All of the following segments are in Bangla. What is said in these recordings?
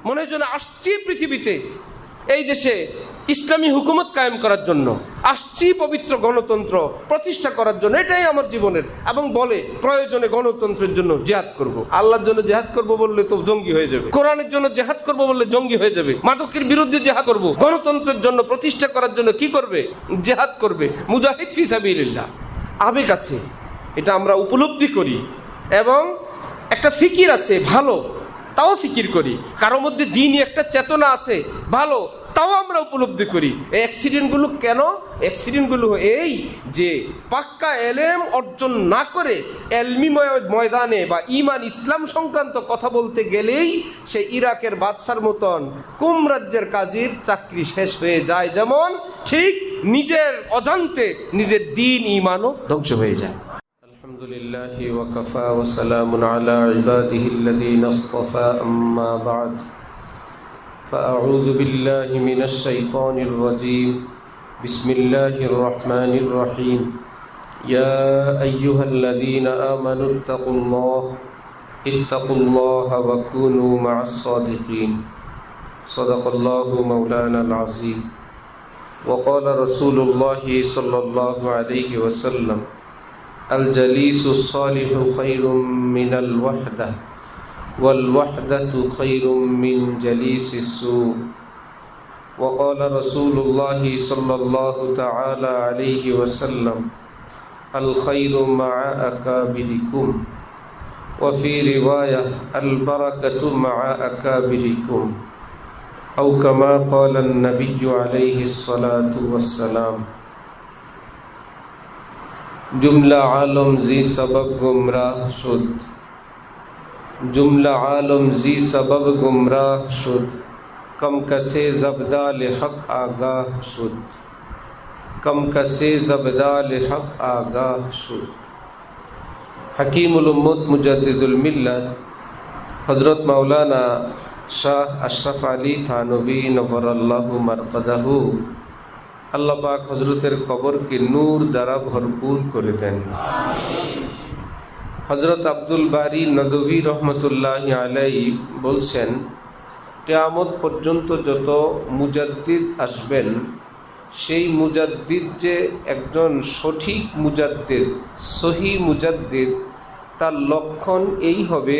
মনে হয় যেন আসছি পৃথিবীতে এই দেশে ইসলামী হুকুমত কায়েম করার জন্য, আসছি পবিত্র গণতন্ত্র প্রতিষ্ঠা করার জন্য, এটাই আমার জীবনের। এবং বলে প্রয়োজনে গণতন্ত্রের জন্য জিহাদ করব। আল্লাহর জন্য জিহাদ করব বললে তো জঙ্গি হয়ে যাবে, কোরআনের জন্য জিহাদ করব বললে জঙ্গি হয়ে যাবে, মাদকের বিরুদ্ধে জিহাদ করব, গণতন্ত্রের জন্য প্রতিষ্ঠা করার জন্য কি করবে? জিহাদ করবে, মুজাহিদ ফি সাবিলিল্লাহ। আবেগ আছে, এটা আমরা উপলব্ধি করি, এবং একটা ফিকির আছে ভালো, তাও ফিকির করি। কারোর মধ্যে দিনই একটা চেতনা আছে ভালো, তাও আমরা উপলব্ধি করি। এই অ্যাক্সিডেন্টগুলো কেন? অ্যাক্সিডেন্টগুলো এই যে পাক্কা এলেম অর্জন না করে এলমি ময়দানে বা ইমান ইসলাম সংক্রান্ত কথা বলতে গেলেই সে ইরাকের বাদশার মতন কুম রাজ্যের কাজীর চাকরি শেষ হয়ে যায়, যেমন ঠিক নিজের অজান্তে নিজের দিন ইমানও ধ্বংস হয়ে যায়। আলহামদুলিল্লাহি ওয়া কাফা ওয়া সালামুন আলা ইবাদিহিল্লাযীনা ইসতাফা, আম্মা বা'দ। فأعوذ بالله من الشيطان الرجيم. بسم الله الرحمن الرحيم. يا أيها الذين آمنوا اتقوا الله وكونوا مع الصادقين. صدق الله مولانا العظيم. وقال رسول الله صلى الله عليه وسلم: الجليس الصالح خير من الوحدة والوحدة خير من جليس السوء. وقال رسول الله صلى الله تعالى عليه وسلم: الخير مع أكابركم. وفي رواية: البركة مع أكابركم، أو كما قال النبي عليه الصلاة والسلام. जुमला आलम जी सबब गुमराह शुद, जुमला आलम जी सबब गुमराह शुद, कम कसे जबदाल हक आगाह शुद, कम कसे जबदाल हक आगाह शुद। हकीमुल उम्मत मुजद्दिदुल मिल्लत हज़रत मौलाना शाह अशरफ अली थानवी नव्वरल्लाहु मरक़दहु, আল্লাহ পাক হযরতের কবরকে নূর দ্বারা ভরপুর করে দেন। হযরত আব্দুল বারী নদভী রহমতুল্লাহি আলাইহি বলছেন, কিয়ামত পর্যন্ত যত মুজাদ্দিদ আসবেন, সেই মুজাদ্দিদ যে একজন সঠিক মুজাদ্দিদ, সহি মুজাদ্দিদ, তার লক্ষণ এই হবে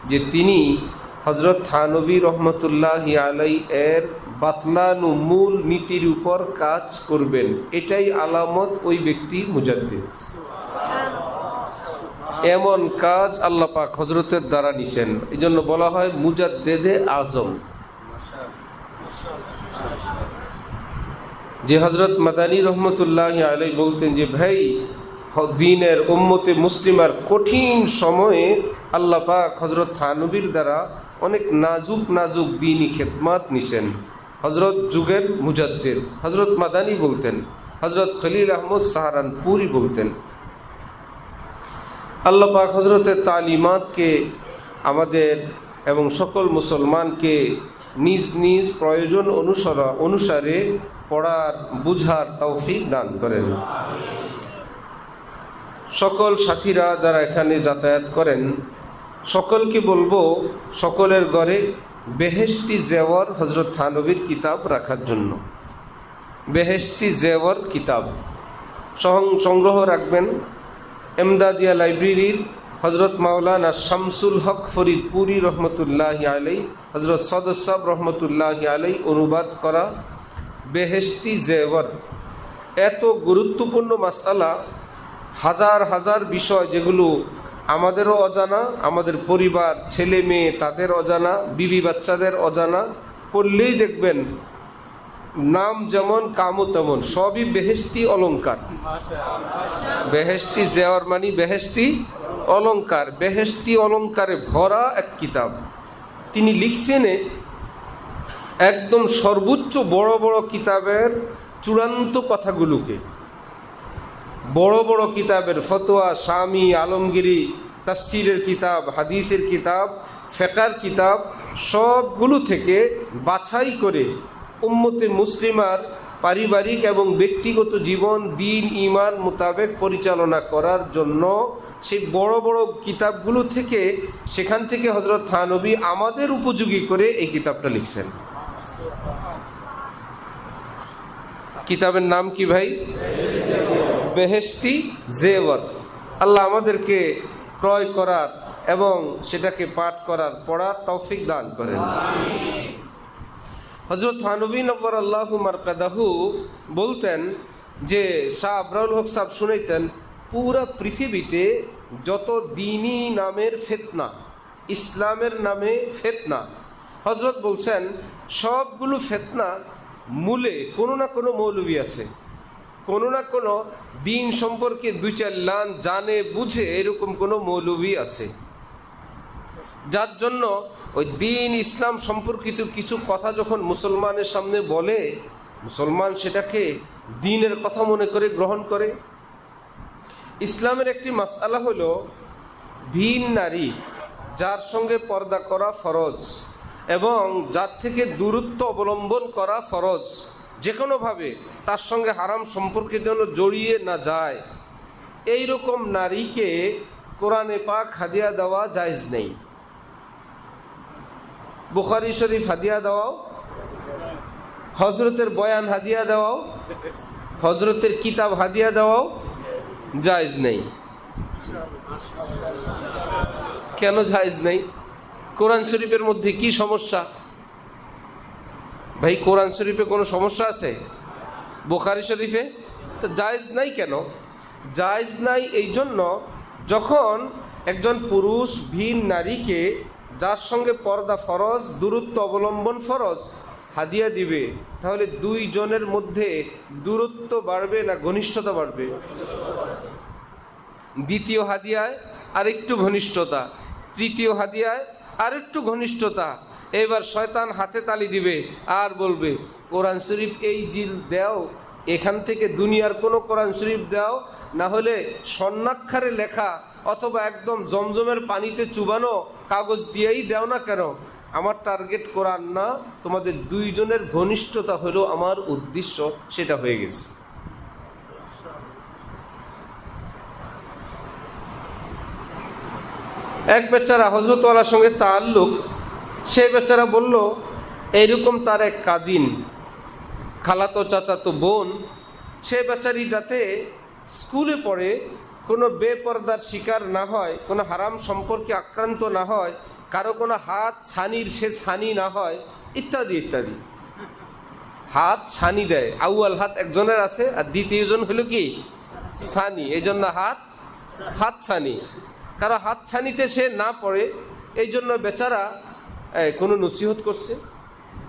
যে তিনি হযরত থানভী রহমতুল্লাহি আলাইহি এর বাতলানু মূল নীতির উপর কাজ করবেন। এটাই আলামত ওই ব্যক্তি মুজাদ্দিদ। এমন কাজ আল্লাহ পাক হযরতের দ্বারা নিছেন, এই জন্য বলা হয় মুজাদ্দিদে আজম। যে হযরত মাদানী রহমতুল্লাহি আলাইহি বলতেন যে ভাই, দ্বীনের উম্মতে মুসলিমার কঠিন সময়ে আল্লাহ পাক হযরত থানভীর দ্বারা অনেক নাজুক নাজুক দ্বীনি খেদমাত নিছেন। হযরত যুগের মুজাদ্দিদ হযরত মাদানী বলতেন, হযরত খলিল আহমদ সাহারানপুরি বলতেন। আল্লাহ পাক হযরতের তালিমাতকে আমাদের এবং সকল মুসলমানকে নিজ নিজ প্রয়োজন অনুসারে পড়ার বুঝার তৌফিক দান করেন। সকল সাথীরা যারা এখানে যাতায়াত করেন, সকলকে বলবো সকলের ঘরে বেহেশতি জেওয়ার হযরত থানভীর কিতাব রাখার জন্য। বেহেশতি জেওয়ার কিতাব সংগ্রহ রাখবেন। এমদাদিয়া লাইব্রেরির হযরত মাওলানা শামসুল হক ফরিদপুরি রহমতুল্লাহি আলাইহি, হযরত সদর সাহেব রহমতুল্লাহি আলাইহি অনুবাদ করা বেহেশতি জেওয়ার। এত গুরুত্বপূর্ণ মাসআলা, হাজার হাজার বিষয় যেগুলো আমাদেরও অজানা, আমাদের পরিবার ছেলে মেয়ে তাদের অজানা, বিবি বাচ্চাদের অজানা, পড়লেই দেখবেন নাম যেমন কামও তেমন, সবই বেহেশতি অলংকার। বেহেশতি জেওয়ার মানে বেহেশতি অলংকার, বেহেশতি অলংকারে ভরা এক কিতাব। তিনি লিখছেন একদম সর্বোচ্চ বড় বড় কিতাবের চূড়ান্ত কথাগুলোকে, বড় বড় কিতাবের ফতোয়া, শামি, আলমগিরি, তাফসিরের কিতাব, হাদিসের কিতাব, ফিকহের কিতাব, সবগুলো থেকে বাছাই করে উম্মতে মুসলিমার পারিবারিক এবং ব্যক্তিগত জীবন দিন ইমান মোতাবেক পরিচালনা করার জন্য সেই বড় বড় কিতাবগুলো থেকে, সেখান থেকে হযরত থানবী আমাদের উপযোগী করে এই কিতাবটা লিখছেন। কিতাবের নাম কি ভাই? বেহেশতি জেওয়ার। আল্লাহ আমাদেরকে ক্রয় করার এবং সেটাকে পাঠ করার, পড়ার তৌফিক দান করেন। হযরত থানবী নব্বরাল্লাহু মারকাদাহু বলতেন যে, শাহ আবরারুল হক সাহেব শুনাইতেন, পুরা পৃথিবীতে যত দ্বীনি নামের ফিতনা, ইসলামের নামে ফিতনা, হযরত বলছেন সবগুলো ফিতনা মূলে কোনো না কোনো মৌলবী আছে, কোনো না কোনো দিন সম্পর্কে দুই চার লান জানে বুঝে এরকম কোনো মৌলবী আছে, যার জন্য ওই দিন ইসলাম সম্পর্কিত কিছু কথা যখন মুসলমানের সামনে বলে, মুসলমান সেটাকে দিনের কথা মনে করে গ্রহণ করে। ইসলামের একটি মাসআলা হলো ভিন নারী যার সঙ্গে পর্দা করা ফরজ এবং যার থেকে দূরত্ব অবলম্বন করা ফরজ, যে কোনোভাবে তার সঙ্গে হারাম সম্পর্কে যেন জড়িয়ে না যায়, এই রকম নারীকে কোরআনে পাক হাদিয়া দেওয়া জায়েজ নেই। বুখারী শরীফ হাদিয়া দেওয়াও, হজরতের বয়ান হাদিয়া দেওয়াও, হজরতের কিতাব হাদিয়া দেওয়াও জায়েজ নেই। কেন জায়েজ নেই? কোরআন শরীফের মধ্যে কি সমস্যা ভাই? কোরআন শরীফে কোনো সমস্যা আছে? বুখারী শরীফে তো জায়েজ নাই। কেন জায়েজ নাই? এই জন্য যখন একজন পুরুষ ভিন নারীকে, যার সঙ্গে পর্দা ফরজ, দূরত্ব অবলম্বন ফরজ, হাদিয়া দিবে, তাহলে দুইজনের মধ্যে দূরত্ব বাড়বে না ঘনিষ্ঠতা বাড়বে? দ্বিতীয় হাদিয়ায় আরেকটু ঘনিষ্ঠতা, তৃতীয় হাদিয়ায় আরেকটু ঘনিষ্ঠতা। এবার শয়তান হাতে তালি দিবে আর বলবে, কোরআন শরীফ এই জিল দাও, এখান থেকে দুনিয়ার কোনো কোরআন শরীফ দাও, না হলে স্বর্ণাক্ষরে লেখা অথবা একদম জমজমের পানিতে চুবানো কাগজ দিয়েই দাও না কেন? আমার টার্গেট কোরআন না, তোমাদের দুইজনের ঘনিষ্ঠতা হলো আমার উদ্দেশ্য, সেটা হয়ে গেছে। এক বেচারা হযরতওয়ালার সঙ্গে তাআল্লুক, সে বেচারা বলল এইরকম তার এক কাজিন, খালাতো চাচাতো বোন, সে বেচারি যাতে স্কুলে পড়ে কোনো বেপরদার শিকার না হয়, কোনো হারাম সম্পর্কে আক্রান্ত না হয়, কারো কোনো হাত ছানির সে ছানি না হয়, ইত্যাদি ইত্যাদি। হাত ছানি দেয়, আউয়াল হাত একজনের আছে আর দ্বিতীয়জন হলো কি ছানি, এই জন্য হাত ছানি, কারো হাত ছানিতে সে না পড়ে, এই জন্য বেচারা কোনো নসিহত করছে,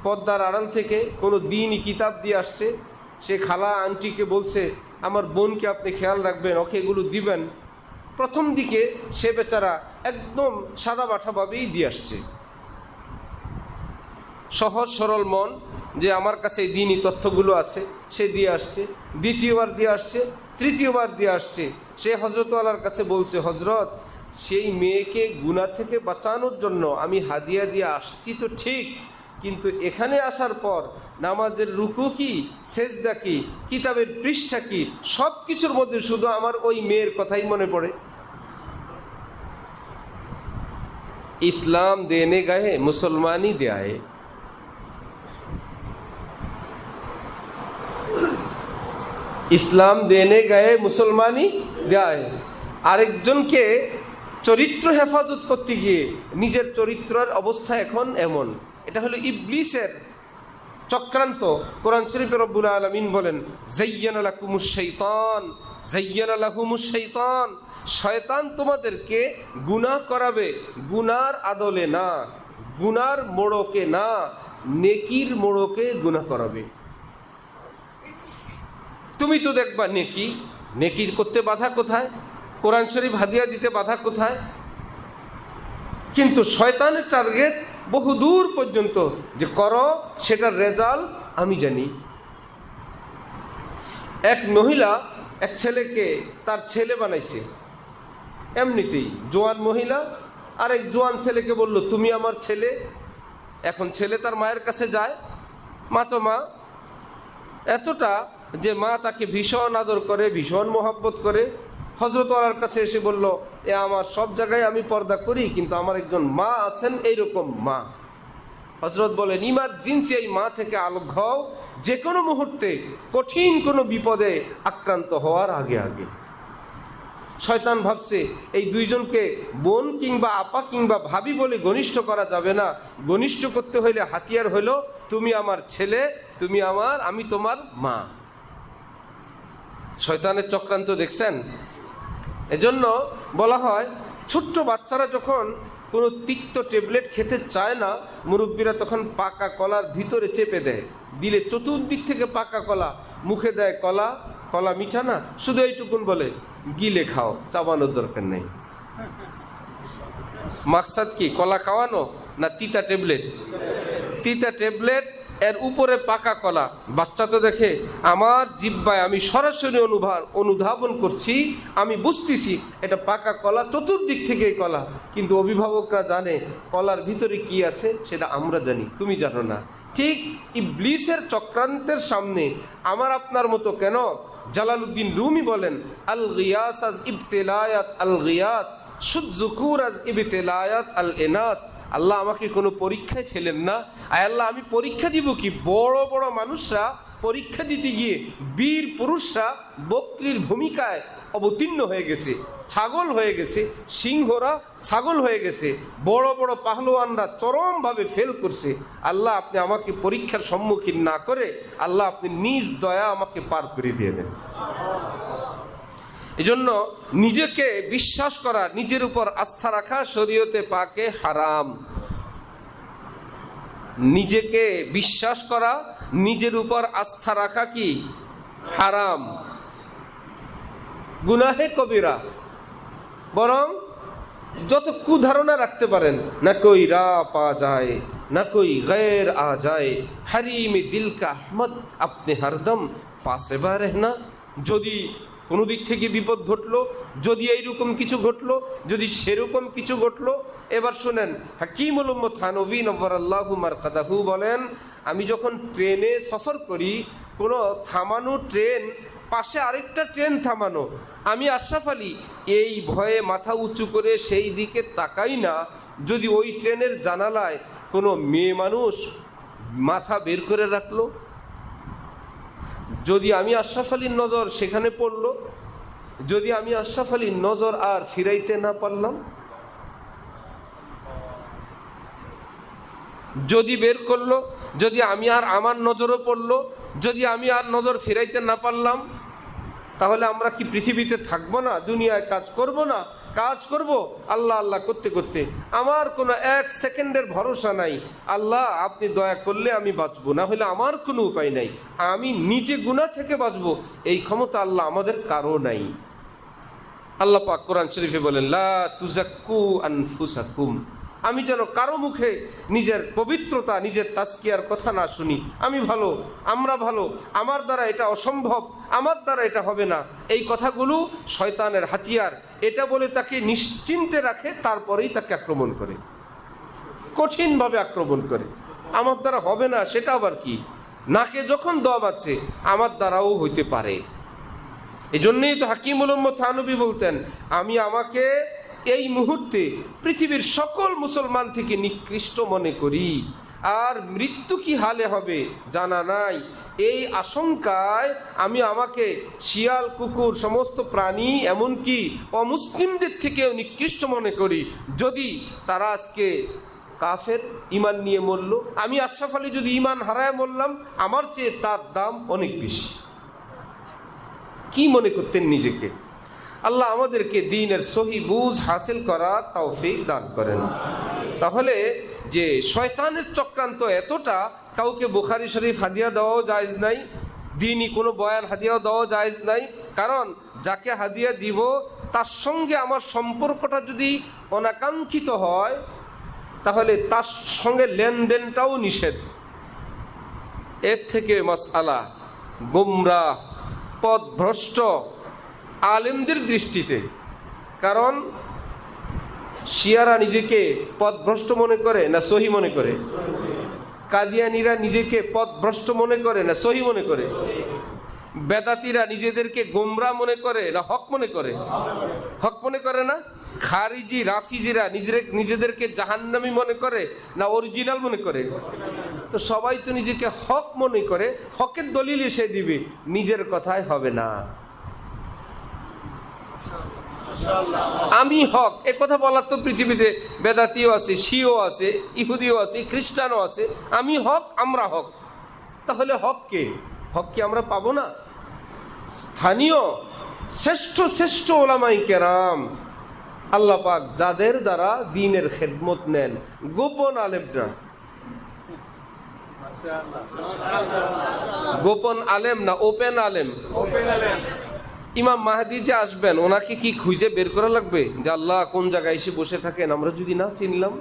পর্দার আড়াল থেকে কোনো দিনই কিতাব দিয়ে আসছে। সে খালা আন্টিকে বলছে, আমার বোনকে আপনি খেয়াল রাখবেন, ওকে এগুলো দিবেন। প্রথম দিকে সে বেচারা একদম সাদা বাঠাভাবেই দিয়ে আসছে, সহজ সরল মন, যে আমার কাছে এই দিনই তথ্যগুলো আছে, সে দিয়ে আসছে। দ্বিতীয়বার দিয়ে আসছে, তৃতীয়বার দিয়ে আসছে। সে হযরতওয়ালার কাছে বলছে, হযরত, সেই মেয়েকে গুনাহ থেকে বাঁচানোর জন্য আমি হাদিয়া দিয়ে আসছি তো ঠিক, কিন্তু এখানে আসার পর নামাজের রুকু কি, সেজদা কি, কিতাবের পৃষ্ঠা কি, সব কিছুর মধ্যে শুধু আমার ওই মেয়ের কথাই মনে পড়ে। ইসলাম দেনে গায়ে মুসলমানই দেয়। ইসলাম দেনে গায়ে মুসলমানই দেয়। আরেকজনকে চরিত্র হেফাজত করতে গিয়ে নিজের চরিত্রের অবস্থা এখন এমন। এটা হলো ইবলিসের চক্রান্ত। কোরআন শরীফে রব্বুল আলামিন বলেন, যায়্যানা লাকুমুশ শাইতান, যায়্যানা লাহুমুশ শাইতান, শয়তান তোমাদেরকে গুনাহ করাবে, গুনার আদলে না, গুনার মোড়কে না, নেকির মোড়কে গুনাহ করাবে। তুমি তো দেখবা নেকি, নেকি করতে বাধা কোথায়? কোরআন শরীফ হাদিয়া দিতে বাধা কোথায়? কিন্তু শয়তানের টার্গেট বহুদূর পর্যন্ত, যে করো, সেটার রেজাল্ট আমি জানি। এক মহিলা এক ছেলেকে তার ছেলে বানাইছে, এমনিতেই জোয়ান মহিলা আর এক জোয়ান ছেলেকে বলল, তুমি আমার ছেলে। এখন ছেলে তার মায়ের কাছে যায়, মা তো মা, এতটা যে মা তাকে ভীষণ আদর করে, ভীষণ মোহাব্বত করে। হযরত ওমর কাছে এসে বলল, এ আমার সব জায়গায় আমি পর্দা করি, কিন্তু আমার একজন মা আছেন এইরকম মা। হযরত বলেন, ইমার্জেন্সি এই মা থেকে আলোক হও, যে কোনো মুহূর্তে কঠিন কোনো বিপদে আক্রান্ত হওয়ার আগে আগে। শয়তান ভাবছে এই দুইজনকে বোন কিংবা আপা কিংবা ভাবি বলে ঘনিষ্ঠ করা যাবে না, ঘনিষ্ঠ করতে হইলে হাতিয়ার হলো তুমি আমার ছেলে, তুমি আমার, আমি তোমার মা। শয়তানের চক্রান্ত দেখছেন? এজন্য বলা হয় ছোট্ট বাচ্চারা যখন কোনো তিক্ত ট্যাবলেট খেতে চায় না, মুরব্বীরা তখন পাকা কলার ভিতরে চেপে দেয়, দিলে চতুর্দিক থেকে পাকা কলা, মুখে দেয় কলা, কলা মিঠা না, শুধু এইটুকুন বলে গিলে খাও, চাবানোর দরকার নেই। মাকসাদ কি? কলা খাওয়ানো না তিতা ট্যাবলেট? তিতা ট্যাবলেট, এর উপরে পাকা কলা। বাচ্চা তো দেখে আমার জিহ্বায় আমি সরাসরি অনুধাবন করছি, আমি বুঝতেছি এটা পাকা কলা, চতুর্দিক থেকে কলা, কিন্তু অভিভাবকরা জানে কলার ভিতরে কি আছে সেটা আমরা জানি, তুমি জানো না। ঠিক ইবলিসের চক্রান্তের সামনে আমার আপনার মতো কেন, জালালউদ্দিন রুমি বলেন, আল গিয়াস আজ ইবতিলায়াত আল গিয়াস শুযুকুর আজ ইবতিলায়াত আল ইনাস। আল্লাহ আমাকে কোনো পরীক্ষায় ফেলেন না। আল্লাহ আমি পরীক্ষা দিব কি? বড় বড় মানুষরা পরীক্ষা দিতে গিয়ে বীর পুরুষরা বকরির ভূমিকায় অবতীর্ণ হয়ে গেছে, ছাগল হয়ে গেছে, সিংহরা ছাগল হয়ে গেছে, বড় বড় পাহলোয়ানরা চরমভাবে ফেল করছে। আল্লাহ আপনি আমাকে পরীক্ষার সম্মুখীন না করে আল্লাহ আপনি নিজ দয়া আমাকে পার করে দিয়ে দেন। এজন্য নিজেকে বিশ্বাস করা, নিজের উপর আস্থা রাখা শরীয়তে পাকে হারাম। নিজেকে বিশ্বাস করা, নিজের উপর আস্থা রাখা কি হারাম, গুনাহে কবিরা। বরং যত কুধারণা রাখতে পারেন, না কই রা পা যায় না কই গैर আ যায়, হারিম দিল কা আহমদ আপনি হরদম পাসেবা রহনা। যদি কোনো দিক থেকে বিপদ ঘটলো, যদি এইরকম কিছু ঘটলো, যদি সেরকম কিছু ঘটলো। এবার শুনেন, হাকিমুল উম্মত থানভী নওয়ারাল্লাহু মারকাদাহু বলেন, আমি যখন ট্রেনে সফর করি, কোনো থামানো ট্রেন, পাশে আরেকটা ট্রেন থামানো, আমি আশরাফ আলী এই ভয়ে মাথা উঁচু করে সেই দিকে তাকাই না যদি ওই ট্রেনের জানালায় কোনো মেয়ে মানুষ মাথা বের করে রাখলো। যদি আমি আশরাফ আলীর নজর সেখানে পড়লো, যদি আমি আশরাফ আলীর নজর আর ফিরাইতে না পারলাম, যদি বের করলো, যদি আমি আর আমার নজরও পড়লো, যদি আমি আর নজর ফিরাইতে না পারলাম, তাহলে আমরা কি পৃথিবীতে থাকবো না? দুনিয়ায় কাজ করব না? কাজ করব আল্লাহ আল্লাহ করতে করতে। আমার কোনো এক সেকেন্ডের ভরসা নাই। আল্লাহ আপনি দয়া করলে আমি বাঁচবো, না হলে আমার কোনো উপায় নাই। আমি নিজে গুনাহ থেকে বাঁচবো এই ক্ষমতা আল্লাহ আমাদের কারো নাই। আল্লাহ পাক কোরআন শরীফে বলেন, লা তুজাক্কু আনফুসাকুম। আমি যেন কারো মুখে নিজের পবিত্রতা, নিজের তাজকিয়ার কথা না শুনি। আমি ভালো, আমরা ভালো, আমার দ্বারা এটা অসম্ভব, আমার দ্বারা এটা হবে না, এই কথাগুলো শয়তানের হাতিয়ার। এটা বলে তাকে নিশ্চিন্তে রাখে, তারপরেই তাকে আক্রমণ করে, কঠিনভাবে আক্রমণ করে। আমার দ্বারা হবে না সেটা আবার কি? নাকে যখন দম আছে, আমার দ্বারাও হইতে পারে। এজন্যই তো হাকিমুল উম্মত থানভী বলতেন, আমি আমাকে এই মুহূর্তে পৃথিবীর সকল মুসলমান থেকে নিকৃষ্ট মনে করি, আর মৃত্যু কি হালে হবে জানা নাই। এই আশঙ্কায় আমি আমাকে শিয়াল, কুকুর, সমস্ত প্রাণী, এমনকি অমুসলিমদের থেকেও নিকৃষ্ট মনে করি। যদি তারা আজকে কাফের ইমান নিয়ে মরল, আমি আশরাফ আলী যদি ইমান হারায় মরলাম, আমার চেয়ে তার দাম অনেক বেশি। কি মনে করতেন নিজেকে? আল্লাহ আমাদেরকে দ্বীনের সহি বুঝ হাসিল করার তৌফিক দান করেন। তাহলে যে শয়তানের চক্রান্ত এতটা, কাউকে বুখারী শরীফ হাদিয়া দেওয়াও জায়েজ নাই, দ্বীনি কোনো বয়ান হাদিয়াও দেওয়া জায়েজ নাই। কারণ যাকে হাদিয়া দিব তার সঙ্গে আমার সম্পর্কটা যদি অনাকাঙ্ক্ষিত হয়, তাহলে তার সঙ্গে লেনদেনটাও নিষেধ। এর থেকে মাসআলা গুমরাহ, পথভ্রষ্ট আলেমদের দৃষ্টিতে। কারণ শিয়ারা নিজেকে পথভ্রষ্ট মনে করে না সহি মনে করে? কাদিয়ানীরা নিজেকে পথভ্রষ্ট মনে করে না সহি মনে করে? বেদাতিরা নিজেদেরকে গোমরাহ মনে করে না হক মনে করে? হক মনে করে না? খারিজি রাফিজিরা নিজেদেরকে জাহান্নামী মনে করে না অরিজিনাল মনে করে? তো সবাই তো নিজেকে হক মনে করে, হকের দলিল এসে দিবে, নিজের কথাই হবে না। আমি হক এ কথা বলার তো পৃথিবীতে বেদাতিও আছে, শিও আছে, ইহুদিও আছে, খ্রিস্টানও আছে। আমি হক, আমরা হক। তাহলে হক কে? হক কি আমরা পাবো না? স্থানীয় শ্রেষ্ঠ শ্রেষ্ঠ ওলামায়ে কেরাম আল্লাহ পাক যাদের দ্বারা দ্বীনের খেদমত নেন, গোপন আলেম না, গোপন আলেম না, ওপেন আলেম। ইমাম মাহদি যে আসবেন, ওনাকে কি খুঁজে বের করা লাগবে যে আল্লাহ কোন জায়গায় এসে বসে থাকেন? আমরা যদি না চিনলাম,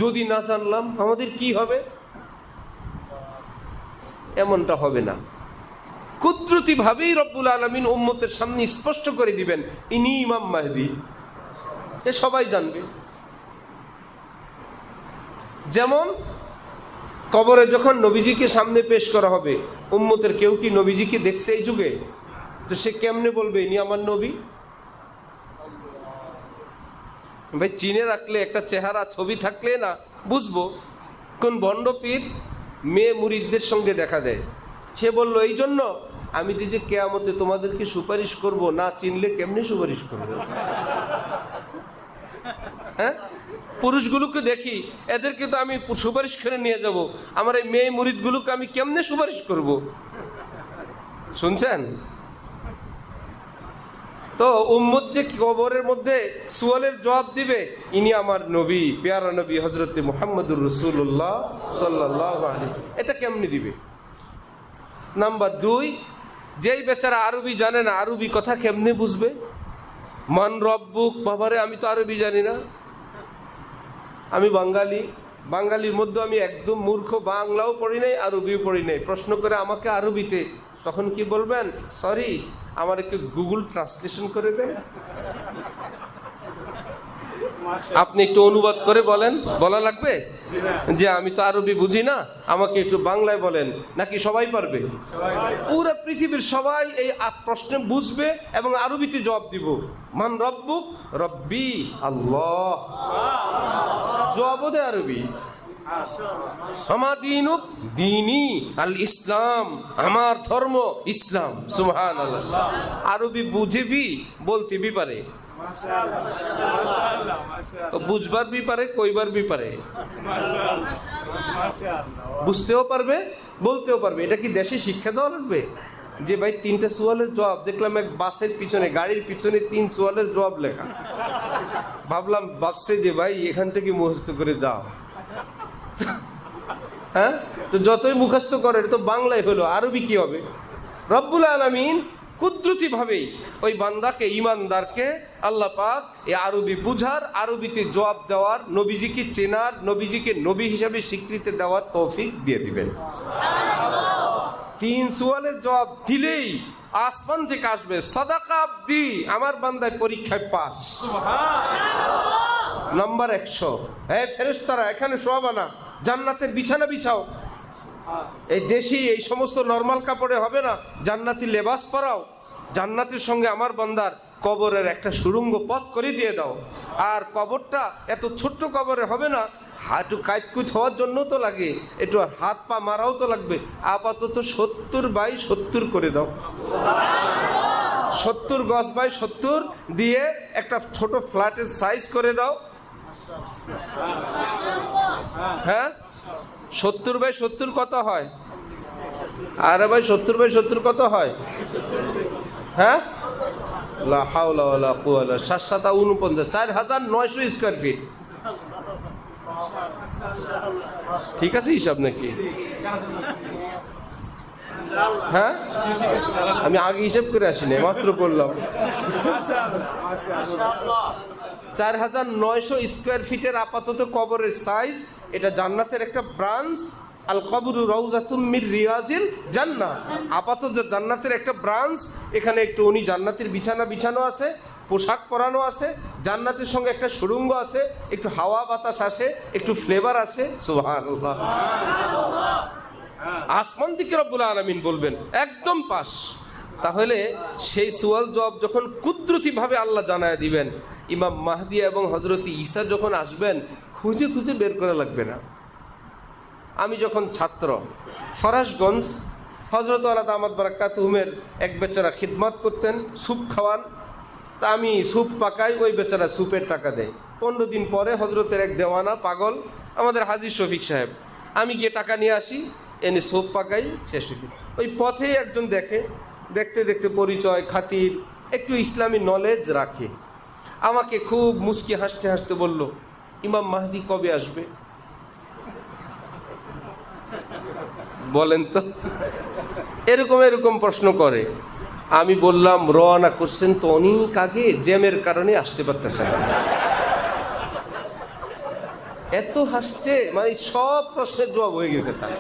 যদি না জানলাম, আমাদের কি হবে? এমনটা হবে না। কুদরতি ভাবেই রব্বুল আলামিন উম্মতের সামনে স্পষ্ট করে দিবেন ইনি ইমাম মাহদি, এ সবাই জানবে। যেমন কবরে যখন নবীজিকে সামনে পেশ করা হবে, উম্মতের কেউ কি নবীজিকে দেখছে এই যুগে? তো সে কেমনে বলবে ইনি আমার নবী? ভাই চিনে রাখলে, একটা চেহারা ছবি থাকলে না বুঝবো। কোন ভণ্ড পীর মেয়ে মুরিদদের সঙ্গে দেখা দেয়, সে বলল এই জন্য আমি যে কেয়ামতে তোমাদেরকে সুপারিশ করব, না চিনলে কেমনে সুপারিশ করবে? হ্যাঁ, পুরুষগুলোকে দেখি, এদেরকে তো আমি সুপারিশ করে নিয়ে যাব, আমার এই মেয়ে মুরিদগুলোকে আমি কেমনে সুপারিশ করব? শুনছেন তো? উম্মত যে কবরের মধ্যে সুয়ালের জবাব দিবে ইনি আমার নবী, পেয়ারা নবী হযরত মুহাম্মদুর রাসূলুল্লাহ সাল্লাল্লাহু আলাইহি, এটা কেমনে দিবে? নাম্বার 2, যেই বেচারা আরবি জানে না, আরবি কথা কেমনে বুঝবে? মান রব্বুক, বাবারে আমি তো আরবি জানি না, আমি বাঙালি, বাঙালির মধ্যে আমি একদম মূর্খ, বাংলাও পড়ি নাই, আরবিও পড়ি নাই। প্রশ্ন করে আমাকে আরবিতে, তখন কি বলবেন? সরি, আমার একটু গুগল ট্রান্সলেশন করে দেন, আপনি একটু অনুবাদ করে বলেন। বলা লাগবে যে আমি তো আরবি বুঝি না, আমাকে একটু বাংলায় বলেন, নাকি সবাই পারবে? পুরো পৃথিবীর সবাই এই প্রশ্নে বুঝবে এবং আরবিতে জবাব দিব। মান রব্বুক, রব্বি আল্লাহ, জবাব দে আরবি। আমাদিনুক দীনি আল ইসলাম, আমার ধর্ম ইসলাম। সুবহানাল্লাহ। আরবি বুঝেবি, বলতে বি পারে, বুঝবার বি পারে, কইবার বি পারে, বুঝতেও পারবে, বলতেও পারবে। এটা কি দেশে শিক্ষা দেওয়া লাগবে যে ভাই 3টা সুয়ালের জবাব? দেখলাম এক বাসের পিছনে, গাড়ির পিছনে 3 সুয়ালের জবাব লেখা। ভাবলাম, ভাবছে যে ভাই এখান থেকে মুখস্থ করে যাও। হ্যাঁ, তো যতই মুখস্থ করে তো বাংলায় হলো, আরবি কি হবে? রব্বুল আলামিন কুদরতি ভাবেই ওই বান্দাকে, ইমানদারকে আল্লাহ পাক এই আরবি বুঝার, আরবিতে জবাব দেওয়ার, নবীজিকে চেনার, নবীজিকে নবী হিসাবে স্বীকৃতি দেওয়ার তৌফিক দিয়ে দিবেন। 3 সুয়ালের জবাব দিলেই আসমান থেকে আসবে সাদাকা আব্দি, আমার বান্দায় পরীক্ষায় পাস, নাম্বার 100। হ্যাঁ ফেরেশতারা, এখানে শোয়াবা না, জান্নাতের বিছানা বিছাও। এই দেশি এই সমস্ত নরমাল কাপড়ে হবে না, জান্নাতি লেবাস পরাও। জান্নাতের সঙ্গে আমার বান্দার কবরের একটা সুড়ঙ্গ পথ করে দিয়ে দাও। আর কবরটা এত ছোট্ট কবরে হবে না, হাঁটু কাইটকুট হওয়ার জন্য তো লাগে, একটু হাত পা মারাও তো লাগবে। আপাতত 70/70 করে দাও, 70 গজ বাই 70 দিয়ে একটা ছোট ফ্ল্যাটের সাইজ করে দাও। হ্যাঁ, 70/70 কত হয়? আরে ভাই 70/70 কত হয়? হ্যাঁ, লা হাওলা ওয়ালা কুওয়াতা, 7 7 49, 4900 স্কয়ার ফিট। ঠিক আছে হিসাব নাকি? হ্যাঁ, আমি আগে হিসাব করে আসিনি, মাত্র করলাম। 4900 স্কয়ার ফিটের আপাতত কবরের সাইজ। এটা জান্নাতের একটা ব্রাঞ্চ। আল কবরু রাউযাতুম মির রিয়াজিল জান্নাহ, আপাতত জান্নাতের একটা ব্রাঞ্চ। এখানে একটু উনি জান্নাতের বিছানা বিছানো আছে, পোশাক পরানো আছে, জান্নাতের সঙ্গে একটা সুড়ঙ্গ আছে, একটু হাওয়া বাতাস আসে, একটু ফ্লেভার আসে। সুবহানাল্লাহ। আসমান থেকে রব্বুল আলামিন বলবেন একদম পাস। তাহলে সেই সুয়াল জবাব যখন কুদরতিভাবে আল্লাহ জানায় দিবেন, ইমাম মাহদি এবং হযরত ঈসা যখন আসবেন খুঁজে খুঁজে বের করা লাগবে না। আমি যখন ছাত্র, ফরাশগঞ্জ হযরত আলা দামাত বারাকাতুহুমের এক বেচারা খিদমত করতেন, স্যুপ খাওয়ান। তা আমি স্যুপ পাকাই, ওই বেচারা স্যুপের টাকা দেয়। 15 দিন পরে হযরতের এক দেওয়ানা পাগল আমাদের হাজী শফিক সাহেব, আমি গিয়ে টাকা নিয়ে আসি, এনে স্যুপ পাকাই, শেষ হয়ে ওই পথেই একজন দেখে, দেখতে দেখতে পরিচয় খাতির একটু ইসলামী নলেজ রাখে, আমাকে খুব মুচকি হাসতে হাসতে বলল, ইমাম মাহদি কবে আসবে? বলেন তো, এরকম এরকম প্রশ্ন করে। আমি বললাম, রওনা করছেন তো অনেক আগে, জ্যামের কারণে আসতে পারতেছেন না। এত হাসছে, মানে সব প্রশ্নের জবাব হয়ে গেছে তার।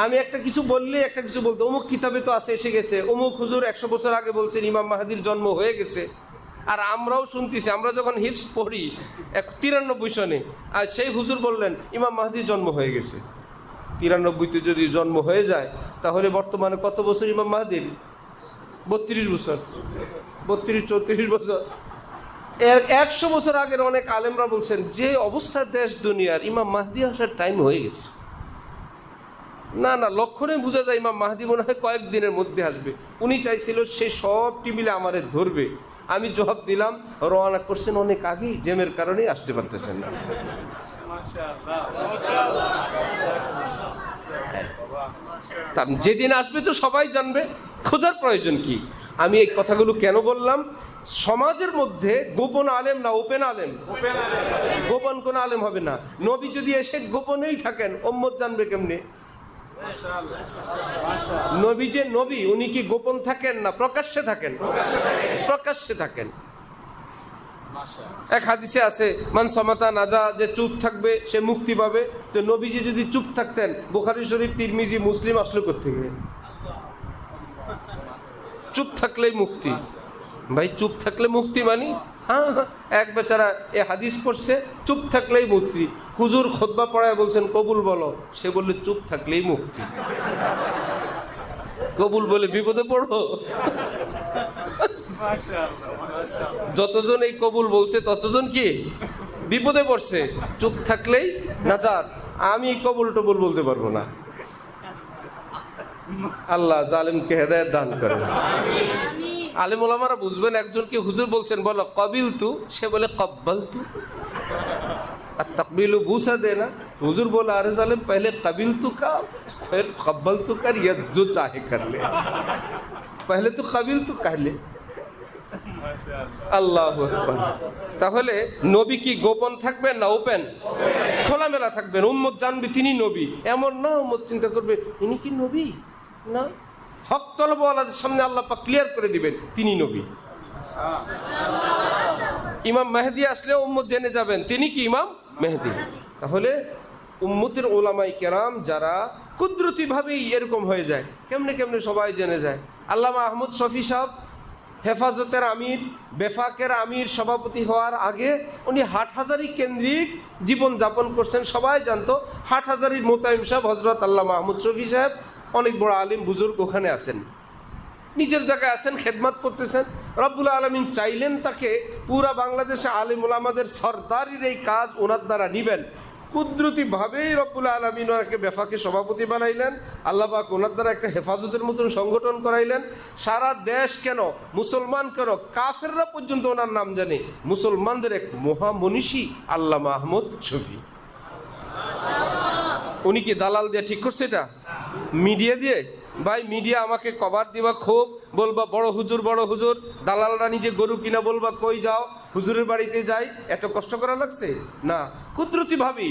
আমি একটা কিছু বললে একটা কিছু বলতো, অমুক কিতাবে তো আছে, এসে গেছে, অমুক হুজুর 100 বছর আগে বলছেন ইমাম মাহদির জন্ম হয়ে গেছে। আর আমরাও শুনতেছি, আমরা যখন হিফজ পড়ি 93 সনে, আর সেই হুজুর বললেন ইমাম মাহদির জন্ম হয়ে গেছে। 93তে যদি জন্ম হয়ে যায়, তাহলে বর্তমানে কত বছর ইমাম মাহদির? 32 বছর, 32-34 বছর। এর 100 বছর আগের অনেক আলেমরা বলছেন যে অবস্থা দেশ দুনিয়ার, ইমাম মাহদি আসার টাইম হয়ে গেছে। না না, লক্ষণে বোঝা যায় ইমাম মাহদি মনে হয় কয়েকদিনের মধ্যে আসবে। উনি চাইছিল সে সব টিমিলে আমারে ধরবে। আমি জবাব দিলাম, রওনা করছেন অনেক আগেই, জ্যামের কারণেই আসতে পারতেছেন না। তার যেদিন আসবে তো সবাই জানবে, খোঁজার প্রয়োজন কি? আমি এই কথাগুলো কেন বললাম? সমাজের মধ্যে গোপন আলেম না ওপেন আলেম? গোপন কোন আলেম হবে না। নবী যদি এসে গোপনেই থাকেন, উম্মত জানবে কেমনে? নবী যে নবী, উনি কি গোপন থাকেন না প্রকাশ্যে থাকেন? প্রকাশ্যে থাকেন। এক হাদিসে আছে, মান সামাতা নাজা, যে চুপ থাকবে সে মুক্তি পাবে। তো নবীজি যদি চুপ থাকতেন, বুখারী শরীফ, তিরমিজি, মুসলিম আসলো কোত্থেকে? চুপ থাকলেই মুক্তি। ভাই চুপ থাকলে মুক্তি মানি? হ্যাঁ, এক বেচারা এ হাদিস পড়ছে, চুপ থাকলেই মুক্তি। হুজুর খুতবা পড়ায় বলছেন কবুল বলো, সে বললে চুপ থাকলেই মুক্তি। কবুল বলে বিপদে পড়ো। যতজন এই কবুল বলছে ততজন কি বিপদে পড়ছে। চুপ থাকলেই নাজাত। আমি কবুল টবুল বলতে পারবো না। আল্লাহ জালেমকে হেদায়েত দান করেন। আলেম ওলামারা বুঝবেন, একজনকে হুজুর বলছেন বলো কবিল তু, সে বলে কব্বাল তু। আর তকবিলু বুসা দে না, হুজুর বলে আরে জালেম পহলে কবিল তু কা ফির কব্বাল তু কর, ইয়া जो चाहे कर ले, पहले तो कबिल तू कह ले। আল্লাহু আকবার। তাহলে নবী কি গোপন থাকবেন না ওপেন? খোলামেলা থাকবেন, উম্মত জানবে তিনি নবী। এমন না উম্মত চিন্তা করবে ইনি কি নবী না। হক তলবওয়ালাদের সামনে আল্লাহ পাক ক্লিয়ার করে দিবেন তিনি নবী। ইমাম মেহেদী আসলে উম্মত জেনে যাবেন তিনি কি ইমাম মেহেদী। তাহলে উম্মতের ওলামাই কেরাম যারা কুদরতি ভাবেই এরকম হয়ে যায়, কেমনে কেমনে সবাই জেনে যায়। আল্লামা আহমদ শফি সাহেব হেফাজতের আমির, বেফাকের আমির সভাপতি হওয়ার আগে উনি হাটহাজারী কেন্দ্রিক জীবন যাপন করছেন, সবাই জানতো। হাটহাজারীর মোতায়েম সাহেব হজরত আল্লামা আহমদ শফি সাহেব, অনেক বড় আলিম বুজুর্গ ওখানে আছেন, নিজের জায়গায় আছেন, খেদমত করতেছেন। রব্বুল আলামিন চাইলেন তাকে পুরা বাংলাদেশে আলিম ওলামাদের সরদারির এই কাজ ওনার দ্বারা নিবেন। কুদরতি ভাবেই রব্বুল আলামিন ওনাকে বেফাকে সভাপতি বানাইলেন। আল্লাহ পাক ওনার দ্বারা একটা হেফাজতের মতন সংগঠন করাইলেন। সারা দেশ কেন, মুসলমান কেন, কাফেররা পর্যন্ত ওনার নাম জানে। মুসলমানদের এক মহামনীষী আল্লামা আহমদ শফি। উনি কি দালাল দিয়ে ঠিক করছে এটা? মিডিয়া দিয়ে? ভাই মিডিয়া আমাকে কভার দিবা, খুব বলবা বড় হুজুর বড় হুজুর, দালালরা নিজে গরু কিনা বলবা কই যাও, হুজুরের বাড়িতে যাই, এত কষ্ট করা লাগছে না। কুদরতি ভাবি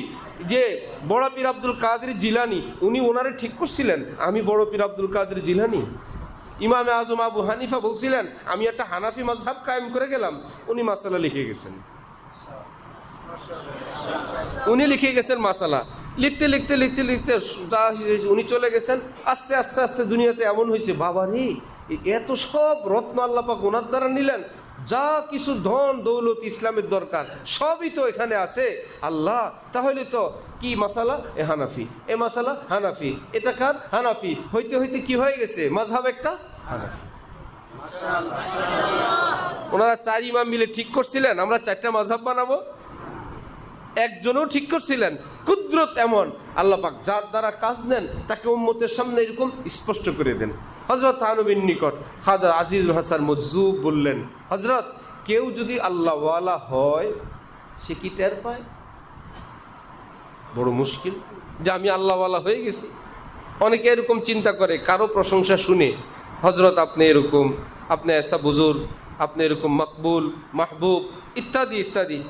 যে বড় পীর আব্দুল কাদের জিলানি, উনি ওনারে ঠিক করছিলেন আমি বড় পীর আব্দুল কাদের জিলানি। ইমামে আজম আবু হানিফা বলছিলেন আমি একটা হানাফি মাযহাব কায়েম করে গেলাম, উনি মাসালা লিখে গেছেন। উনি লিখে গেছেন মাসালা, লিখতে লিখতে লিখতে লিখতে উনি চলে গেছেন। আস্তে আস্তে আস্তে দুনিয়াতে এমন হয়েছে, বাবা রে এত সব রত্ন আল্লাহ পাক ওনার দ্বারা নিলেন, যা কিছু ধন দৌলত ইসলামের দরকার সবই তো এখানে আছে। আল্লাহ, তাহলে তো কি মাসালা? এ হানাফি, এ মাসালা হানাফি, এটা কার? হানাফি। হইতে হইতে কি হয়ে গেছে? মাযহাব একটা হানাফি। ওনারা 4 ইমাম মিলে ঠিক করছিলেন আমরা 4টা মাযহাব বানাবো। একজনও ঠিক করছিলেন? কুদরত এমন, আল্লাহ পাক যার দ্বারা কাজ নেন তাকে উম্মতের সামনে এরকম স্পষ্ট করে দেন। হযরত থানবীর নিকট খাজা আজিজুল হাসান মজজুব বললেন, হযরত, কেউ যদি আল্লাহওয়ালা হয় সে কি টের পায়? বড় মুশকিল যে আমি আল্লাহওয়ালা হয়ে গেছি। অনেকে এরকম চিন্তা করে কারো প্রশংসা শুনে, হযরত আপনি এরকম, আপনি এসা বুজুর্গ, আপনি এরকম মকবুল, মাহবুব ইত্যাদি ইত্যাদি।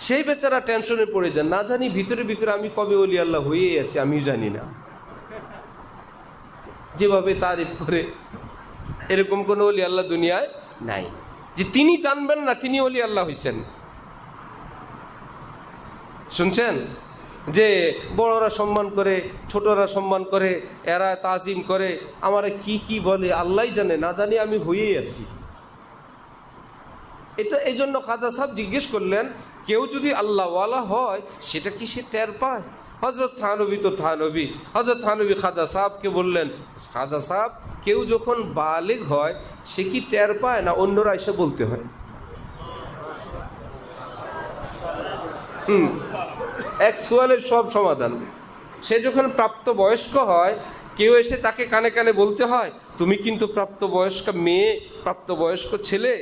সেই বেচারা টেনশনে পড়ে যান, না জানি ভিতরে ভিতরে আমি কবে ওলি আল্লাহ হয়েই আছি আমিও জানি না। যেভাবে তারিফ করে, এরকম কোনো ওলি আল্লাহ দুনিয়ায় নাই যে তিনি জানবেন না তিনি ওলি আল্লাহ হইছেন। শুনছেন যে বড়রা সম্মান করে, ছোটরা সম্মান করে, এরা তাজিম করে, আমারে কি কি বলে আল্লাহই জানে, না জানি আমি হয়েই আছি। এটা এই জন্য খাজা সাহেব জিজ্ঞেস করলেন, কেউ যদি আল্লাহওয়ালা হয় সেটা কি সে টের পায়? হযরত থানবী তো থানবী, হযরত থানবী খাজা সাহেবকে বললেন, খাজা সাহেব, কেউ যখন বালেগ হয় সে কি টের পায় না অন্যরা এসে বলতে হয়? এক সোয়ালের সব সমাধান। সে যখন প্রাপ্তবয়স্ক হয় কেউ এসে তাকে কানে কানে বলতে হয়, তুমি কিন্তু প্রাপ্তবয়স্ক মেয়ে, প্রাপ্তবয়স্ক ছেলে,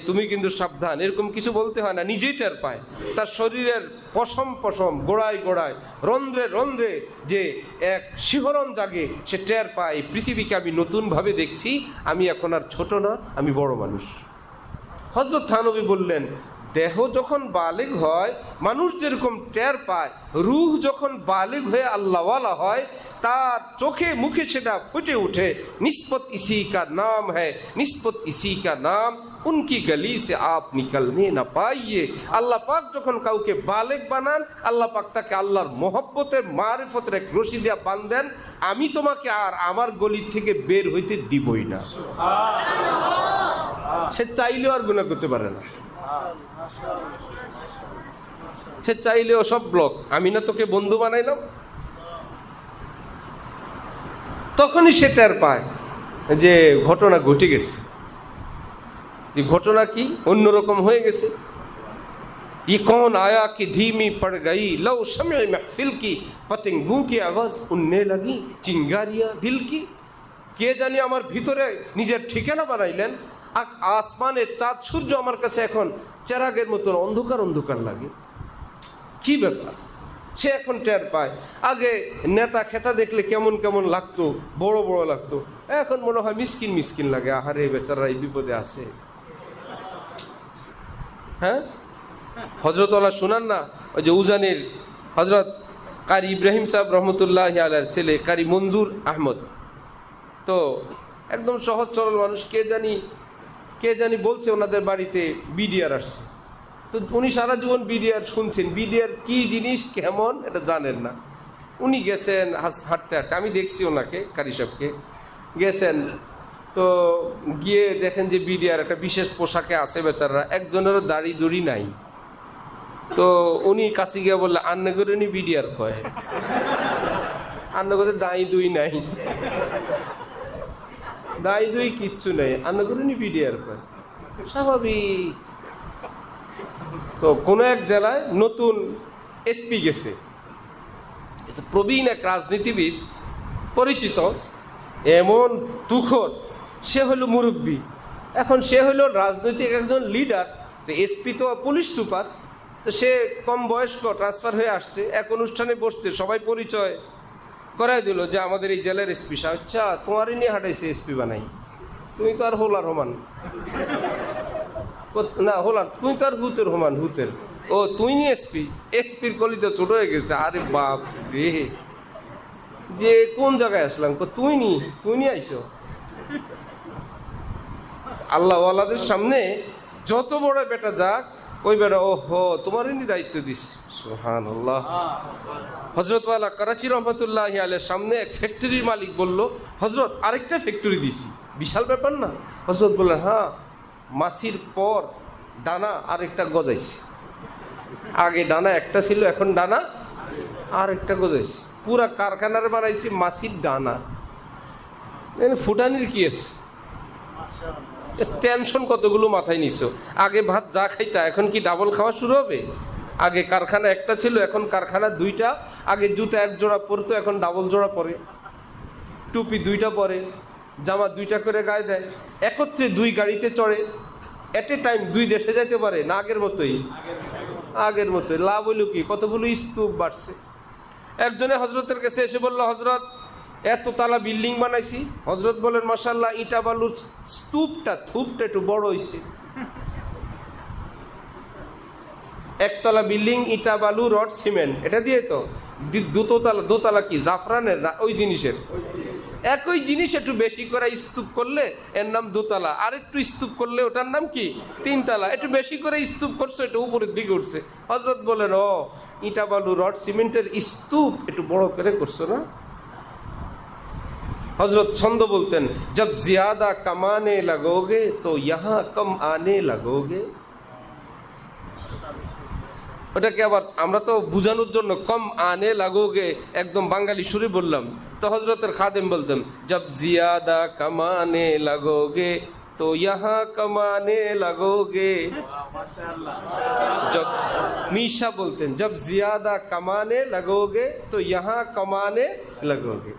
তুমি কিন্তু সাবধান, এরকম কিছু বলতে হয় না, নিজেই টের পায়। তার শরীরের পশম পশম, গোড়ায় গোড়ায়, রন্ধ্রে রন্ধ্রে যে এক শিহরণ জাগে, সে টের পায় পৃথিবীকে আমি নতুনভাবে দেখছি, আমি এখন আর ছোট না, আমি বড় মানুষ। হযরত থানবী বললেন, দেহ যখন বালিগ হয় মানুষ যেরকম টের পায়, রূহ যখন বালিগ হয়ে আল্লাহওয়ালা হয় তার চোখে মুখে সেটা ফুটে উঠে, নিসবত ইসি কা নাম হ্যায়, নিসবত ইসি কা নাম, উনকি গলি সে আপ নিকলনে না পাইয়ে। আল্লাহ পাক যখন কাউকে বালেগ বানান, আল্লাহ পাক তাকে আল্লাহর মোহব্বতের মারিফতের এক রশি দিয়া বাঁধেন, আমি তোমাকে আর আমার গলি থেকে বের হইতে দিবই না। সে চাইলেও আর গুনাহ করতে পারে না, সে চাইলেও সব ব্লক। আমি না তোকে বন্ধু বানাইলাম। তখনই সে টের পায় যে ঘটনা ঘটে গেছে, যে ঘটনা কি অন্যরকম হয়ে গেছে। ये कौन आया कि धीमी पड़ गई लो शम्ए महफिल की, पतंगों की आवाज उड़ने लगी चिंगारियां दिल की। কে জানি আমার ভিতরে নিজের ঠিকানা বানাইলেন। আসমানে চাঁদ সূর্য আমার কাছে এখন চেরাগের মতন অন্ধকার অন্ধকার লাগে। কি ব্যাপার? সে এখন টের পায়। আগে নেতা খেতা দেখলে কেমন কেমন লাগতো, বড় বড় লাগতো, এখন মনে হয় মিসকিন মিসকিন লাগে। আহারে বেচারা এই বিপদে আছে। হ্যাঁ, হযরত ওয়ালা শুনান না, ওই যে উজানের হযরত কারি ইব্রাহিম সাহেব রহমতুল্লাহি আলাইহির ছেলে কারি মঞ্জুর আহমদ, তো একদম সহজ সরল মানুষ। কে জানি বলছে ওনাদের বাড়িতে বিডিআর আসছে। তো উনি সারা জীবন বিডিআর শুনছেন, বিডিআর কি জিনিস কেমন এটা জানেন না। উনি গেছেন হাঁটতে হাঁটতে, আমি দেখছি ওনাকে, কারি সাহেবকে গেছেন, তো গিয়ে দেখেন যে বিডিআর একটা বিশেষ পোশাকে আছে বেচারা, একজনেরও দাড়ি দুড়ি নাই। তো উনি কাছে গিয়ে বললে, আন্না করে উনি বিডিআর কয়, আন্না করে দাঁই দুই নাই, দাঁই দুই কিচ্ছু নেই, আন্না করে উনি বিডিআর কয়। স্বাভাবিক। তো কোনো এক জেলায় নতুন এসপি গেছে, প্রবীণ এক রাজনীতিবিদ পরিচিত, এমন তুখর, সে হলো মুরব্বী, এখন সে হলো রাজনৈতিক একজন লিডার। তো এসপি তো পুলিশ সুপার, তো সে কম বয়স্ক, ট্রান্সফার হয়ে আসছে। এক অনুষ্ঠানে বসছে, সবাই পরিচয় করাই দিল যে আমাদের এই জেলার এসপি সাহেব। আচ্ছা, তোমারই নিয়ে হাঁটাইছে এসপি বানাই, তুমি তো আর হোলার হমান না, হোলার তুমি তো আর হুতের হমান, হুতের। ও তুই নি এসপি? এসপির কলি তো ছোট হয়ে গেছে। আরে বাপ রে, যে কোন জায়গায় আসলাম, তুই নি আইসো। আল্লাহওয়ালাদের সামনে যত বড় বেটা যাক, ওই বেটা ওহো তোমারই নি দায়িত্ব দিস। সুবহানাল্লাহ। হযরত ওয়ালা করাচি রহমতুল্লাহি আলাইহির সামনে এক ফ্যাক্টরির মালিক বলল, হযরত আরেকটা ফ্যাক্টরি দিছি, বিশাল ব্যাপার না? হযরত বললেন, হ্যাঁ মাছির পর ডানা আরেকটা গজাইছে। আগে ডানা একটা ছিল, এখন ডানা আরেকটা গজাইছে। পুরা কারখানার বানাইছি মাছির ডানা। ফুটানির কি আছে? টেনশন কতগুলো মাথায় নিছো। আগে ভাত যা খাইতা, এখন কি ডাবল খাওয়া শুরু হবে? আগে কারখানা একটা ছিল, এখন কারখানা দুইটা। আগে জুতা এক জোড়া পরতো, এখন ডাবল জোড়া পরে। টুপি দুইটা পরে, জামা দুইটা করে গায়ে দেয়, একত্রে দুই গাড়িতে চড়ে, এট এ টাইম দুই দেশে যাইতে পারে না। আগের মতোই লাভ হইল কি? কতগুলো স্তূপ বাড়ছে। একজনে হজরতের কাছে এসে বলল, হজরত এত তালা বিল্ডিং বানাইছি। হজরত বলেন, মাশাআল্লাহ, ইটা বালুর স্তূপটা একটু বড় হয়েছে। একতলা বিল্ডিং, ইটা বালু রড সিমেন্ট, এটা দিয়ে তো দোতলা কি জাফরানের না ওই জিনিসের? একই জিনিস একটু বেশি করে স্তূপ করলে এর নাম দোতলা, আর একটু স্তূপ করলে ওটার নাম কি তিনতলা। একটু বেশি করে স্তূপ করছে, এটা উপরের দিকে উঠছে। হজরত বলেন, ও ইটা বালু রড সিমেন্টের স্তূপ একটু বড় করে করছো না? হজরত ছন্দ বলতেন, জব জিয়াদা কামানে লগোগে তো ইহা কম আনে লগোগে। ওটাকে আবার আমরা তো বুঝানোর জন্য কম আনে লগোগে একদম বাঙালি সুরে বললাম। তো হজরতের খাদেম বলতেন, জব জিয়াদা কামানে লগোগে তো ইহা কমানে লগোগে। মিশা বলতেন, জব জিয়াদা কামানে লগোগে তো ইহা কমানে লগোগে।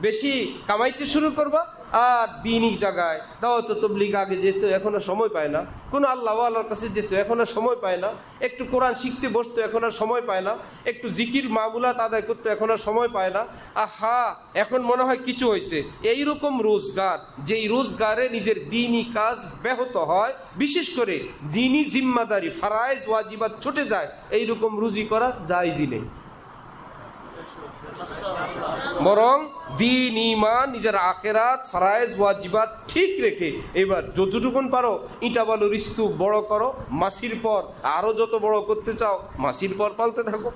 বেশি কামাইতে শুরু করবা, আর দিনই জায়গায় দাওয়াত তাবলীগ আগে যেত, এখনো সময় পায় না। কোনো আল্লাহ ওয়ালার কাছে যেত, এখন আর সময় পায় না। একটু কোরআন শিখতে বসতো, এখন আর সময় পায় না। একটু জিকির মামুলাত আদায় করতো, এখন আর সময় পায় না। আহা, এখন মনে হয় কিছু হয়েছে। এইরকম রোজগার, যেই রোজগারে নিজের দিনই কাজ ব্যাহত হয়, বিশেষ করে দিনই জিম্মাদারি ফারায়েজ ওয়াজিবাত ছুটে যায়, এইরকম রুজি করা জায়েজই নেই। বরং দিন, ঈমান, নিজের আখিরাত, ফরায়েজ ওয়াজিবাত ঠিক রেখে এবার যতটুকুন পারো ইটা বালুর স্তূপ বড় করো। মাসির পর আরো যত বড় করতে চাও, মাসির পর পালতে থাকো।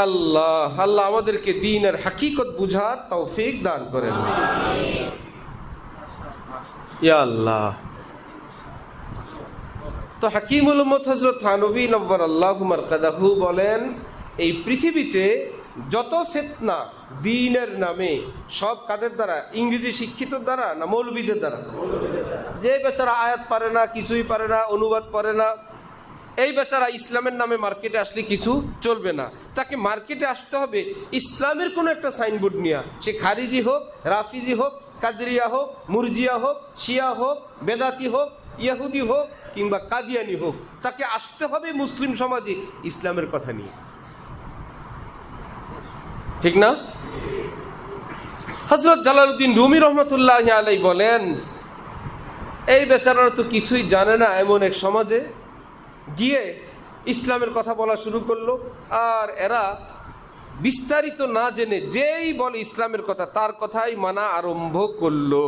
আল্লাহ আল্লাহ আমাদেরকে দ্বীনের হাকিকত বুঝার তৌফিক দান করেন। ইয়া আল্লাহ। তো হাকিমুল উম্মত হযরত থানভী নব্বরাল্লাহু মারকাদাহু বলেন, এই পৃথিবীতে যত ফিতনা দ্বীনের নামে, সব কাদের দ্বারা? ইংরেজি শিক্ষিত দ্বারা না মৌলবীদের দ্বারা? যে বেচারা আয়াত পারে না, কিছুই পারে না, অনুবাদ পারে না, এই বেচারা ইসলামের নামে মার্কেটে আসলে কিছু চলবে না। তাকে মার্কেটে আসতে হবে ইসলামের কোনো একটা সাইনবোর্ড নিয়ে। সে খারিজি হোক, রাফিজি হোক, কাদরিয়া হোক, মুরজিয়া হোক, শিয়া হোক, বেদাতি হোক, ইহুদি হোক কিংবা কাদিয়ানি হোক, তাকে আসতে হবে মুসলিম সমাজে ইসলামের কথা নিয়ে। ঠিক না? হযরত জালালউদ্দিন রুমি রহমতুল্লাহি আলাইহি বলেন, এই বেচারারা তো কিছুই জানে না, এমন এক সমাজে গিয়ে ইসলামের কথা বলা শুরু করলো। আর এরা বিস্তারিত না জেনে যেই বলে ইসলামের কথা, তার কথাই মানা আরম্ভ করলো।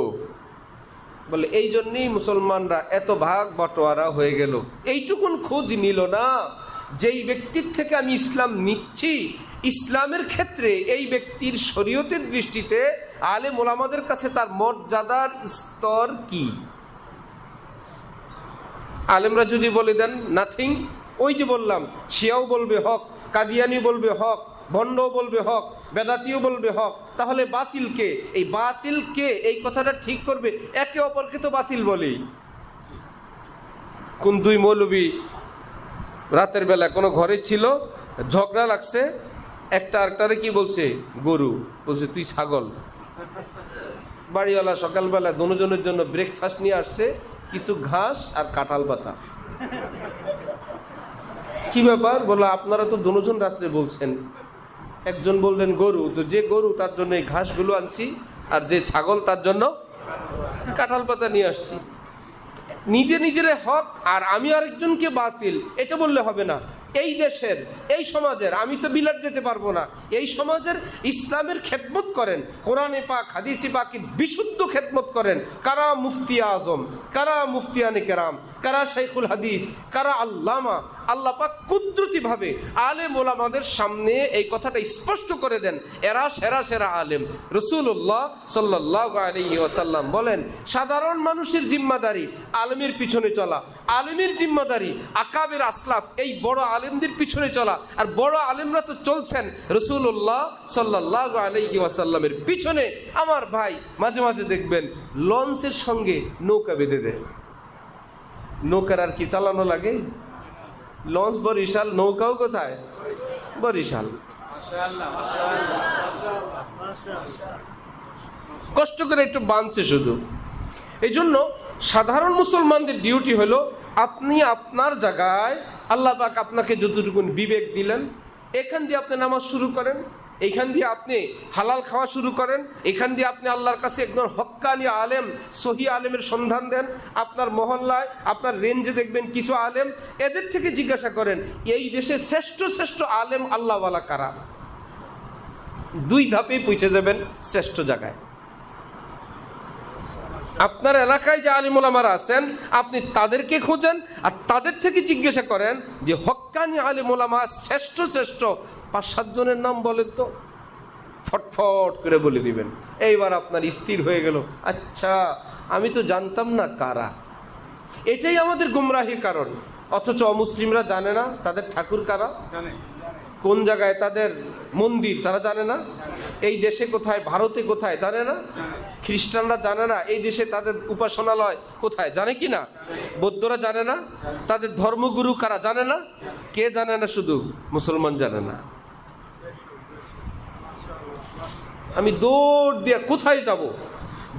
বলে এই জন্যই মুসলমানরা এত ভাগ বটোয়ারা হয়ে গেল। এইটুকুন খোঁজ নিল না, যেই ব্যক্তির থেকে আমি ইসলাম নিচ্ছি, ইসলামের ক্ষেত্রে এই ব্যক্তির শরীয়তের দৃষ্টিতে আলেম ওলামাদের কাছে তার মর্যাদার স্তর কি। আলেমরা যদি বলে দেন নাথিং, ওই যে বললাম, শিয়াও বলবে হক, কাদিয়ানি বলবে হক, ভণ্ডও বলবে হক, বেদাতিও বলবে হক, তাহলে বাতিল কে? এই বাতিল কে এই কথাটা ঠিক করবে? একে অপরকে তো বাতিল বলেই। কোন দুই মৌলবী রাতের বেলা কোনো ঘরে ছিল, ঝগড়া লাগছে, একটা আরেকটারে কি বলছে? গরু। বলছে তুই ছাগল। বাড়িওয়ালা সকালবেলা দুজনের জন্য ব্রেকফাস্ট নিয়ে আসছে, কিছু ঘাস আর কাঁঠাল পাতা। কি ব্যাপার? বললো আপনারা তো দুজন রাত্রে বলছেন। একজন বললেন গরু, তো যে গরু তার জন্য এই ঘাসগুলো আনছি, আর যে ছাগল তার জন্য কাঁঠাল পাতা নিয়ে আসছি। নিজে নিজের হক আর আমি আরেকজনকে বাতিল, এটা বললে হবে না। এই দেশের, এই সমাজের, আমি তো বিলাত যেতে পারবো না, এই সমাজের ইসলামের খেদমত করেন, কোরআনে পাক হাদিসে পাকের বিশুদ্ধ খেদমত করেন, কারা মুফতি আজম, কারা মুফতিয়ানে কেরাম, কারা শাইখুল হাদিস, কারা আল্লামা, আল্লাহ পাক কুদরতিভাবে আলেম ওলামাদের সামনে এই কথাটা স্পষ্ট করে দেন, এরা সেরা সেরা আলেম। রাসূলুল্লাহ সাল্লাল্লাহু আলাইহি ওয়াসাল্লাম বলেন, সাধারণ মানুষের জিম্মাদারি আলেমের পিছনে চলা, আলেমের জিম্মাদারি আকাবের আসলাফ এই বড় আলেমদের পিছনে চলা। আর বড় আলেমরা তো চলছেন রাসূলুল্লাহ সাল্লাল্লাহু আলাইহি ওয়াসাল্লামের পিছনে। আমার ভাই মাঝে মাঝে দেখবেন লঞ্চের সঙ্গে নৌকা বেঁধে দেয়। নৌকার আর কি চালানো লাগে? লঞ্চ বরিশাল, নৌকাও কোথায়? বরিশাল। কষ্ট করে একটু বাঁধছে শুধু। এই জন্য সাধারণ মুসলমানদের ডিউটি হলো, আপনি আপনার জায়গায় আল্লাহ পাক আপনাকে যতটুকু বিবেক দিলেন, এখান দিয়ে আপনি নামাজ শুরু করেন, এইখান দিয়ে আপনি হালাল খাওয়া শুরু করেন, এখান দিয়ে আপনি আল্লাহর কাছে একজন হক্কানি আলেম, সহি আলেমের সন্ধান দেন। আপনার মহল্লায়, আপনার রেঞ্জে দেখবেন কিছু আলেম, এদের থেকে জিজ্ঞাসা করেন এই দেশে শ্রেষ্ঠ শ্রেষ্ঠ আলেম আল্লাহওয়ালা কারা। 2 ধাপেই পৌঁছে যাবেন শ্রেষ্ঠ জায়গায়। আপনার এলাকায় যে আলিম ওলামারা আছেন আপনি তাদেরকে খোঁজেন, আর তাদের থেকে জিজ্ঞাসা করেন যে হক্কানি আলিম ওলামা শ্রেষ্ঠ শ্রেষ্ঠ 5-7 জনের নাম বলেন তো, ফটফট করে বলে দিবেন। এইবার আপনার স্থির হয়ে গেল, আচ্ছা আমি তো জানতাম না কারা। এটাই আমাদের গুমরাহির কারণ। অথচ অমুসলিমরা জানে না তাদের ঠাকুর কারা, কোন জায়গায় তাদের মন্দির তারা জানে না, এই দেশে কোথায়, ভারতে কোথায় জানে না, খ্রিস্টানরা জানে না এই দেশে তাদের উপাসনালয় কোথায় জানে কি না, বৌদ্ধরা জানে না তাদের ধর্মগুরু কারা জানে না। কে জানে না? শুধু মুসলমান জানে না। আমি দৌড় দিয়ে কোথায় যাব?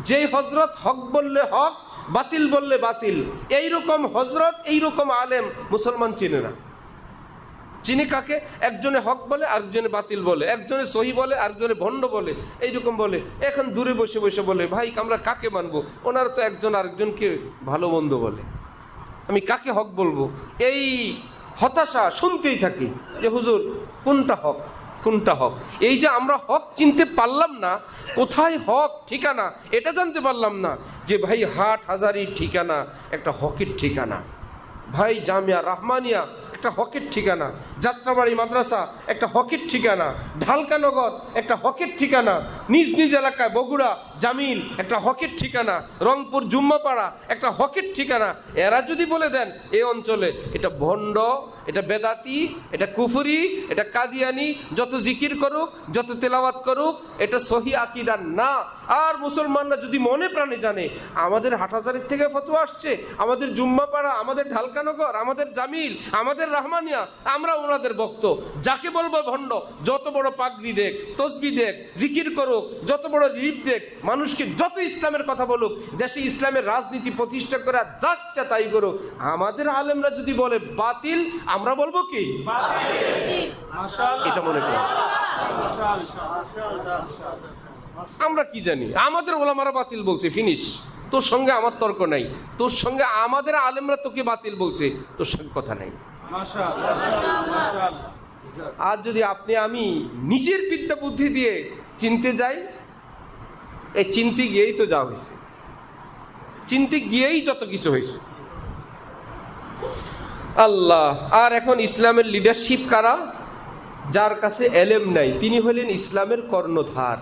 যেই হজরত হক বললে হক, বাতিল বললে বাতিল, এইরকম হজরত এইরকম আলেম মুসলমান চিনে না। চিনি কাকে? একজনে হক বলে, আরেকজনে বাতিল বলে, একজনে সহি বলে, আরেকজনে ভণ্ড বলে, এইরকম বলে। এখন দূরে বসে বসে বলে, ভাই আমরা কাকে মানবো? ওনারা তো একজন আরেকজনকে ভালো মন্দ বলে, আমি কাকে হক বলবো? এই হতাশা শুনতেই থাকি যে হুজুর কোনটা হক, কোনটা হক। এই যে আমরা হক চিনতে পারলাম না, কোথায় হক ঠিকানা এটা জানতে পারলাম না। যে ভাই হাট হাজারির ঠিকানা একটা হকের ঠিকানা, ভাই জামিয়া রহমানিয়া একটা হকের ঠিকানা, যাত্রাবাড়ি মাদ্রাসা একটা হকের ঠিকানা, ঢালকানগর একটা হকের ঠিকানা, নিজ নিজ এলাকায় বগুড়া জামিল একটা হকের ঠিকানা, রংপুর জুম্মাপাড়া একটা হকের ঠিকানা। এরা যদি বলে দেন এই অঞ্চলে এটা ভণ্ড, এটা বেদাতি, এটা কুফরি, এটা কাদিয়ানি, যত জিকির করুক, যত তেলাওয়াত করুক, এটা সহি আকীদা না। আর মুসলমানরা যদি মনে প্রাণে জানে আমাদের হাটহাজারীর থেকে ফতোয়া আসছে, আমাদের জুম্মাপাড়া, আমাদের ঢালকানগর, আমাদের জামিল, আমাদের রহমানিয়া, আমরা ওনাদের ভক্ত, যাকে বলবো ভণ্ড, যত বড় পাগড়ি দেখ, তসবি দেখ, জিকির করুক, যত বড় রিপ দেখ, মানুষকে যত ইসলামের কথা বলুক, দেশে ইসলামের রাজনীতি প্রতিষ্ঠা করা যাচ্ছে তাই করুক, আমাদের আলেমরা যদি বলে বাতিল, আমরা বলবো কি? এটা মনে করি। আমরা কি জানি? আমাদের ওলামারা বাতিল বলছে, ফিনিশ। তোর সঙ্গে আমার তর্ক নাই, তোর সঙ্গে আমাদের আলেমরা তোকে বাতিল বলছে, তোর সঙ্গে কথা নাই। আর যদি আপনি আমি নিজের বিদ্যা বুদ্ধি দিয়ে চিনতে যাই, এই চিনতে গিয়েই তো যা হয়েছে, চিনতে গিয়েই যত কিছু হয়েছে। আল্লাহ। আর এখন ইসলামের লিডারশিপ কারা? যার কাছে এলেম নাই, তিনি হলেন ইসলামের কর্ণধার।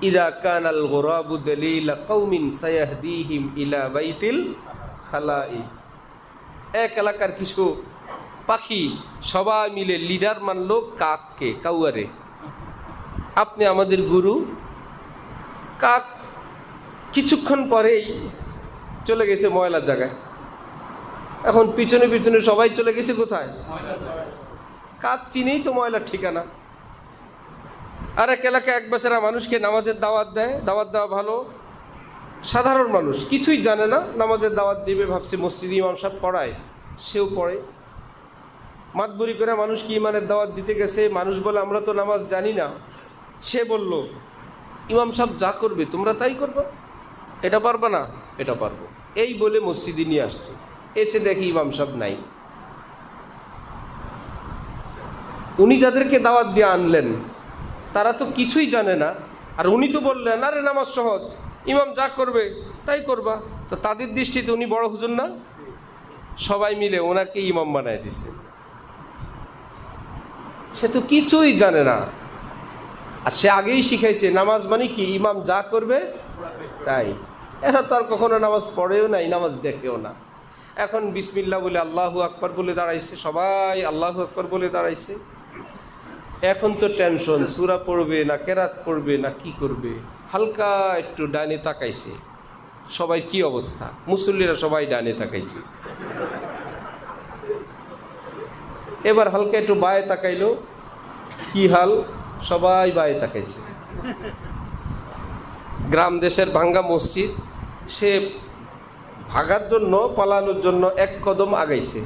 ইদা কানাল গুরাবু দালিলা কওমিন সায়াহদিহিম ইলা বাইতিল খালাই। এক এলাকার কিছু পাখি সবাই মিলে লিডার মানলো কাককে, কাউয়ারে। আপনি আমাদের গুরু। কাক কিছুক্ষণ পরেই চলে গেছে ময়লার জায়গায়। এখন পিছনে পিছনে সবাই চলে গেছে কোথায়? কাক চিনেই তো ময়লার ঠিকানা। আর এক এলাকায় এক বেচারা মানুষকে নামাজের দাওয়াত দেয়। দাওয়াত দেওয়া ভালো, সাধারণ মানুষ কিছুই জানে না, নামাজের দাওয়াত দিবে ভাবছে মসজিদে ইমাম সাহেব পড়ায়, সেও পড়ে। মাতবুরি করে মানুষকে ইমানের দাওয়াত দিতে গেছে, মানুষ বলে আমরা তো নামাজ জানি না। সে বলল ইমাম সাহেব যা করবে তোমরা তাই করবে, এটা পারবে না, এটা পারবো, এই বলে মসজিদে নিয়ে আসছে। এসে দেখি ইমাম সাহেব নাই। উনি যাদেরকে দাওয়াত দিয়ে আনলেন তারা তো কিছুই জানে না। আর উনি তো বললেন আরে নামাজ সহজ, ইমাম যা করবে তাই করবা। তো তাদের দৃষ্টিতে উনি বড় হুজুর না? সবাই মিলে ওনাকে ইমাম বানায় দিছে। সে তো কিছুই জানে না। আর সে আগেই শিখাইছে নামাজ মানে কি, ইমাম যা করবে তাই। এরা তো আর কখনো নামাজ পড়েও নাই, নামাজ দেখেও না। এখন বিসমিল্লাহ বলে আল্লাহু আকবার বলে দাঁড়াইছে, সবাই আল্লাহু আকবার বলে দাঁড়াইছে। এখন তো টেনশন, সূরা পড়বে না কেরাত পড়বে না কি করবে। হালকা একটু ডানে তাকাইছে, সবাই কি অবস্থা, মুসল্লিরা সবাই ডানে তাকাইছে। এবার হালকা একটু বায়ে তাকাইলো, কি হাল, সবাই বায়ে তাকাইছে। গ্রাম দেশের ভাঙ্গা মসজিদ, সে ভাগার জন্য পালানোর জন্য এক কদম আগাইছে,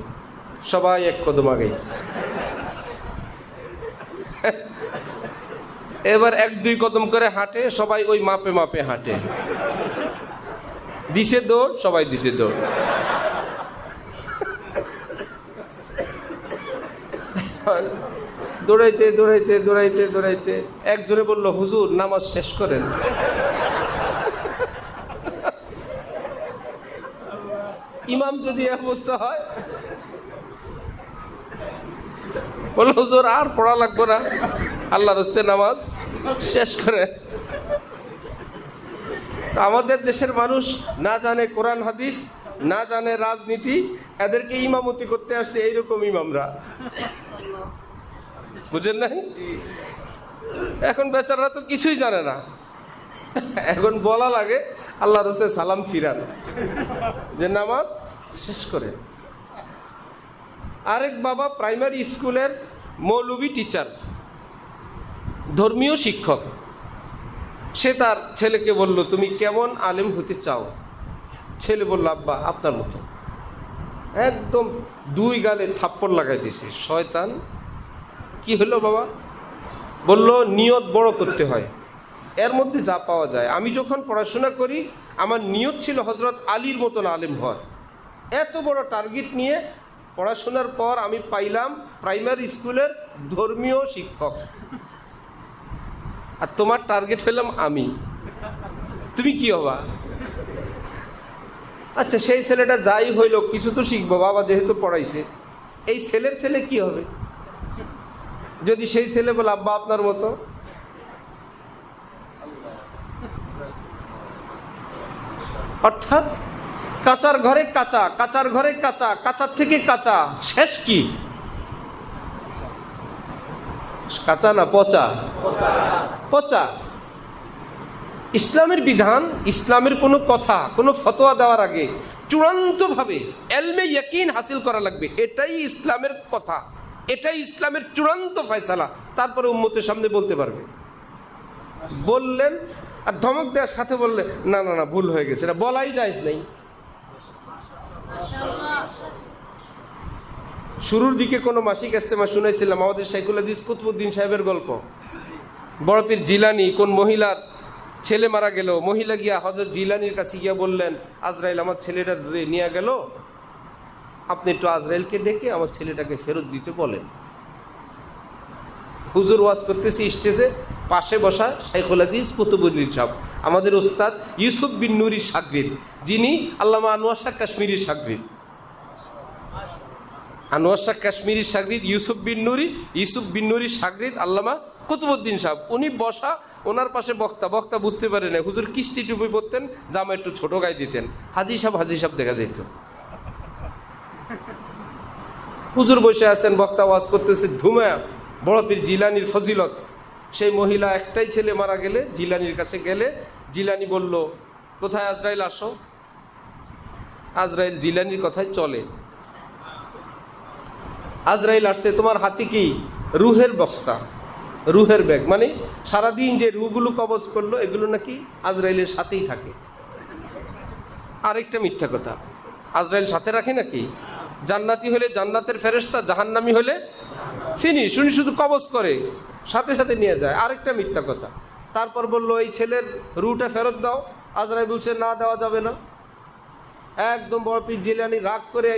সবাই এক কদম আগাইছে। এবার এক দুই কদম করে হাঁটে, সবাই ওই মাপে মাপে হাঁটে। দিছে দৌড়, সবাই দিছে দৌড়। দৌড়াইতে দৌড়াইতে দৌড়াইতে দৌড়াইতে একজনে বলল হুজুর নামাজ শেষ করেন। ইমাম যদি এক অবস্থা হয়, বলল হুজুর আর পড়া লাগবে না, আল্লাহর হস্তে নামাজ শেষ করে। আমাদের দেশের মানুষ না জানে কোরআন হাদিস, না জানে রাজনীতি, এদেরকে ইমামতি করতে আসছে এইরকম ইমামরা, বুঝেন নাই? এখন বেচারা তো কিছুই জানে না, এখন বলা লাগে আল্লাহর হস্তে সালাম ফিরান, যে নামাজ শেষ করে। আরেক বাবা প্রাইমারি স্কুলের মৌলবী টিচার, ধর্মীয় শিক্ষক, সে তার ছেলেকে বলল তুমি কেমন আলেম হতে চাও? ছেলে বলল আব্বা আপনার মতো। একদম দুই গালে থাপ্পড় লাগাই দিছে। শয়তান, কি হলো বাবা? বলল নিয়ত বড় করতে হয়, এর মধ্যে যা পাওয়া যায়। আমি যখন পড়াশোনা করি আমার নিয়ত ছিল হজরত আলীর মতন আলেম হওয়ার। এত বড় টার্গেট নিয়ে পড়াশোনার পর আমি পাইলাম প্রাইমারি স্কুলের ধর্মীয় শিক্ষক, আর তোমার টার্গেট হইলাম আমি, তুমি কি হবা? আচ্ছা সেই ছেলেটা যাই হইল, কিছু তো শিখবো, বাবা যেহেতু পড়াইছে। এই ছেলের ছেলে কি হবে যদি সেই ছেলে বলে আব্বা আপনার মতো? অর্থাৎ কাঁচার ঘরে কাঁচা, কাঁচার ঘরে কাঁচা, কাঁচার থেকে কাঁচা, শেষ কি? কাঁচা না পচা? পচা। ইসলামের বিধান, ইসলামের কোনো কথা, কোনো ফতোয়া দেওয়ার আগে চূড়ান্তভাবে এলমে ইয়াকিন হাসিল করা লাগবে। এটাই ইসলামের কথা, এটাই ইসলামের চূড়ান্ত ফয়সালা। তারপরে উম্মতের সামনে বলতে পারবে। বললেন আর ধমক দেওয়ার সাথে বললে না না না ভুল হয়ে গেছে, এটা বলাই জায়েজ নেই। শুরুর দিকে কোনো মাসিক ইজতেমা শুনেছিলাম আমাদের শাইখুল হাদিস কুতুবউদ্দিন সাহেবের গল্প। বড় পীর জিলানী কোন মহিলার ছেলে মারা গেল, মহিলা গিয়া হযরত জিলানীর কাছে গিয়া বললেন আজরাইল আমার ছেলেটা নিয়ে গেল, আপনি একটু আজরাইলকে ডেকে আমার ছেলেটাকে ফেরত দিতে বলেন। হুজুর ওয়াজ করতেছি স্টেজে, পাশে বসা শাইখুল হাদিস কুতুবউদ্দিন সাহেব, আমাদের ওস্তাদ ইউসুফ বিন নুরির শাগরিদ, যিনি আল্লামা আনোয়ার শাহ কাশ্মীরির শাগরিদ। আনোয়ার শাহ কাশ্মীরির শাগরিদ ইউসুফ বিন নুরির শাগরিদ আল্লামা কুতুবউদ্দিন সাহেব। উনি বসা, ওনার পাশে বক্তা বুঝতে পারে না হুজুর কিস্তি টুপি পরতেন, জামা একটু ছোট গায়ে দিতেন, হাজি সাহেব দেখা যেত। হুজুর বসে আছেন, বক্তা ওয়াজ করতেছে ধুমা বড় পীর জিলানীর ফজিলত। সেই মহিলা একটাই ছেলে মারা গেলে জিলানীর কাছে গেলে, জিলানী বলল কোথায় আজরাইল, আসো। আজরাইল জিলানীর কথায় চলে। আজরাইল আসছে, তোমার হাতে কি? রুহের বস্তা, রুহের ব্যাগ, মানে সারাদিন যে রুহগুলো কবজ করলো এগুলো নাকি আজরাইলের সাথেই থাকে। আরেকটা মিথ্যা কথা, আজরাইল সাথে রাখে নাকি? জান্নাতি হলে জান্নাতের ফেরেশতা, জাহান্নামী হলে ফিনিশ, উনি শুধু কবজ করে, সাথে সাথে নিয়ে যায়। আরেকটা মিথ্যা কথা। তারপর বলল এই ছেলের রুহটা ফেরত দাও। আজরাইল বলছে না, দেওয়া যাবে না। একদম বড় পীর জিলানী রাগ করে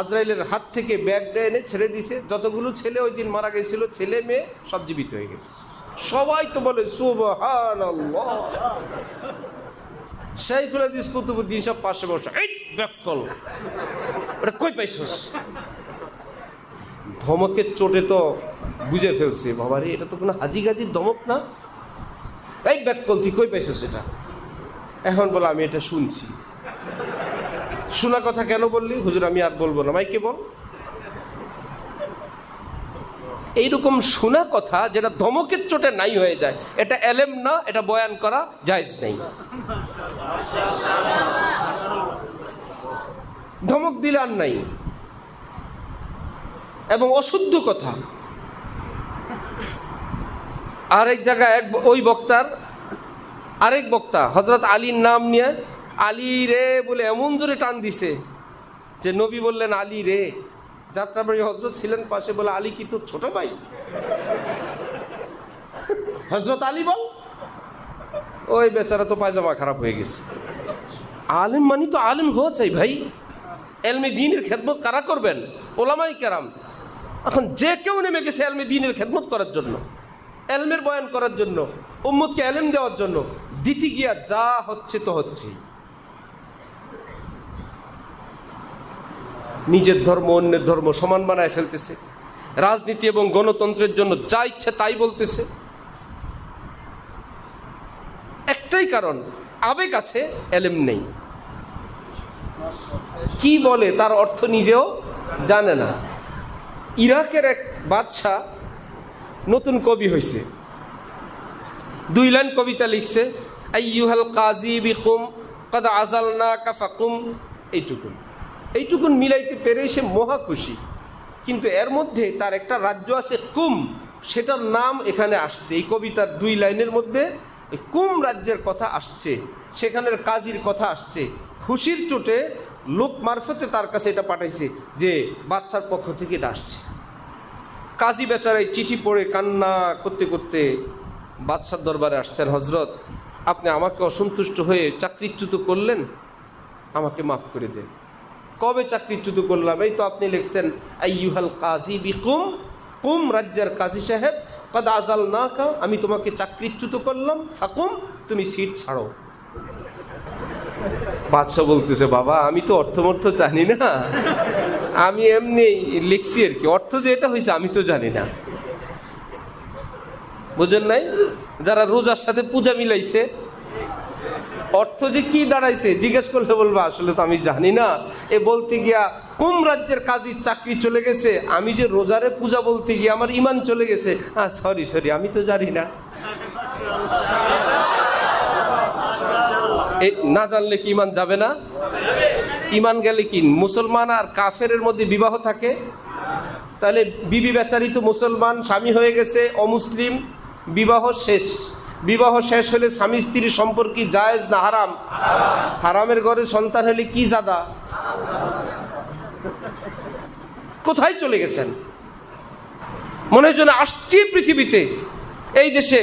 আজরাইলের হাত থেকে ব্যাগটা এনে ছেড়ে দিছে। যতগুলো ছেলে ওই দিন মারা গেছিল, ছেলে মেয়ে সব জীবিত হয়ে গেছে। সবাই তো বলে সুবহানাল্লাহ। শাইখুল হাদিস কুতুবউদ্দিন সব পাশে বসে, এই ব্যাককল ওটা কই পাইছস? ধমকের চোটে তো বুঝে ফেলছে, বাবারে এটা তো কোনো হাজি গাজির ধমক না। এই ব্যাককল তুই কই পাইছস এটা? এখন বলে আমি এটা শুনছি। শোনা কথা কেন বললি? হুজুর আমি আর বলবো না, মাইকে বল। এইরকম শোনা কথা যেটা ধমকের চোটে নাই হয়ে যায়, এটা এলেম না, এটা বয়ান করা জায়েজ নেই। ধমক দিলে আর নাই, এবং অশুদ্ধ কথা। আরেক জায়গায় ওই বক্তার আরেক বক্তা হযরত আলীর নাম নিয়ে আলী রে বলে এমন জোরে টান দিছে যে নবী বললেন আলী রে। যাত্রাবাড়ি হযরত ছিলেন পাশে, বলে আলী কি তোর ছোট ভাই? হযরত আলী বল। ওই বেচারা তো পায়জামা খারাপ হয়ে গেছে। আলেম মানি তো আলেম হওয়া চাই ভাই। এলমে দ্বীনের খেদমত কারা করবেন? ওলামায়ে কেরাম। এখন যে কেউ নেমে গেছে এলমে দ্বীনের খেদমত করার জন্য, এলমের বয়ান করার জন্য, উম্মতকে এলেম দেওয়ার জন্য। দিতে গিয়া যা হচ্ছে তো হচ্ছে। নিজের ধর্ম অন্যের ধর্ম সমান বানায় ফেলতেছে। রাজনীতি এবং গণতন্ত্রের জন্য যা ইচ্ছে তাই বলতেছে। একটাই কারণ, আবেগ আছে, এলেম নেই। কি বলে তার অর্থ নিজেও জানে না। ইরাকের এক বাদশা নতুন কবি হয়েছে, 2 লাইন কবিতা লিখছে, আইয়ুহাল কাজী বিকুম কদ আযালনাকা ফাকুম। এইটুকুন মিলাইতে পেরে সে মহা খুশি। কিন্তু এর মধ্যে তার একটা রাজ্য আছে কুম, সেটার নাম এখানে আসছে। এই কবিতার 2 লাইনের মধ্যে কুম রাজ্যের কথা আসছে, সেখানের কাজীর কথা আসছে। খুশির চোটে লোক মারফতে তার কাছে এটা পাঠাইছে যে বাদশার পক্ষ থেকে এটা আসছে। কাজী বেচারাই চিঠি পড়ে কান্না করতে করতে বাদশার দরবারে আসছেন, হজরত আপনি আমাকে অসন্তুষ্ট হয়ে চাকরিচ্যুত করলেন, আমাকে মাফ করে দেন। কবে চাকরিচ্যুত করলাম? এই তো আপনি লিখছেন আইয়ুহাল কাজী বিকুম, কুম রাজ্যের কাজী সাহেব, কদ আযালনাকা, আমি তোমাকে চাকরিচ্যুত করলাম, ফাকুম, তুমি সিট ছাড়ো। বাদশা বলতেছে, বাবা আমি তো অর্থমর্থ জানি না, আমি এমনি লিখছি আর কি, অর্থ যে এটা হয়েছে আমি তো জানি না। বুঝেন নাই? যারা রোজার সাথে পূজা মিলাইছে, অর্থ যে কি দাঁড়াইছে জিজ্ঞেস করলে বলবো আসলে তো আমি জানি না। এ বলতে গিয়া কুম রাজ্যের কাজীর চাকরি চলে গেছে, আমি যে রোজারে পূজা বলতে গিয়ে আমার ইমান চলে গেছে। সরি আমি তো জানি না। না জানলে কি ইমান যাবে না? ইমান গেলে কি মুসলমান আর কাফেরের মধ্যে বিবাহ থাকে? তাহলে বিবি বেচারি তো মুসলমান, স্বামী হয়ে গেছে অমুসলিম, বিবাহ শেষ। বিবাহ শেষ হলে স্বামী স্ত্রীর সম্পর্ক জায়েজ না হারাম? হারামের ঘরে সন্তান হলে কি জাদা? কোথায় চলে গেছেন? মনে হয় যেন আসছি পৃথিবীতে এই দেশে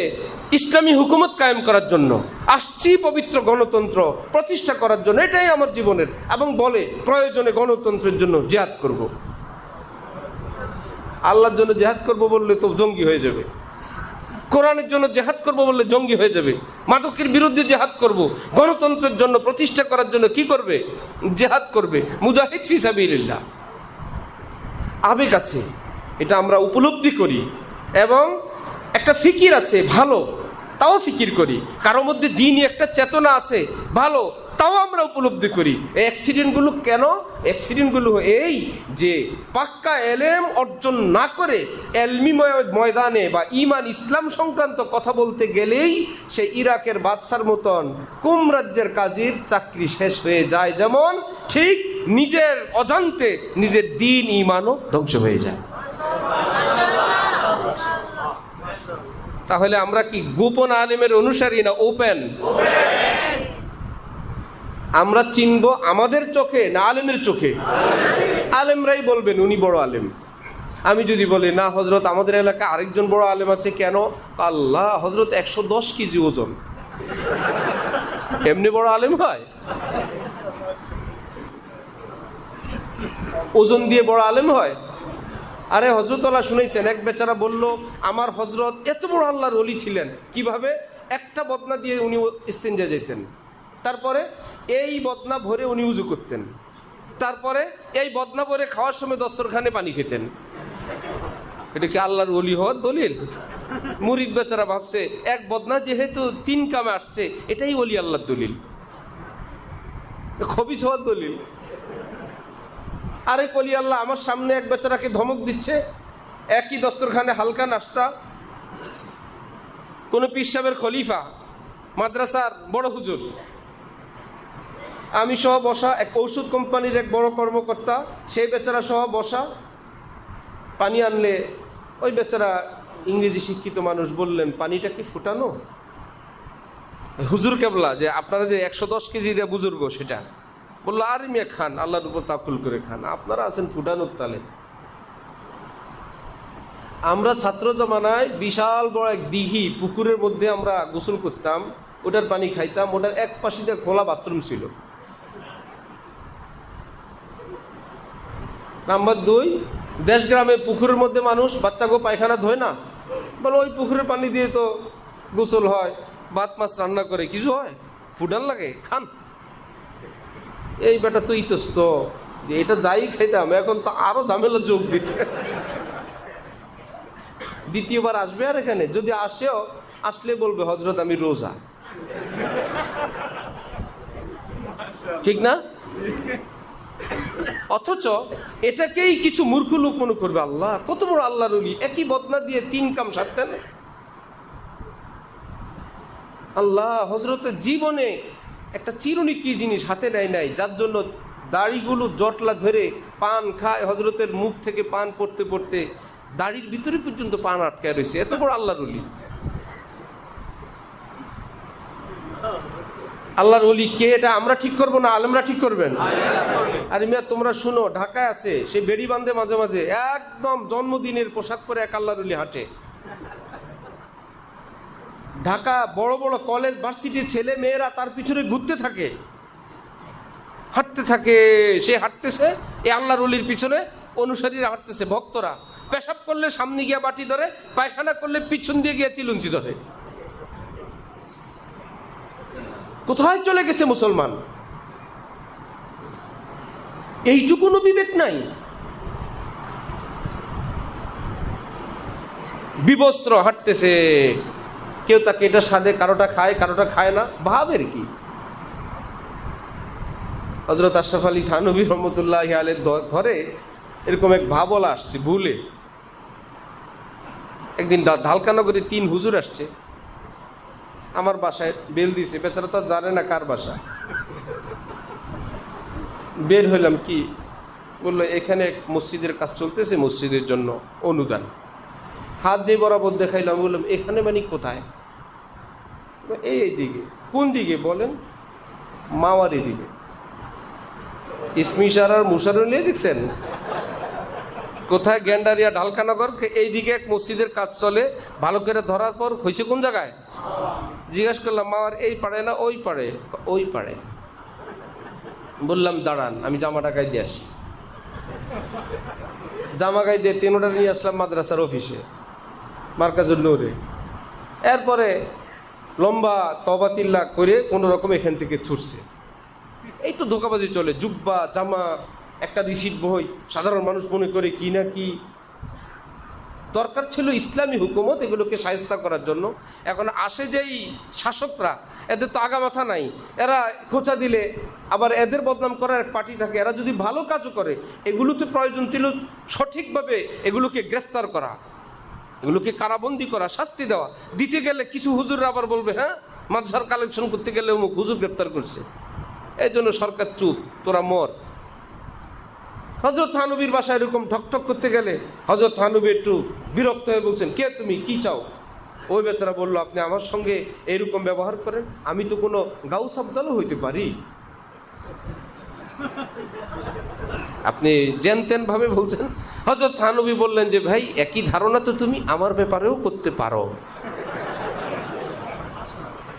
ইসলামী হুকুমত কায়েম করার জন্য, আসছি পবিত্র গণতন্ত্র প্রতিষ্ঠা করার জন্য, এটাই আমার জীবনের। এবং বলে প্রয়োজনে গণতন্ত্রের জন্য জিহাদ করব। আল্লাহর জন্য জিহাদ করব বললে তো জঙ্গি হয়ে যাবে। কোরআনের জন্য জিহাদ করব বললে জঙ্গি হয়ে যাবে। মাদকের বিরুদ্ধে জিহাদ করব, গণতন্ত্রের জন্য প্রতিষ্ঠা করার জন্য কি করবে? জিহাদ করবে। মুজাহিদ ফি সাবিলিল্লাহ। আবেগ আছে, এটা আমরা উপলব্ধি করি, এবং একটা ফিকির আছে ভালো, তাও ফিকির করি। কারোর মধ্যে দ্বীনি একটা চেতনা আছে ভালো, তাও আমরা উপলব্ধি করি। এই অ্যাক্সিডেন্টগুলো কেন? অ্যাক্সিডেন্টগুলো এই যে পাক্কা এলেম অর্জন না করে এলমি ময়দানে বা ইমান ইসলাম সংক্রান্ত কথা বলতে গেলেই সে ইরাকের বাদশার মতন কুম রাজ্যের কাজীর চাকরি শেষ হয়ে যায়। যেমন ঠিক নিজের অজান্তে নিজের দ্বীন ইমানও ধ্বংস হয়ে যায়। তাহলে আমরা কি গোপন আলেমের অনুসারী না ওপেন? আমরা চিনব আমাদের চোখে না আলেমের চোখে? আলেমরাই বলবেন উনি বড় আলেম। আমি যদি বলি না হজরত আমাদের এলাকায় আরেকজন বড় আলেম আছে, কেন? আল্লাহ, হজরত 110 কেজি ওজন, এমনি বড় আলেম হয়? ওজন দিয়ে বড় আলেম হয়? আরে হজরতওয়ালা শুনেছেন, এক বেচারা বলল আমার হজরত এত বড় আল্লাহর ওলি ছিলেন, কিভাবে? একটা বদনা দিয়ে উনি ইস্তেঞ্জা যেতেন, তারপরে এই বদনা ভরে উনি উজু করতেন, তারপরে এই বদনা ভরে খাওয়ার সময় দস্তরখানে পানি খেতেন। এটা কি আল্লাহর ওলি হওয়ার দলিল? মুরিদ বেচারা ভাবছে এক বদনা যেহেতু 3 কামে আসছে, এটাই ওলি আল্লাহর দলিল, খবিস হওয়ার দলিল। আরে ওলি আল্লাহ আমার সামনে এক বেচারাকে ধমক দিচ্ছে, একই দস্তরখানে হালকা নাস্তা, কোন পীর সাহেবের খলিফা, মাদ্রাসার বড় হুজুর, আমি সহ বসা, এক ঔষধ কোম্পানির এক বড় কর্মকর্তা, সেই বেচারা সহ বসা। পানি আনলে ওই বেচারা ইংরেজি শিক্ষিত মানুষ বললেন, পানিটা কি ফুটানো? হুজুর কেবলা যে আপনারা যে 110 কেজি দিয়ে বুজুর্গ, সেটা বললো, আরে মিয়া খান, আল্লাহর উপর তাকুল করে খান, আপনারা আছেন ফুটানোর তালে। আমরা ছাত্র জমানায় বিশাল বড় এক দিঘি, পুকুরের মধ্যে আমরা গোসল করতাম, ওটার পানি খাইতাম, ওটার এক পাশে দিয়ে খোলা বাথরুম ছিল। নাম্বার 2, দেশ গ্রামে পুকুরের মধ্যে মানুষ বাচ্চাকে পায়খানা ধোয় না, বলে ওই পুকুরের পানি দিয়ে তো গোসল হয়, ভাত মাছ রান্না করে, কিছু হয়, ফুটান লাগে, খান। এই বেটা তো ইতস্ত, এটা যাই খাইতাম, এখন তো আরো ঝামেলা যোগ দিচ্ছে। দ্বিতীয়বার আসবে আর এখানে যদি আসলে বলবে হজরত আমি রোজা, ঠিক না? অথচ এটাকেই কিছু মূর্খ লোক মনে করবে আল্লাহ কত বড় আল্লাহর ওলি, একই বদনা দিয়ে 3 কাম সারতেন। আল্লাহ হজরতের জীবনে একটা চিরুনি কি জিনিস হাতে নেয় নাই, যার জন্য দাড়িগুলো জটলা ধরে পান খায়, হজরতের মুখ থেকে পান পড়তে পড়তে দাড়ির ভিতরে পর্যন্ত পান আটকায় রয়েছে, এত বড় আল্লাহর ওলি। আল্লাহর ওলি কে এটা আমরা ঠিক করবো না, আলেমরা ঠিক করবেন? আরে মিয়া তোমরা শুনো, ঢাকায় আছে সে বেড়ি বাঁধে মাঝে মাঝে, একদম জন্মদিনের পোশাক পরে এক আল্লাহর ওলি হাঁটে। ঢাকা বড় বড় কলেজ ভার্সিটির ছেলে মেয়েরা তার পিছনে ঘুরতে থাকে, হাঁটতে থাকে, সে হাঁটতেছে, এই আল্লাহর ওলির পিছনে অনুসারীরা হাঁটতেছে, ভক্তরা। পেশাব করলে সামনে গিয়ে বাটি ধরে, পায়খানা করলে পিছন দিয়ে গিয়ে চিলুঞ্চি ধরে। কোথায় চলে গেছে মুসলমান? এইটুকুনো বিবেক নাই। বিবস্ত্র হাঁটতেছে, কেউ তাকে এটা সাধে, কারোটা খায়, কারোটা খায় না, ভাবের কি? হযরত আশরাফ আলী থানভী রহমতুল্লাহি আলাইহির ঘরে এরকম এক ভাবলা আসছে ভুলে। একদিন ঢালকানগরে 3 হুজুর আসছে, আমার বাসায় বেল দিছে, বেচারা তো জানে না কার বাসা। বের হইলাম, কি বললো, এখানে মসজিদের কাজ চলতেছে, মসজিদের জন্য অনুদান। হাত যে বরাবর দেখাইলাম, বললাম এখানে মানে কোথায়? এই দিকে। কোন দিকে বলেন? মাওয়ারি দিকে। ইসমিশার আর মুশারুলিয়া দেখছেন কোথায়? গেন্ডারিয়া ঢালকানগর, এইদিকে এক মসজিদের কাজ চলে, ভালো করে ধরার পর হয়েছে কোন জায়গায়? জিজ্ঞাসা করলাম, মাওয়ার এই পাড়ে না ওই পাড়ে? ওই পাড়ে। বললাম দাঁড়ান, আমি জামাটা গায়ে দিয়ে আসি। জামা গায়ে দিয়ে 3টা নিয়ে আসলাম মাদ্রাসার অফিসে, মার্কাজুল নূরে। এরপরে লম্বা তবাতিল্লা করে কোনো রকম এখান থেকে ছুটছে। এই তো ধোকাবাজি চলে, জুব্বা জামা, একটা রিসিট বই, সাধারণ মানুষ মনে করে কি না কি। দরকার ছিল ইসলামী হুকুমত এগুলোকে শায়েস্তা করার জন্য। এখন আসে যেই শাসকরা, এদের তো আগা মাথা নাই, এরা খোঁচা দিলে আবার এদের বদনাম করার এক পার্টি থাকে। এরা যদি ভালো কাজও করে, এগুলোতে প্রয়োজন ছিল সঠিকভাবে এগুলোকে গ্রেফতার করা, এগুলোকে কারাবন্দি করা, শাস্তি দেওয়া। দিতে গেলে কিছু হুজুররা আবার বলবে, হ্যাঁ মাদ্রাসার কালেকশন করতে গেলে অমুক হুজুর গ্রেফতার করছে, এই জন্য সরকার চুপ, তোরা মর। হযরত থানভীর বাসায় এরকম ঠকঠক করতে গেলে হযরত থানভী একটু বিরক্ত হয়ে বলছেন, কে তুমি, কি চাও? ওই বেচারা বলল, আপনি আমার সঙ্গে এরকম ব্যবহার করেন, আমি তো কোনো গাউস আবদালও হইতে পারি। আপনি জেনতেন ভাবে বলছেন। হযরত থানভী বললেন যে, ভাই একই ধারণা তো তুমি আমার ব্যাপারেও করতে পারো,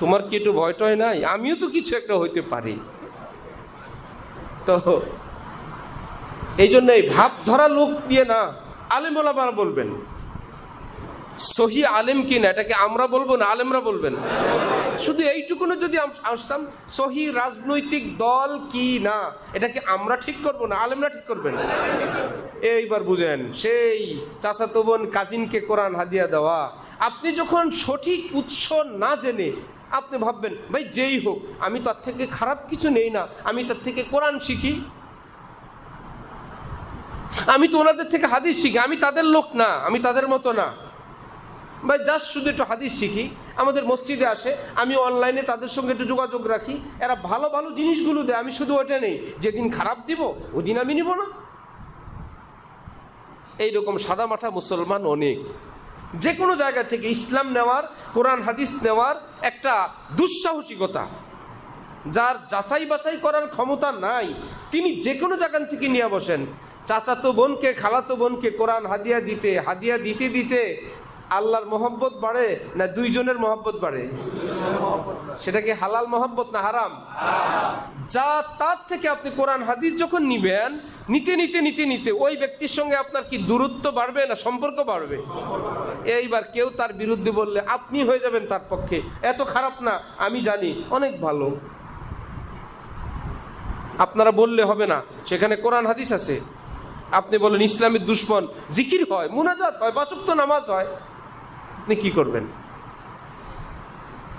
তোমার কি একটু ভয় টয় নাই? আমিও তো কিছু একটা হইতে পারি। তো এই জন্য এই ভাব ধরা লোক দিয়ে না, আলেম ওলামারা বলবেন। সহি আলেম কি না এটাকে আমরা বলবো না আলেমরা বলবেন? শুধু এইটুকুনো যদি আসতাম, সহি রাজনৈতিক দল কি না এটাকে আমরা ঠিক করবো না আলেমরা ঠিক করবেন। এইবার বুঝেন, সেই চাচাতো বোন কাজিনকে কোরআন হাদিয়া দেওয়া, আপনি যখন সঠিক উৎস না জেনে আপনি ভাববেন ভাই যেই হোক আমি তার থেকে খারাপ কিছু নেই না, আমি তার থেকে কোরআন শিখি, আমি তো ওনাদের থেকে হাদিস শিখি, আমি তাদের লোক না, আমি তাদের মতো না ভাই, জাস্ট শুধু একটু হাদিস শিখি, আমাদের মসজিদে আসে, আমি অনলাইনে তাদের সঙ্গে একটু যোগাযোগ রাখি, এরা ভালো ভালো জিনিসগুলো দেয়, আমি শুধু ওটা নেই, যেদিন খারাপ দিব ওদিন আমি নিব না। এইরকম সাদামাঠা মুসলমান অনেক। যে কোনো জায়গা থেকে ইসলাম নেওয়ার, কোরআন হাদিস নেওয়ার একটা দুঃসাহসিকতা, যার যাচাই বাছাই করার ক্ষমতা নাই, তিনি যে কোনো জায়গা থেকে নিয়ে বসেন। চাচাতো বোনকে খালাতো বোনকে কোরআন হাদিয়া দিতে দিতে আল্লাহর মহব্বত বাড়ে না দুইজনের মহব্বত বাড়ে? সেটা কি হালাল মহব্বত না হারাম? যা তার থেকে আপনি কোরআন হাদিস যখন নিবেন, নিতে নিতে নিতে নিতে ওই ব্যক্তির সঙ্গে আপনার কি দূরত্ব বাড়বে না সম্পর্ক বাড়বে? এইবার কেউ তার বিরুদ্ধে বললে আপনি হয়ে যাবেন তার পক্ষে, এত খারাপ না, আমি জানি অনেক ভালো। আপনারা বললে হবে না, সেখানে কোরআন হাদিস আছে। আপনি বলেন ইসলামের দুশ্মন, জিকির হয়, মুনাজাত হয়, ৫ ওয়াক্ত নামাজ হয়, আপনি কি করবেন?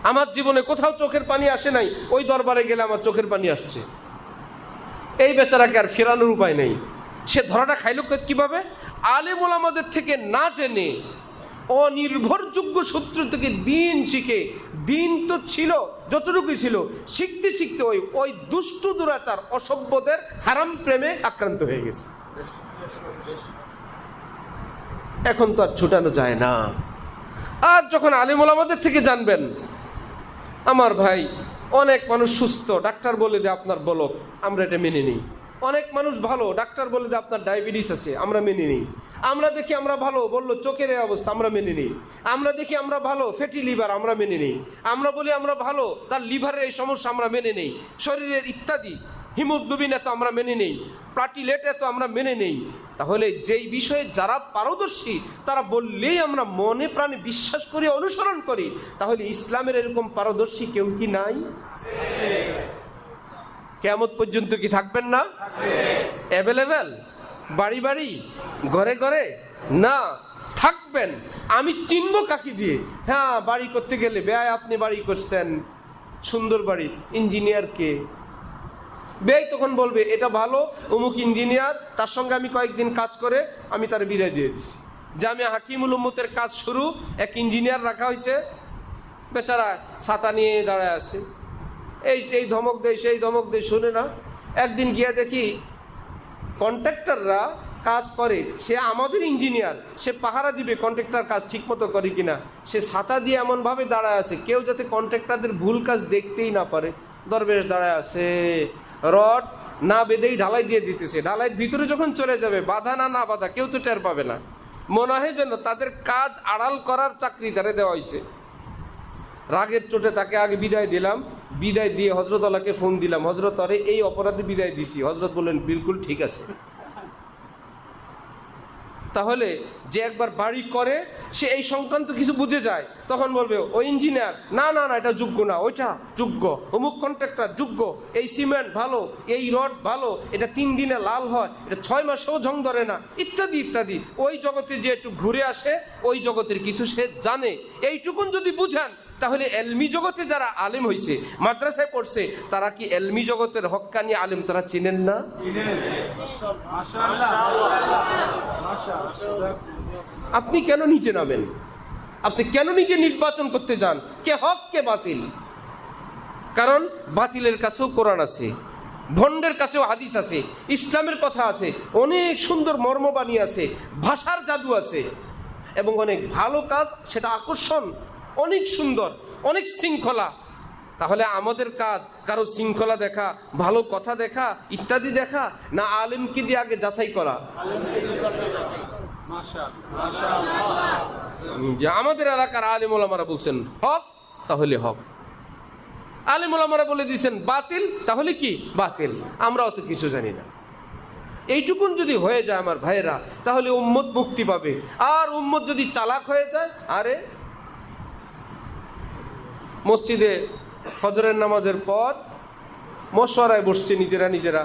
আমার জীবনে কোথাও চোখের পানি আসে নাই, ওই দরবারে গেলে আমার চোখের পানি আসছে। এই বেচারাকে আর ফেরানোর উপায় নেই। সে ধরাটা খাইল কিভাবে? আলেম ওলামাদের থেকে না জেনে অনির্ভরযোগ্য সূত্র থেকে দিন শিখে, দিন তো ছিল যতটুকু ছিল, শিখতে শিখতে ওই দুষ্ট দুরাচার অসভ্যদের হারাম প্রেমে আক্রান্ত হয়ে গেছে। এখন তো আর ছুটানো যায় না। আর যখন আলেম ওলামাদের থেকে জানবেন, আমার ভাই অনেক মানুষ সুস্থ, ডাক্তার বলে দেয় আপনার বলক, আমরা এটা মেনে নিই। অনেক মানুষ ভালো, ডাক্তার বলে দেয় আপনার ডায়াবেটিস আছে, আমরা মেনে নিই। আমরা দেখি আমরা ভালো, বললো চোখের এই অবস্থা, আমরা মেনে নিই। আমরা দেখি আমরা ভালো, ফ্যাটি লিভার, আমরা মেনে নিই। আমরা বলি আমরা ভালো, তার লিভারের এই সমস্যা আমরা মেনে নেই। শরীরের ইত্যাদি হিমোগ্লোবিন এত আমরা মেনে নেই, প্লাটিলেট এত আমরা মেনে নেই। তাহলে যেই বিষয়ে যারা পারদর্শী তারা বললেই আমরা মনে প্রাণে বিশ্বাস করি, অনুসরণ করি। তাহলে ইসলামের এরকম পারদর্শী কেউ কি নাই? কিয়ামত পর্যন্ত কি থাকবেন না? অ্যাভেলেবেল, বাড়ি বাড়ি, ঘরে ঘরে না, থাকবেন। আমি চিনব কাকে দিয়ে? হ্যাঁ, বাড়ি করতে গেলে বেয়াই আপনি বাড়ি করছেন, সুন্দর বাড়ি, ইঞ্জিনিয়ার কে? বেয়াই তখন বলবে এটা ভালো, অমুক ইঞ্জিনিয়ার, তার সঙ্গে আমি কয়েকদিন কাজ করে আমি তার বিদায় দিয়ে দিছি। জামিয়া হাকিমুল উম্মতের কাজ শুরু, এক ইঞ্জিনিয়ার রাখা হয়েছে, বেচারা ছাতা নিয়ে দাঁড়ায় আছে, এই ধমক দেয় সেই ধমক দেয়, শুনে না। একদিন গিয়ে দেখি কন্ট্রাক্টররা কাজ করে, সে আমাদের ইঞ্জিনিয়ার, সে পাহারা দিবে কন্ট্রাক্টর কাজ ঠিক মতো করে কিনা, সে ছাতা দিয়ে এমনভাবে দাঁড়ায় আছে কেউ যাতে কন্ট্রাক্টরদের ভুল কাজ দেখতেই না পারে। দরবেশ দাঁড়ায় আছে, রড না বেঁধেই ঢালাই দিয়ে দিতেছে। ঢালাইয়ের ভিতরে যখন চলে যাবে, বাধা না বাধা কেউ তো টের পাবে না। মনে হয় যেন তাদের কাজ আড়াল করার চাকরি তারে দেওয়া হয়েছে। রাগের চোটে তাকে আগে বিদায় দিলাম, বিদায় দিয়ে হজরত আল্লাহকে ফোন দিলাম, হজরত আরে এই অপরাধে বিদায় দিছি। হজরত বললেন বিলকুল ঠিক আছে। তাহলে যে একবার বাড়ি করে সে এই সংক্রান্ত কিছু বুঝে যায়, তখন বলবে ওই ইঞ্জিনিয়ার না না না এটা যোগ্য না, ওইটা যোগ্য, অমুক কন্ট্রাক্টর যোগ্য, এই সিমেন্ট ভালো, এই রড ভালো, এটা 3 দিনে লাল হয়, এটা 6 মাসেও ঝং ধরে না, ইত্যাদি ইত্যাদি। ওই জগতে যে একটু ঘুরে আসে, ওই জগতের কিছু সে জানে। এইটুকুন যদি বুঝান, তাহলে এলমি জগতে যারা আলেম হয়েছে, মাদ্রাসায় পড়ছে, তারা কি এলমি জগতের হক্কানি আলেম তারা চিনেন না? আপনি কেন নিচে নামেন? আপনি কেন নিজে নির্বাচন করতে যান কে হক কে বাতিল? কারণ বাতিলের কাছেও কোরআন আছে, ভণ্ডের কাছেও হাদিস আছে, ইসলামের কথা আছে, অনেক সুন্দর মর্মবাণী আছে, ভাষার জাদু আছে, এবং অনেক ভালো কাজ, সেটা আকর্ষণ, অনেক সুন্দর, অনেক শৃঙ্খলা। তাহলে আমাদের কাজ কারো শৃঙ্খলা দেখা, ভালো কথা দেখা, ইত্যাদি দেখা, না আলেমকে দিয়ে আগে যাচাই করা? যে আমাদের এলাকার আলেম ওলামারা বলছেন হক, তাহলে হক। আলেম ওলামারা বলে দিয়েছেন বাতিল, তাহলে কি বাতিল। আমরা অত কিছু জানি না। এইটুকুন যদি হয়ে যায় আমার ভাইয়েরা, তাহলে উম্মত মুক্তি পাবে। আর উম্মত যদি চালাক হয়ে যায়, আরে মসজিদে ফজরের নামাজের পর মশওয়ারায় বসছে নিজেরা,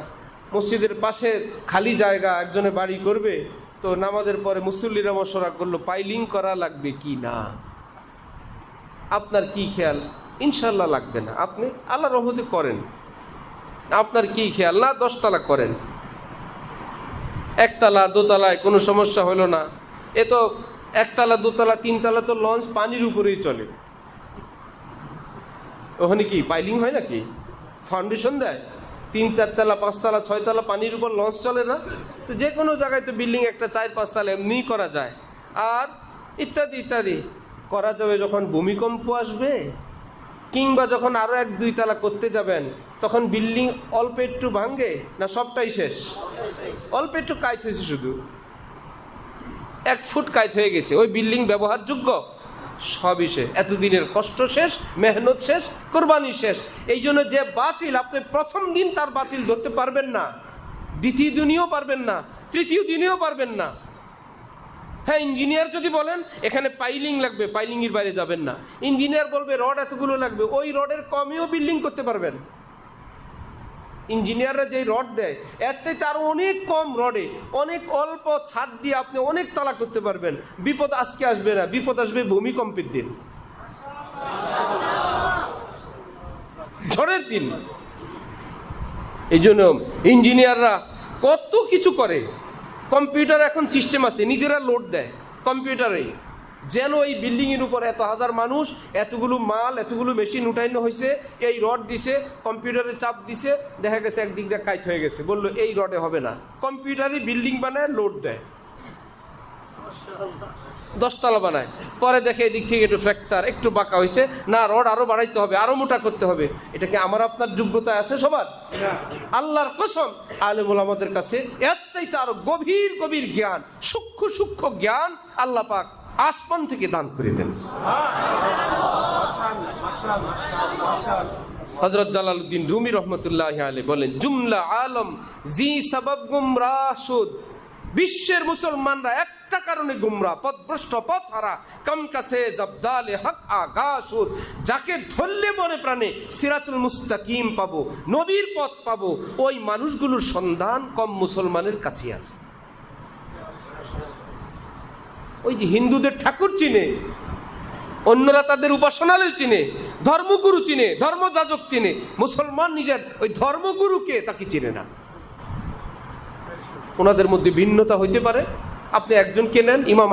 মসজিদের পাশে খালি জায়গা একজনে বাড়ি করবে, তো নামাজের পরে মুসল্লিরা মশওয়ারা করলো পাইলিং করা লাগবে কি না। আপনার কি খেয়াল? ইনশাল্লাহ লাগবে না। আপনি আল্লাহ রহমতে করেন। আপনার কি খেয়াল? না 10 তলা করেন, 1 তলা 2 তলায় কোনো সমস্যা হলো না। এ তো 1 তলা 2 তলা 3 তলা তো লঞ্চ পানির উপরেই চলে। ওখানে কি পাইলিং হয় নাকি? ফাউন্ডেশন দেয়? 3 4 তলা 5 তলা 6 তলা পানির উপর লঞ্চ চলে না? তো যে কোনো জায়গায় তো বিল্ডিং একটা 4 5 তলা এমনিই করা যায়। আর ইত্যাদি ইত্যাদি করা যাবে যখন ভূমিকম্প আসবে, কিংবা যখন আরও 1 2 তলা করতে যাবেন, তখন বিল্ডিং অল্প একটু ভাঙে না সবটাই শেষ? অল্প একটু কাইট হয়েছে, শুধু 1 ফুট কাইট হয়ে গেছে, ওই বিল্ডিং ব্যবহারযোগ্য? সবই শেষ। এতদিনের কষ্ট শেষ, মেহনত শেষ, কোরবানি শেষ। এই জন্য যে বাতিল, আপনি প্রথম দিন তার বাতিল ধরতে পারবেন না, দ্বিতীয় দিনেও পারবেন না, তৃতীয় দিনেও পারবেন না। হ্যাঁ, ইঞ্জিনিয়ার যদি বলেন এখানে পাইলিং লাগবে, পাইলিংয়ের বাইরে যাবেন না। ইঞ্জিনিয়ার বলবে রড এতগুলো লাগবে, ওই রডের কমেও বিল্ডিং করতে পারবেন। ইঞ্জিনিয়াররা যেই রড দেয় এর চাইতে আরো অনেক কম রডে অনেক অল্প ছাদ দিয়ে আপনি অনেক তলা করতে পারবেন। বিপদ আজকে আসবে না, বিপদ আসবে ভূমিকম্পের দিন, ঝড়ের দিন। এই জন্য ইঞ্জিনিয়াররা কত কিছু করে। কম্পিউটার এখন সিস্টেম আছে, নিজেরা লোড দেয় কম্পিউটারে, যেন এই বিল্ডিংয়ের উপর এত হাজার মানুষ, এতগুলো মাল, এতগুলো মেশিন উঠাইনো হয়েছে, এই রড দিছে, কম্পিউটারে চাপ দিছে, দেখা গেছে একদিক দিয়ে কাইট হয়ে গেছে, বললো এই রডে হবে না। কম্পিউটারই বিল্ডিং বানায়, লোড দেয়, 10 তলা বানায়, পরে দেখে এদিক থেকে একটু ফ্র্যাকচার, একটু বাঁকা হয়েছে, না রড আরো বাড়াইতে হবে, আরো মোটা করতে হবে। এটা কি আমার আপনার যোগ্যতা আছে সবার? আল্লাহর কসম, আলেম ওলামাদের কাছে এর চাইতে আরো গভীর গভীর জ্ঞান, সূক্ষ্ম সূক্ষ্ম জ্ঞান আল্লাহ পাক আসমান থেকে দান করে দেন। হযরত জালালউদ্দিন রুমি রহমতুল্লাহি আলাইহি বলেন, জুমলা আলম জি সবাব গুমরাহ শুদ, বিশ্বের মুসলমানরা একটা কারণে গুমরা, পথভ্রষ্ট, পথহারা, কম কাছে জবদালে হক আগাশুদ, যাকে ধরলে মনে প্রাণে সিরাতুল মুস্তাকিম পাবো, নবীর পথ পাবো, ওই মানুষগুলোর সন্ধান কম মুসলমানের কাছে আছে। ওই যে হিন্দুদের ঠাকুর চিনে, অন্যরা তাদের উপাসনালয় চিনে, ধর্মগুরু চিনে, ধর্মযাজক চিনে, মুসলমান নিজের ওই ধর্মগুরুকে তাকে চিনে না। ওনাদের মধ্যে ভিন্নতা হইতে পারে। আপনি একজনকে নেন, ইমাম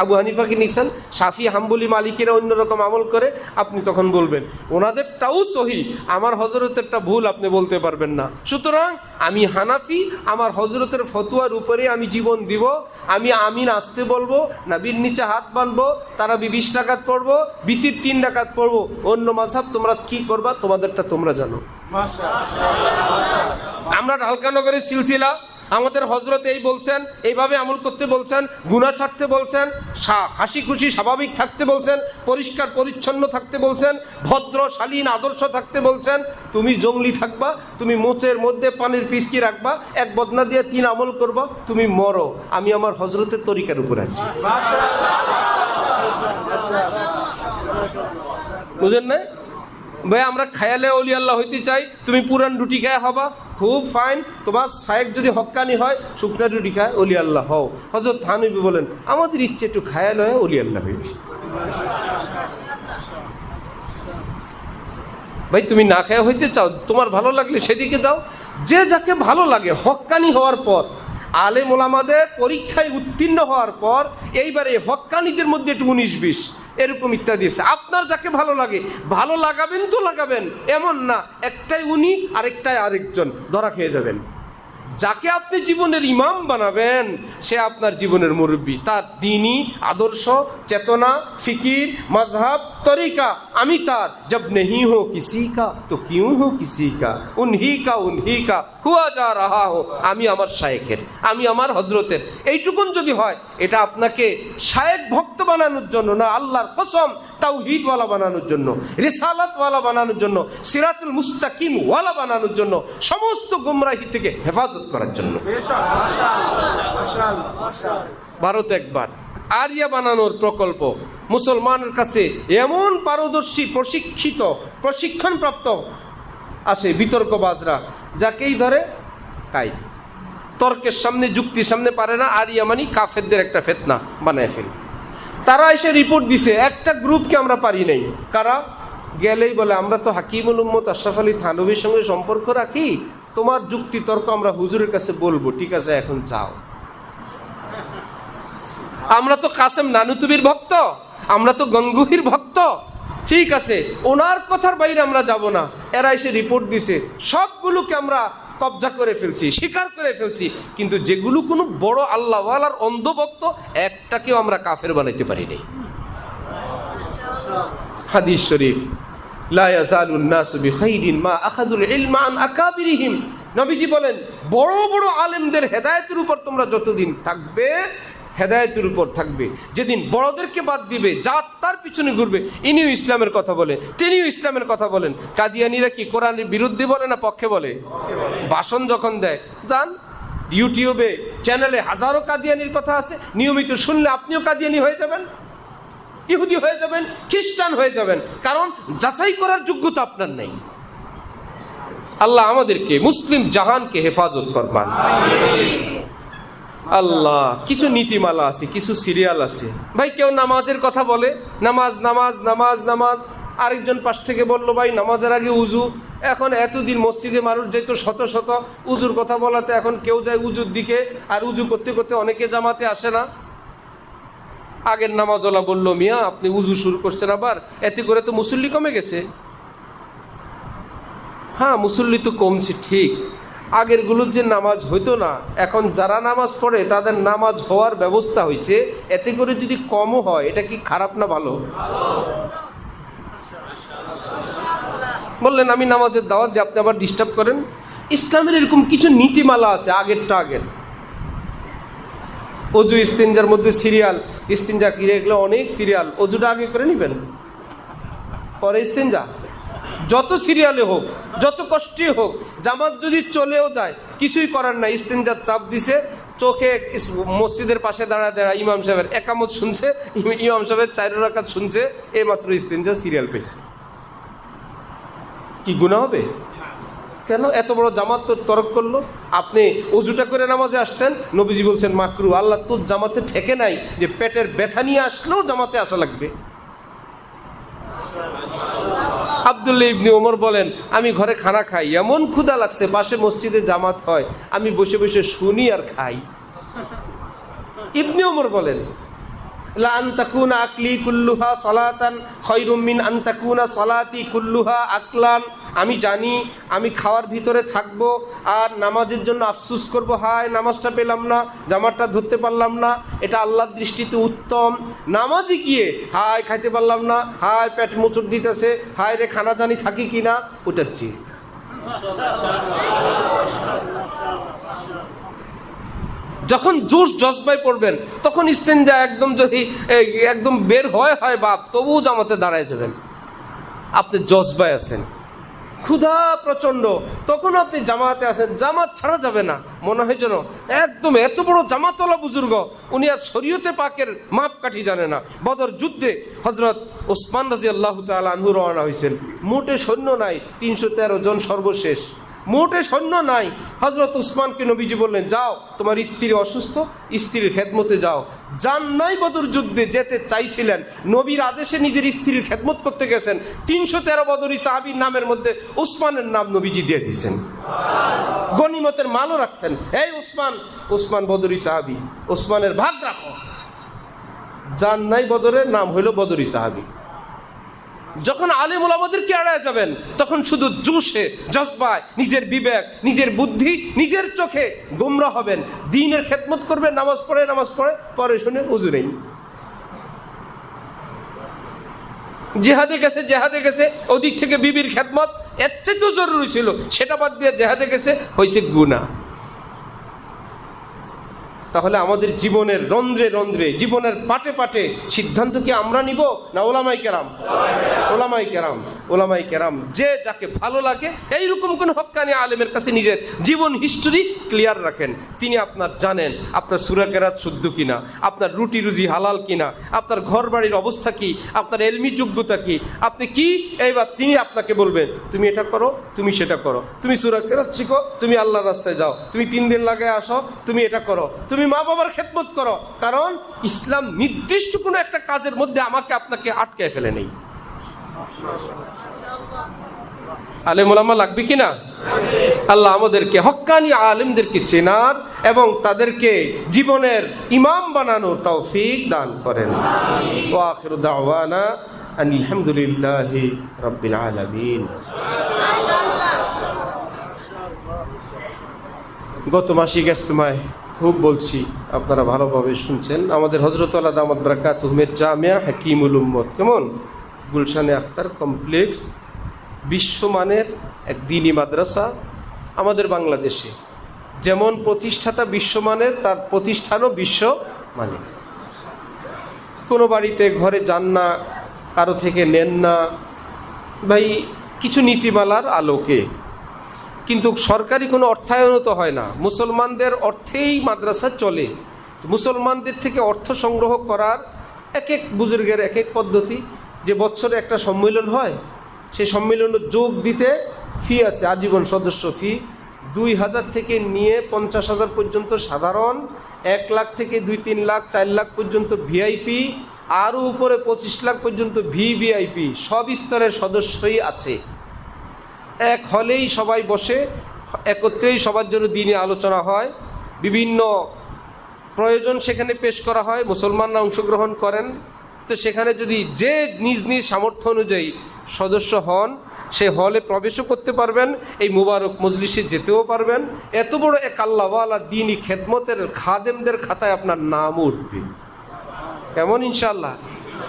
আবু হানিফাকে নিছেন, শাফি, হাম্বলি, মালিকেরা অন্যরকম আমল করে, আপনি তখন বলবেন ওনাদেরটাও সহি, আমার হজরতেরটা ভুল, আপনি বলতে পারবেন না। সুতরাং আমি হানাফি, আমার হজরতের ফতোয়ার উপরে আমি জীবন দিব, আমি আমিন আসতে বলবো, নাবির নিচে হাত বাঁধবো, তারাবি 20 রাকাত পড়বো, বিতির 3 রাকাত পড়বো। অন্য মাযহাব তোমরা কি করবা, তোমাদেরটা তোমরা জানো। আমরা ঢালকানগরের সিলসিলা, আমাদের হজরত এই বলছেন, এইভাবে আমল করতে বলছেন, গুনাহ ছাড়তে বলছেন, হাসি খুশি স্বাভাবিক থাকতে বলছেন, পরিষ্কার পরিচ্ছন্ন থাকতে বলছেন, ভদ্র শালীন আদর্শ থাকতে বলছেন। তুমি জঙ্গলি থাকবা, তুমি মোচের মধ্যে পানির পিসকি রাখবা, 1 বদনা দিয়ে 3 আমল করবা, তুমি মরো। আমি আমার হজরতের তরিকার উপর আছি। বুঝেন না ভাই? আমরা খায়ালে অলি আল্লাহ হইতে চাই, তুমি পুরান রুটি খায় হবা, খুব ফাইন। তোমার সাহেব যদি হক্কানি হয়, শুকনা রুটি খায় অলি আল্লাহ হও। হযরত থানবী বলেন, আমাদের ইচ্ছে একটু খায়াল হয়, অলি আল্লাহ হইবে। ভাই তুমি না খায়া হইতে চাও, তোমার ভালো লাগলে সেদিকে যাও। যে যাকে ভালো লাগে, হক্কানি হওয়ার পর, আলেম ওলামাদের পরীক্ষায় উত্তীর্ণ হওয়ার পর, এইবারে হক্কানিদের মধ্যে একটু 19-20 এরকম ইত্যাদি আছে। আপনার যাকে ভালো লাগে, ভালো লাগাবেন তো লাগাবেন, এমন না একটাই উনি আরেকটাই আরেকজন, ধরা খেয়ে যাবেন। যাকে আপনি জীবনের ইমাম বানাবেন, সে আপনার জীবনের মুরব্বী। তার দ্বীনি আদর্শ, চেতনা, ফিকির, মাযহাব, तरीका अमी तार जब नहीं हो किसी का तो क्यों हो किसी का उन्हीं का हुआ जा रहा हो आमी आमार शायखेर आमी आमार हजरतेर এইটুকুন যদি হয় এটা আপনাকে শায়েখ ভক্ত বানানোর জন্য না, আল্লাহর কসম তাওহীদ ওয়ালা বানানোর জন্য, রিসালাত ওয়ালা বানানোর জন্য, সিরাতুল মুস্তাকিম ওয়ালা বানানোর জন্য, সমস্ত গুমরাহি থেকে হেফাজত করার জন্য। ভারত একবার আরিয়া বানানোর প্রকল্প মুসলমানের কাছে এমন পারদর্শী প্রশিক্ষণপ্রাপ্ত আসে বিতর্কবাজরা, যাকেই ধরে কাই তর্কের সামনে যুক্তির সামনে পারে না, আরিয়া মানি কাফেরদের একটা ফিতনা বানায় ফেলে। তারা এসে রিপোর্ট দিছে একটা গ্রুপকে আমরা পারি নাই, কারা গেলেই বলে আমরা তো হাকিমুল উম্মত আশরাফ আলী থানভীর সঙ্গে সম্পর্ক রাখি, তোমার যুক্তি তর্ক আমরা হুজুরের কাছে বলবো, ঠিক আছে এখন যাও। আমরা তো কাসেম নানুতুবির ভক্ত, আমরা তো গঙ্গুহির ভক্ত, ঠিক আছে ওনার কথার বাইরে আমরা যাব না। এরা এসে রিপোর্ট দিছে সবগুলোকে আমরা কবজা করে ফেলছি, স্বীকার করে ফেলছি, কিন্তু যেগুলো কোনো বড় আল্লাহওয়ালার অন্ধভক্ত একটাকেও আমরা কাফের বানাইতে পারি নাই। হাদিস শরীফ লা ইয়াজালুন নাসু বিখাইরিন মা আখাযুল ইলমা আন আকাবিরিহিম, নবীজি বলেন বড় বড় আলেমদের হেদায়েতের উপর তোমরা যতদিন থাকবে হেদায়েতের উপর থাকবে, যেদিন বড়দেরকে বাদ দিবে যা তার পিছনে ঘুরবে, ইনিও ইসলামের কথা বলে তিনিও ইসলামের কথা বলেন। কাদিয়ানিরা কি কোরআনের বিরুদ্ধে বলে না পক্ষে বলে? ভাষণ যখন দেয় যান ইউটিউবে চ্যানেলে হাজারো কাদিয়ানির কথা আছে, নিয়মিত শুনলে আপনিও কাদিয়ানি হয়ে যাবেন, ইহুদি হয়ে যাবেন, খ্রিস্টান হয়ে যাবেন, কারণ যাচাই করার যোগ্যতা আপনার নেই। আল্লাহ আমাদেরকে মুসলিম জাহানকে হেফাজত করবেন। আল্লাহ কিছু নীতিমালা আছে, কিছু সিরিয়াল আছে। ভাই কেউ নামাজের কথা বলে, নামাজ নামাজ নামাজ নামাজ, আরেকজন পাশ থেকে বললো ভাই নামাজের আগে উজু। এখন এতদিন মসজিদে মানুষ যেত শত শত, উজুর কথা বলাতে এখন কেউ যায় উজুর দিকে, আর উজু করতে করতে অনেকে জামাতে আসে না। আগের নামাজওয়ালা বললো মিয়া আপনি উজু শুরু করছেন আবার, এতে করে তো মুসল্লি কমে গেছে। হ্যাঁ মুসল্লি তো কমছে ঠিক, আগেরগুলোর যে নামাজ হইতো না, এখন যারা নামাজ পড়ে তাদের নামাজ হওয়ার ব্যবস্থা হয়েছে, এতে করে যদি কমও হয় এটা কি খারাপ না ভালো? বললেন আমি নামাজের দাওয়াত দিয়ে আপনি আবার ডিস্টার্ব করেন। ইসলামের এরকম কিছু নীতিমালা আছে আগেরটা আগের। অজু ইস্তিনজার মধ্যে সিরিয়াল, ইস্তিনজা কি এগুলো অনেক সিরিয়াল, অজুটা আগে করে নেবেন পরে ইস্তিনজা। যত সিরিয়ালে হোক যত কষ্টই হোক, জামাত যদি চলেও যায় কিছুই করার নাই, ইস্তিনজার চাপ দিছে চোখে, মসজিদের পাশে দাঁড়ায় দাঁড়ায় ইমাম সাহেবের একামত শুনছে, ইমাম সাহেবের 4 রাকাত শুনছে, এইমাত্র ইস্তিনজা সিরিয়াল পেয়েছে, কি গুনাহ হবে? কেন এত বড় জামাত তো তরক করলো? আপনি অজুটা করে নামাজে আসতেন, নবীজি বলছেন মাকরু। আল্লাহ তোর জামাতে ঠেকে নাই যে পেটের ব্যথা নিয়ে আসলেও জামাতে আসা লাগবে। আব্দুল্লাহ ইবনে ওমর বলেন আমি ঘরে খানা খাই, এমন ক্ষুধা লাগছে, পাশে মসজিদে জামাত হয়, আমি বসে বসে শুনি আর খাই। ইবনে ওমর বলেন লা আন তাকুনা আকলি কুল্লুহা সালাতান খায়রুম মিন আন তাকুনা সালাতি কুল্লুহা আকলান। আমি জানি আমি খাওয়ার ভিতরে থাকবো আর নামাজের জন্য আফসোস করব, হায় নামাজটা পেলাম না, জামাতটা ধরতে পারলাম না, এটা আল্লাহর দৃষ্টিতে উত্তম। নামাজে গিয়ে হায় খাইতে পারলাম না, হায় পেট মোচড় দিতেছে, হায় রে খানা জানি থাকি কিনা, ওটার চেয়ে। যখন জোশ জজবায় পড়বেন তখন ইস্তেঞ্জা একদম যদি একদম বের হয় বাপ, তবুও জামাতে দাঁড়ায় যাবেন। আপনি জজবায় আছেন, ক্ষুধা প্রচন্ড, তখন আপনি জামাতে আছেন, জামাত ছাড়া যাবে না। মনে হয় যেন একদম এত বড় জামাতওয়ালা বুজুর্গ, উনি আর শরীয়তে পাকের মাপকাঠি জানে না। বদর যুদ্ধে হযরত ওসমান রাদিয়াল্লাহু তাআলা আনহু রওনা হয়েছেন, মোটে সৈন্য নাই, 313 জন সর্বশেষ, মোটে সৈন্য নাই। হযরত উসমানকে নবীজি বললেন যাও তোমার স্ত্রী অসুস্থ, স্ত্রীর খেদমতে যাও। যান নাই বদর যুদ্ধে, যেতে চাইছিলেন, নবীর আদেশে নিজের স্ত্রীর খেদমত করতে গেছেন। 313 বদরি সাহাবীর নামের মধ্যে উসমানের নাম নবীজি দিয়ে দিয়েছেন, গনিমতের মালও রাখছেন। এই উসমান বদরি সাহাবী, উসমানের ভাগ রাখো। যান নাই বদরে, নাম হইল বদরি সাহাবী। যখন আলেম ওলামাদেরকে এড়ায় যাবেন তখন শুধু জোশে জজবায় নিজের বিবেক নিজের বুদ্ধি নিজের চোখে গোমরা হবেন। দ্বীনের খেদমত করবেন, নামাজ পড়ে পরে শুনে উজু নেই, জেহাদে গেছে, ওদিক থেকে বিবির খেদমত এর চেয়ে জরুরি ছিল, সেটা বাদ দিয়ে জেহাদে গেছে, হয়েছে গুনাহ। তাহলে আমাদের জীবনের রন্ধ্রে রন্ধ্রে, জীবনের পাটে পাটে সিদ্ধান্ত কি আমরা নিব না ওলামায়ে কেরাম? ওলামায়ে কেরাম যে যাকে ভালো লাগে এইরকম কোন হক্কানি আলেমের কাছে নিজের জীবন হিস্টোরি ক্লিয়ার রাখেন। তিনি আপনার জানেন আপনার সূরা কেরাত শুদ্ধ কিনা, আপনার রুটি রুজি হালাল কিনা, আপনার ঘর বাড়ির অবস্থা কি, আপনার এলমি যোগ্যতা কি, আপনি কি, এইবার তিনি আপনাকে বলবেন তুমি এটা করো, তুমি সেটা করো, তুমি সূরা কেরাত শিখো, তুমি আল্লাহর রাস্তায় যাও, তুমি 3 দিন লাগায় আসো, তুমি এটা করো, তুমি মা বাবার খেদমত করো। কারণ ইসলাম নির্দিষ্ট কোনো একটা কাজের মধ্যে আমাকে আপনাকে আটকায় ফেলে নেই। আলেম ওলামা লাগবে কিনা? আল্লাহ আমাদেরকে হক্কানি আলেমদেরকে চেনার এবং তাদেরকে জীবনের ইমাম বানানোর তৌফিক দান করেন। ওয়া আখিরু দাওয়ানা আলহামদুলিল্লাহি রাব্বিল আলামিন। গত মাসিক ইজতেমায় খুব বলছি, আপনারা ভালোভাবে শুনছেন। আমাদের হযরত আলা দামাত বারাকাতুহুমের জামিয়া হাকিমুল উম্মত, কেমন গুলশানে আক্তার কমপ্লেক্স, বিশ্বমানের এক দ্বীনি মাদ্রাসা আমাদের বাংলাদেশে। যেমন প্রতিষ্ঠাতা বিশ্বমানের, তার প্রতিষ্ঠানও বিশ্বমানের। কোনো বাড়িতে ঘরে যান না, কারো থেকে নেন না ভাই, কিছু নীতিমালার আলোকে। কিন্তু সরকারি কোনো অর্থায়নও তো হয় না, মুসলমানদের অর্থেই মাদ্রাসা চলে। মুসলমানদের থেকে অর্থ সংগ্রহ করার এক এক বুজুর্গের এক এক পদ্ধতি। যে বছরে একটা সম্মেলন হয়, সেই সম্মেলনে যোগ দিতে ফি আছে, আজীবন সদস্য ফি 2000 থেকে নিয়ে 50,000 পর্যন্ত সাধারণ, 1 লাখ থেকে 2-3 লাখ 4 লাখ পর্যন্ত ভিআইপি, আরও উপরে 25 লাখ পর্যন্ত ভিভিআইপি, সব স্তরের সদস্যই আছে। এক হলেই সবাই বসে, একত্রেই সবার জন্য দিনে আলোচনা হয়, বিভিন্ন প্রয়োজন সেখানে পেশ করা হয়, মুসলমানরা অংশগ্রহণ করেন। তো সেখানে যদি যে নিজ নিজ সামর্থ্য অনুযায়ী সদস্য হন, সে হলে প্রবেশও করতে পারবেন, এই মুবারক মজলিসে যেতেও পারবেন। এত বড় এক আল্লাহওয়ালা দ্বীনি খেদমতের খাদেমদের খাতায় আপনার নাম উঠবে। কেমন ইনশাআল্লাহ?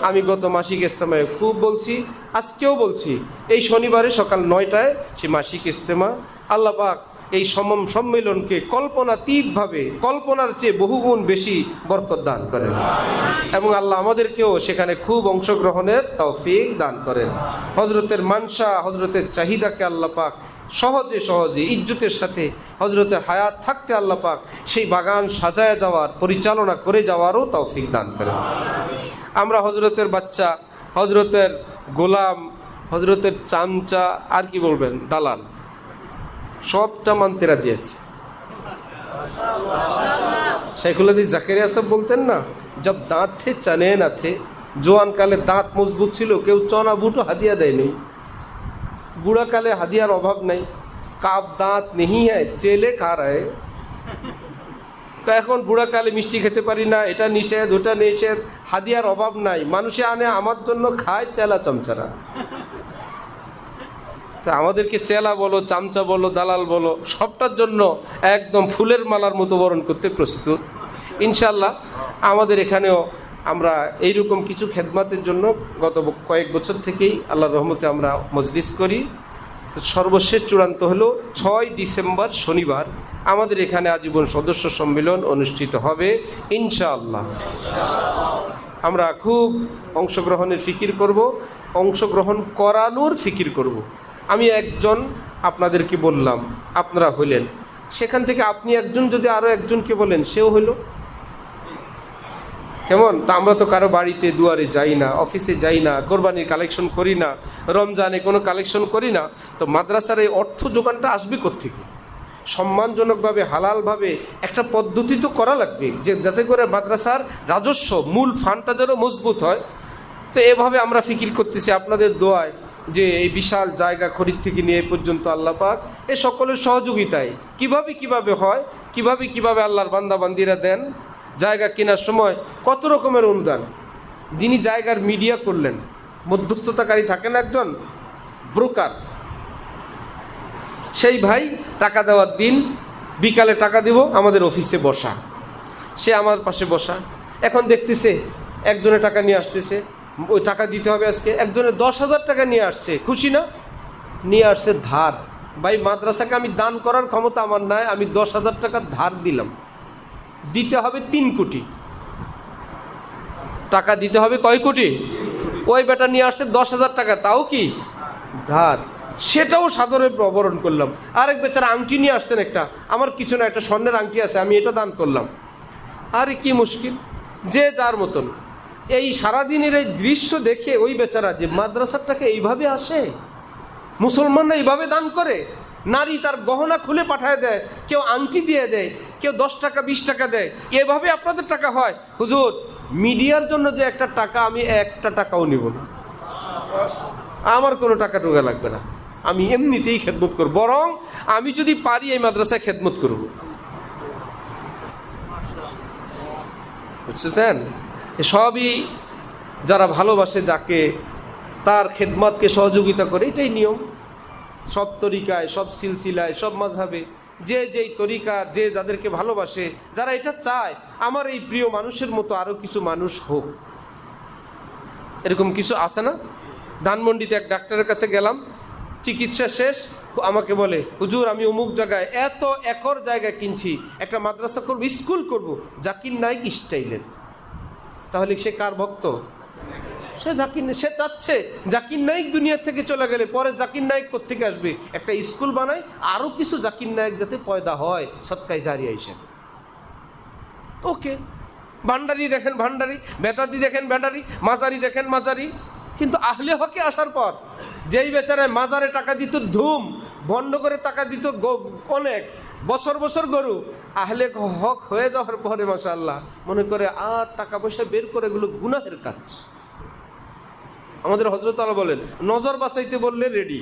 আমি গত মাসিক ইজতেমায় খুব বলছি, আজকেও বলছি, এই শনিবারে সকাল 9টায় সে মাসিক ইজতেমা। আল্লাহ পাক এই সম্মেলনকে কল্পনাতীতভাবে, কল্পনার চেয়ে বহুগুণ বেশি বরকত দান করেন এবং আল্লাহ আমাদেরকেও সেখানে খুব অংশগ্রহণের তৌফিক দান করেন। হজরতের মানসা, হজরতের চাহিদাকে আল্লাহ পাক সহজে সহজে ইজ্জতের সাথে হজরতের হায়াত থাকতে আল্লাহ পাক সেই বাগান সাজায় যাওয়ার, পরিচালনা করে যাওয়ারও তৌফিক দান করেন। আমরা হজরতের বাচ্চা, হজরতের গোলাম, হজরতের চামচা, আর কি বলবেন, দালাল, সবটা মানতে রাজি আছে। শাইখুল হাদিস জাকারিয়া সাহেব বলতেন না, জব দাঁত থে চনে না থে, জোয়ান কালে দাঁত মজবুত ছিল, কেউ চনা বুটো হাদিয়া দেয়নি। বুড়া কালে হাদিয়ার অভাব নাই, কাপ দাঁত নেই হ্যায় চেলে খা রায়। এখন বুড়া কালে মিষ্টি খেতে পারি না, এটা নিষেধ, ওটা নিষেধ, হাদিয়ার অভাব নাই, মানুষে আনে আমার জন্য খায় চেলা চামচারা। তা আমাদেরকে চেলা বলো, চামচা বলো, দালাল বলো, সবটার জন্য একদম ফুলের মালার মতো বরণ করতে প্রস্তুত ইনশাল্লাহ। আমাদের এখানেও আমরা এইরকম কিছু খেদমাতের জন্য গত কয়েক বছর থেকেই আল্লাহর রহমতে আমরা মজলিস করি। সর্বশেষ চূড়ান্ত হলো 6 ডিসেম্বর শনিবার আমাদের এখানে আজীবন সদস্য সম্মেলন অনুষ্ঠিত হবে ইনশাআল্লাহ। আমরা খুব অংশগ্রহণের ফিকির করব, অংশগ্রহণ করানোর ফিকির করব। আমি একজন আপনাদেরকে বললাম, আপনারা হইলেন, সেখান থেকে আপনি একজন যদি আরও একজনকে বলেন, সেও হইল। কেমন? তা আমরা তো কারো বাড়িতে দুয়ারে যাই না, অফিসে যাই না, কোরবানির কালেকশন করি না, রমজানে কোনো কালেকশন করি না। তো মাদ্রাসার এই অর্থ যোগানটা আসবে কোত্থেকে? সম্মানজনকভাবে, হালালভাবে একটা পদ্ধতি তো করা লাগবে, যে যাতে করে মাদ্রাসার রাজস্ব, মূল ফান্ডটা যেন মজবুত হয়। তো এভাবে আমরা ফিকির করতেছি আপনাদের দোয়ায়, যে এই বিশাল জায়গা খরিদ থেকে নিয়ে পর্যন্ত আল্লাহ পাক এ সকলের সহযোগিতায় কিভাবে হয়, কিভাবে আল্লাহর বান্দাবান্দিরা দেন। জায়গা কেনার সময় কত রকমের অনুদান। যিনি জায়গার মিডিয়া করলেন, মধ্যস্থতাকারী থাকেন একজন ব্রোকার, সেই ভাই টাকা দেওয়ার দিন বিকালে টাকা দিব, আমাদের অফিসে বসা, সে আমার পাশে বসা। এখন দেখতেছে একজনে টাকা নিয়ে আসতেছে, ওই টাকা দিতে হবে আজকে। একজনে 10,000 টাকা নিয়ে আসছে, খুশি না? নিয়ে আসছে ধার। ভাই মাদ্রাসাকে আমি দান করার ক্ষমতা আমার নাই, আমি 10,000 টাকা ধার দিলাম, দিতে হবে 3 কোটি টাকা, দিতে হবে কয় কোটি? ওই বেটা নিয়ে আসছে 10,000 টাকা, তাও কি ধার, সেটাও সাদরে বরণ করলাম। আরেক বেচারা আংটি নিয়ে আসছেন একটা, আমার কিছু না, একটা স্বর্ণের আংটি আছে, আমি এটা দান করলাম। আরে কি মুশকিল, যে যার মতন। এই সারাদিনের এই দৃশ্য দেখে ওই বেচারা যে মাদ্রাসার টাকা এইভাবে আসে, মুসলমানরা এইভাবে দান করে, নারী তার গহনা খুলে পাঠায় দেয়, কেউ আংটি দিয়ে দেয়, কেউ 10 টাকা 20 টাকা দেয়, এভাবে আপনাদের টাকা হয়। হুজুর মিডিয়ার জন্য যে একটা টাকা, আমি একটা টাকাও নিব না, আমার কোনো টাকা টুকা লাগবে না, আমি এমনিতেই খেদমত করব, বরং আমি যদি পারি এই মাদ্রাসায় খেদমত করব। বুঝছেন? সবই যারা ভালোবাসে যাকে, তার খেদমতকে সহযোগিতা করে, এটাই নিয়ম। সব তরিকায়, সব সিলসিলায়, সব মাযহাবে যে যেই তরিকা, যে যাদেরকে ভালোবাসে, যারা এটা চায় আমার এই প্রিয় মানুষের মতো আরও কিছু মানুষ হোক, এরকম কিছু আছে না? ধানমন্ডিতে এক ডাক্তারের কাছে গেলাম, চিকিৎসা শেষ, আমাকে বলে হুজুর আমি অমুক জায়গায় এত একর জায়গা কিনছি, একটা মাদ্রাসা করব, স্কুল করব, জাকির নাইক স্টাইলের। তাহলে সে কার ভক্ত? সে জাকির, সে চাচ্ছে জাকির নাইক দুনিয়া থেকে চলে গেলে পরে জাকির নাইক কোত্থেকে আসবে, একটা স্কুল বানায়, আরও কিছু জাকির নাইক যাতে পয়দা হয়, সৎকায় জারিয়া হিসেবে। ওকে, ভান্ডারি দেখেন ভান্ডারি, বেতাদি দেখেন বেটারি, মাজারি দেখেন মাজারি। কিন্তু আহলে হকে আসার পর যেই বেচারায় মাজারে টাকা দিত ধুম, বন্ধ করে টাকা দিত অনেক বছর বছর গরু, আহলে হক হয়ে যাওয়ার পরে মাশাআল্লাহ মনে করে আর টাকা পয়সা বের করে এগুলো গুনাহের কাজ। আমাদের হযরত আলী বলেন, নজর বাঁচাইতে বললে রেডি,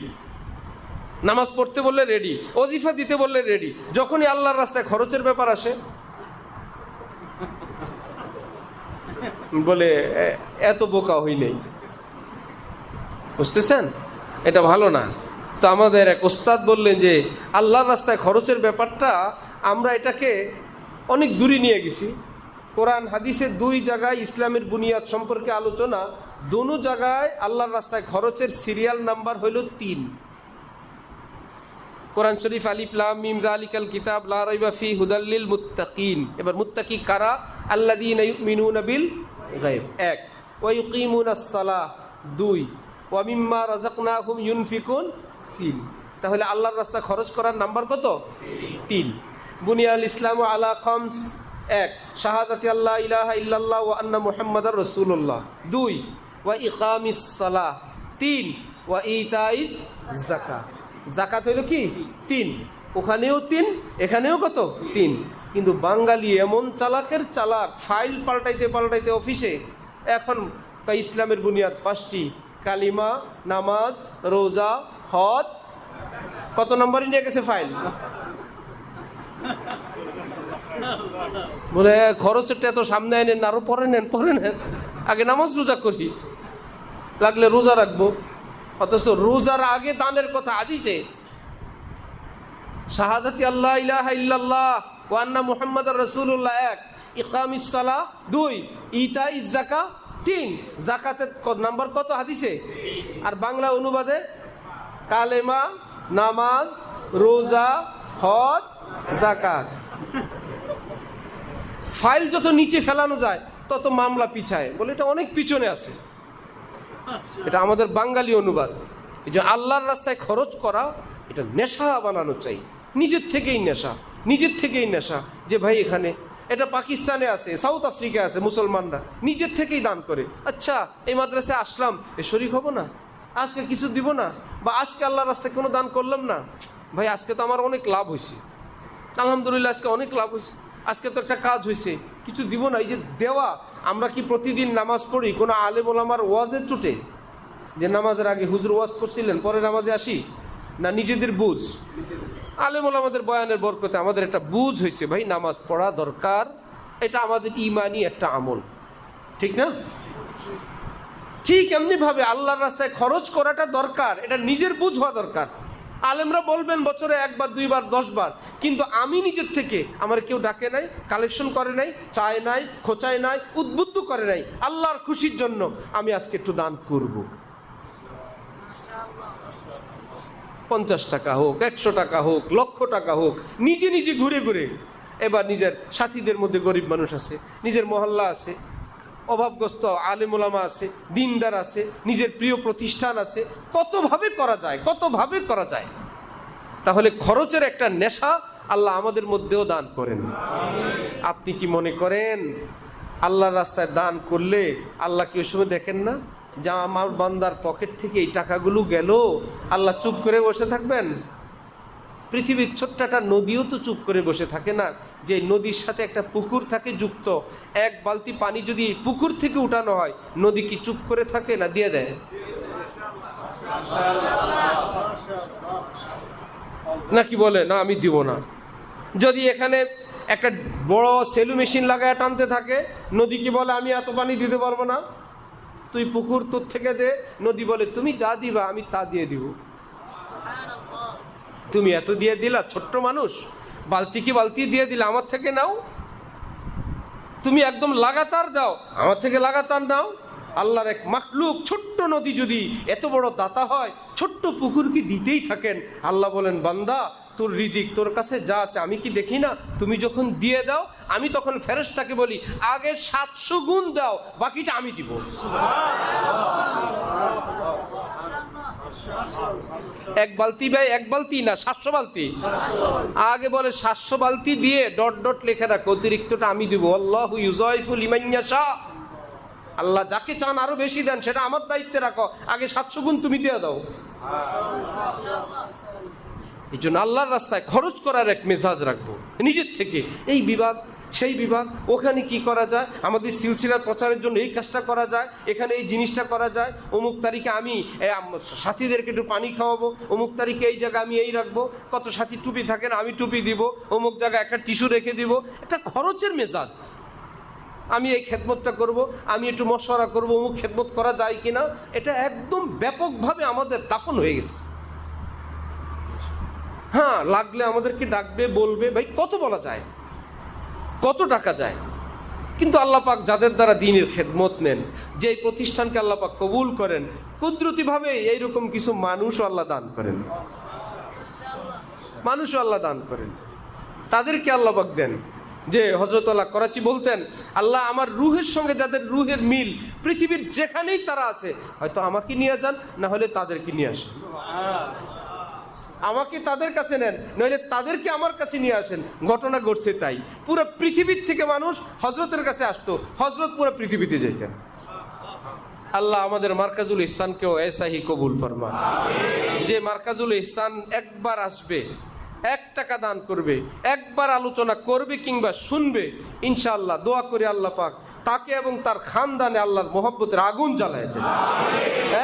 নামাজ পড়তে বললে রেডি, ওজিফা দিতে বললে রেডি, যখনই আল্লাহর রাস্তায় খরচের ব্যাপার আসে বলে এত বোকা হই নেই। বুঝতেছেন? এটা ভালো না। তো আমাদের এক ওস্তাদ বললেন যে আল্লাহর রাস্তায় খরচের ব্যাপারটা আমরা এটাকে অনেক দূরে নিয়ে গেছি। কোরআন হাদিসে 2 জায়গায় ইসলামের বুনিয়াদ সম্পর্কে আলোচনা, দোনো জায়গায় আল্লাহর রাস্তায় খরচের সিরিয়াল নাম্বার হইল 3। কোরআন শরীফ আলিফ লাম মিম যালিকাল কিতাব লা রাইবা ফি হুদাল লিল মুত্তাকিন। এবার মুত্তাকি কারা? আল্লাযীনা ইউমিনুনা বিল গায়ব 1, ওয়া ইউকিমুনাস সালাহ 2, ওয়া মিম্মা রাযাকনাহুম ইউনফিকুন 3। তাহলে আল্লাহর রাস্তায় খরচ করার নাম্বার কত? 3। বুনিয়াল ইসলামু আলা খামস 1, শাহাদাতি আল্লা ইলাহা ইল্লাল্লাহ ওয়া আন্না মুহাম্মাদার রাসূলুল্লাহ 2, ওয়া ইকামিস সালাহ 3, ওয়া ইতাইজ যাকাত। যাকাত হইল কি? 3। ওখানেও 3, এখানেও কত? 3। কিন্তু বাঙালি এমন চালাকের চালাক, ফাইল পাল্টাইতে পাল্টাইতে অফিসে এখন ইসলামের বুনিয়াদ 5টি, কালিমা, নামাজ, রোজা, হজ, কত নম্বরই নিয়ে গেছে ফাইল। বলে খরচেরটা এত সামনে আনেন, আরো পরে নেন, আগে নামাজ রোজা করি, লাগলে রোজা রাখবো। অথচ রোজার আগে দানের কথা হাদিসে, শাহাদাতি আল্লাহ ইলাহা ইল্লাল্লাহ ওয়া আন্না মুহাম্মাদার রাসূলুল্লাহ 1, ইকামিস সালাহ 2, ইতাইজ যাকাত 3। যাকাতের নাম্বার কত হাদিসে? আর বাংলা অনুবাদে কালেমা, নামাজ, রোজা, হজ, যাকাত। ফাইল যত নিচে ফেলানো যায় তত মামলা পিছায়, বলে এটা অনেক পিছনে আছে। এটা আমাদের বাঙালি অনুবাদ। এই যে আল্লাহর রাস্তায় খরচ করা, এটা নেশা বানানো চাই, নিজের থেকেই নেশা, নিজের থেকেই নেশা। যে ভাই এখানে, এটা পাকিস্তানে আছে, সাউথ আফ্রিকা আছে, মুসলমানরা নিজের থেকেই দান করে। আচ্ছা এই মাদ্রাসায় আসলাম, এ শরীক হব না, আজকে কিছু দিব না, বা আজকে আল্লাহর রাস্তায় কোনো দান করলাম না, ভাই আজকে তো আমার অনেক লাভ হয়েছে, আলহামদুলিল্লাহ আজকে অনেক লাভ হয়েছে, আজকে তো একটা কাজ হয়েছে, কিছু দিব না। এই যে দেওয়া, আমরা কি প্রতিদিন নামাজ পড়ি কোনো আলেম ওলামার ওয়াজের চুটে, যে নামাজের আগে হুজুর ওয়াজ করছিলেন পরে নামাজে আসি, না নিজেদের বুঝ? আলেম ওলামাদের বয়ানের বরকতে আমাদের একটা বুঝ হয়েছে ভাই নামাজ পড়া দরকার, এটা আমাদের ইমানি একটা আমল, ঠিক না? ঠিক এমনি ভাবে আল্লাহর রাস্তায় খরচ করাটা দরকার, এটা নিজের বুঝ হওয়া দরকার। আলেমরা বলবেন বছরে 1 বার 2 বার 10 বার, কিন্তু আমি নিজের থেকে, আমার কেউ ডাকে নাই, কালেকশন করে নাই, চায় নাই, খোঁচায় নাই, উদ্বুদ্ধ করে নাই, আল্লাহর খুশির জন্য আমি আজকে একটু দান করব। 50 টাকা হোক, 100 টাকা হোক, লক্ষ টাকা হোক, নিজে নিজে ঘুরে ঘুরে। এবার নিজের সাথীদের মধ্যে গরিব মানুষ আছে, নিজের মহল্লা আছে, অভাবগ্রস্ত আলেম ওলামা আছে, দিনদার আছে, নিজের প্রিয় প্রতিষ্ঠান আছে, কতভাবে করা যায়, কতভাবে করা যায়। তাহলে খরচের একটা নেশা আল্লাহ আমাদের মধ্যেও দান করেন। আপনি কি মনে করেন আল্লাহর রাস্তায় দান করলে আল্লাহ কি ওই সময় দেখেন না? যা আমার বান্দার পকেট থেকে এই টাকাগুলো গেল, আল্লাহ চুপ করে বসে থাকবেন? পৃথিবীর ছোট্ট একটা নদীও তো চুপ করে বসে থাকে না, যে নদীর সাথে একটা পুকুর থাকে যুক্ত। 1 বালতি পানি যদি পুকুর থেকে উঠানো হয়, নদী কি চুপ করে থাকে না দিয়ে দেয়? নাকি বলে না আমি দিব না? যদি এখানে একটা বড় সেলু মেশিন লাগায় টানতে থাকে, নদী কি বলে আমি এত পানি দিতে পারবো না, তুই পুকুর তোর থেকে দে? নদী বলে তুমি যা দিবা আমি তা দিয়ে দিব। তুমি এত দিয়ে দিলা, ছোট্ট মানুষ, বালতি কি বালতি দিয়ে দিলা, আমার থেকে নাও। তুমি একদম লাগাতার দাও, আমার থেকে লাগাতার নাও। আল্লাহর এক মাখলুক ছোট্ট নদী যদি এত বড় দাতা হয়, ছোট্ট পুকুর কি দিতেই থাকেন। আল্লাহ বলেন বান্দা তোর রিজিক তোর কাছে যা আছে আমি কি দেখি না? তুমি যখন দিয়ে দাও আমি তখন ফেরেশতাকে বলি আগে 700 গুণ দাও, বাকিটা আমি দিব। এক বালতি ভাই, 1 বালতি না 700 বালতি। আগে বলে 700 বালতি দিয়ে ডট ডট লেখে রাখো, অতিরিক্তটা আমি দিব। আল্লাহু ইউযাইফু লিমান ইয়াশা, আল্লাহ যাকে চান আরো বেশি দেন, সেটা আমার দায়িত্বে রাখো, আগে 700 গুণ তুমি দিয়ে দাও। এই জন্য আল্লাহর রাস্তায় খরচ করার এক মেজাজ রাখবো নিজের থেকে। এই বিভাগ সেই বিভাগ, ওখানে কি করা যায়, আমাদের সিলসিলার প্রচারের জন্য এই কাজটা করা যায়, এখানে এই জিনিসটা করা যায়, অমুক তারিখে আমি সাথীদেরকে একটু পানি খাওয়াবো, অমুক তারিখে এই জায়গায় আমি এই রাখবো, কত সাথী টুপি থাকেন আমি টুপি দিব, অমুক জায়গায় একটা টিস্যু রেখে দিব। এটা খরচের মেজাজ। আমি এই খেদমতটা করব, আমি একটু মশওয়ারা করবো, অমুক খেদমত করা যায় কিনা, এটা একদম ব্যাপকভাবে আমাদের দাফন হয়ে গেছে। হ্যাঁ, লাগলে আমাদেরকে ডাকবে, বলবে, ভাই কত বলা যায়, কত টাকা যায়। কিন্তু আল্লাহ পাক যাদের দ্বারা দ্বীনের খেদমত নেন, যে প্রতিষ্ঠানকে আল্লাহ পাক কবুল করেন, কুদরতিভাবে এইরকম কিছু মানুষও আল্লাহ দান করেন, মানুষও আল্লাহ দান করেন, তাদেরকে আল্লাহ পাক দেন। যে হযরত আল্লাহ করাচি বলতেন, আল্লাহ আমার রুহের সঙ্গে যাদের রুহের মিল পৃথিবীর যেখানেই তারা আছে, হয়তো আমাকে নিয়ে যান, না হলে তাদেরকে নিয়ে আসেন। আমাকে তাদের কাছে নেন, নইলে তাদেরকে আমার কাছে নিয়ে আসেন। ঘটনা ঘটছে তাই, পুরো পৃথিবীর থেকে মানুষ হযরতের কাছে আসতো, হযরত পুরো পৃথিবীতে যেতেন। আল্লাহ আমাদের মার্কাজুল ইহসানকেও এসাহি কবুল ফরমান। যে মার্কাজুল ইহসান একবার আসবে, 1 টাকা দান করবে, একবার আলোচনা করবে কিংবা শুনবে, ইনশাআল্লাহ দোয়া করে আল্লাহ পাক তাকে এবং তার খানদানে আল্লাহর মহব্বতের আগুন জ্বালায় দেন,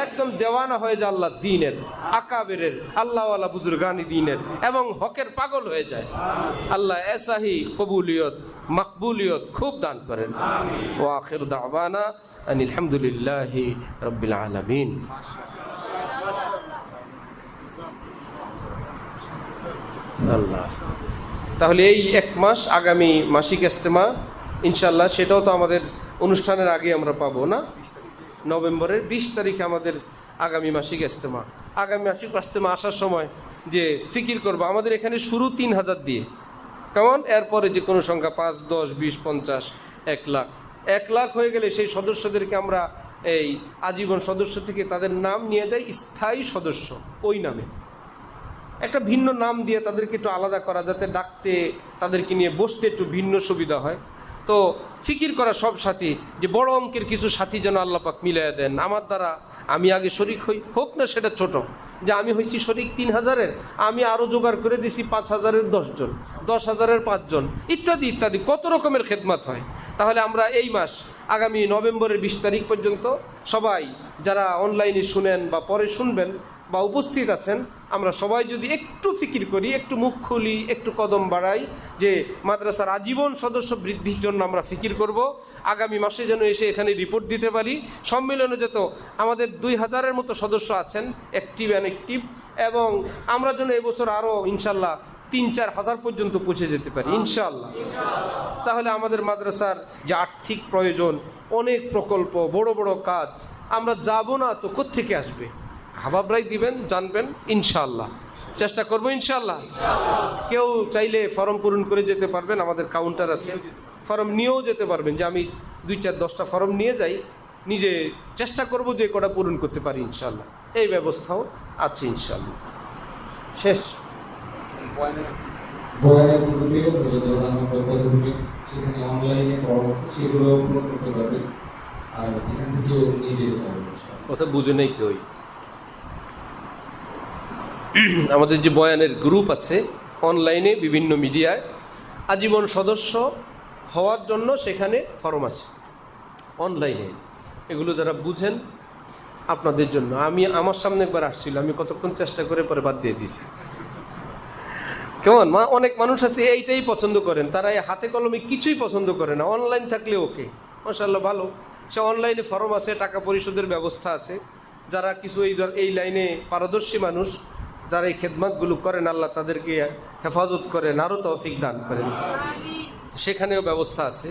একদম দেওয়ানা হয়ে যায় আল্লাহ দ্বীনের, আকাবেরের, আল্লাহওয়ালা বুজুর্গানি দ্বীনের এবং হকের পাগল হয়ে যায়। আল্লাহ এসাহি কবুলিয়ত মাকবুলিয়ত খুব দান করেন। ওয়া আখিরু দাওয়ানা আনিল হামদুলিল্লাহি রাব্বিল আলামিন। আল্লাহ, তাহলে এই 1 মাস আগামী মাসিক ইজতেমা ইনশাআল্লাহ, সেটাও তো আমাদের অনুষ্ঠানের আগে আমরা পাবো না? নভেম্বরের 20 তারিখে আমাদের আগামী মাসিক ইজতেমা। আগামী মাসিক ইজতেমা আসার সময় যে ফিকির করবো, আমাদের এখানে শুরু 3000 দিয়ে, কেমন? এরপরে যে কোনো সংখ্যা 5, 10, 20, 50, 1 লাখ। 1 লাখ হয়ে গেলে সেই সদস্যদেরকে আমরা এই আজীবন সদস্য থেকে তাদের নাম নিয়ে যাই স্থায়ী সদস্য, ওই নামে একটা ভিন্ন নাম দিয়ে তাদেরকে একটু আলাদা করা, যাতে ডাকতে তাদেরকে নিয়ে বসতে একটু ভিন্ন সুবিধা হয়। তো ফিকির করা সব সাথী, যে বড় অঙ্কের কিছু সাথী যেন আল্লাহ পাক মিলিয়ে দেন আমার দ্বারা, আমি আগে শরিক হই, হোক না সেটা ছোট, যে আমি হয়েছি শরিক 3000-এর, আমি আরও জোগাড় করে দিছি 5000-এর 10 জন, 10,000-এর 5 জন, ইত্যাদি ইত্যাদি, কত রকমের খেদমত হয়। তাহলে আমরা এই মাস আগামী নভেম্বরের 20 তারিখ পর্যন্ত সবাই যারা অনলাইনে শুনেন বা পরে শুনবেন, বা উপস্থিত আছেন, আমরা সবাই যদি একটু ফিকির করি, একটু মুখ খুলি, একটু কদম বাড়াই যে মাদ্রাসার আজীবন সদস্য বৃদ্ধির জন্য আমরা ফিকির করব, আগামী মাসে যেন এসে এখানে রিপোর্ট দিতে পারি। সম্মেলনে যত আমাদের 2000-এর মতো সদস্য আছেন, অ্যাক্টিভ অ্যানঅ্যাক্টিভ, এবং আমরা যেন এবছর আরও ইনশাল্লাহ 3-4 হাজার পর্যন্ত পৌঁছে যেতে পারি ইনশাআল্লাহ। তাহলে আমাদের মাদ্রাসার যে আর্থিক প্রয়োজন, অনেক প্রকল্প, বড় বড় কাজ, আমরা যাব না তো কোত্থেকে আসবে? হাবাবরাই দিবেন, জানবেন ইনশাআল্লাহ। চেষ্টা করবো ইনশাআল্লাহ। কেউ চাইলে ফর্ম পূরণ করে যেতে পারবেন, আমাদের কাউন্টার আছে, ফর্ম নিয়েও যেতে পারবেন। যে আমি 2-4-10টা ফর্ম নিয়ে যাই, নিজে চেষ্টা করব যে কটা পূরণ করতে পারি ইনশাআল্লাহ। এই ব্যবস্থাও আছে ইনশাআল্লাহ। শেষ কথা বুঝে নেই কেউ। আমাদের যে বয়ানের গ্রুপ আছে অনলাইনে, বিভিন্ন মিডিয়ায়, আজীবন সদস্য হওয়ার জন্য সেখানে ফর্ম আছে অনলাইনে। এগুলো যারা বুঝেন আপনাদের জন্য। আমার সামনে একবার আসছিল, আমি কতক্ষণ চেষ্টা করে পরে বাদ দিয়ে দিছি। কেমন অনেক মানুষ আছে এইটাই পছন্দ করেন, তারা এই হাতে কলমে কিছুই পছন্দ করে না, অনলাইন থাকলে ওকে, মাশাআল্লাহ ভালো। সে অনলাইনে ফর্ম আছে, টাকা পরিশোধের ব্যবস্থা আছে। যারা কিছু এই লাইনে পারদর্শী মানুষ, যারা এই খেদমতগুলো করেন, আল্লাহ তাদেরকে হেফাজত করেন, আরও তৌফিক দান করেন। সেখানেও ব্যবস্থা আছে,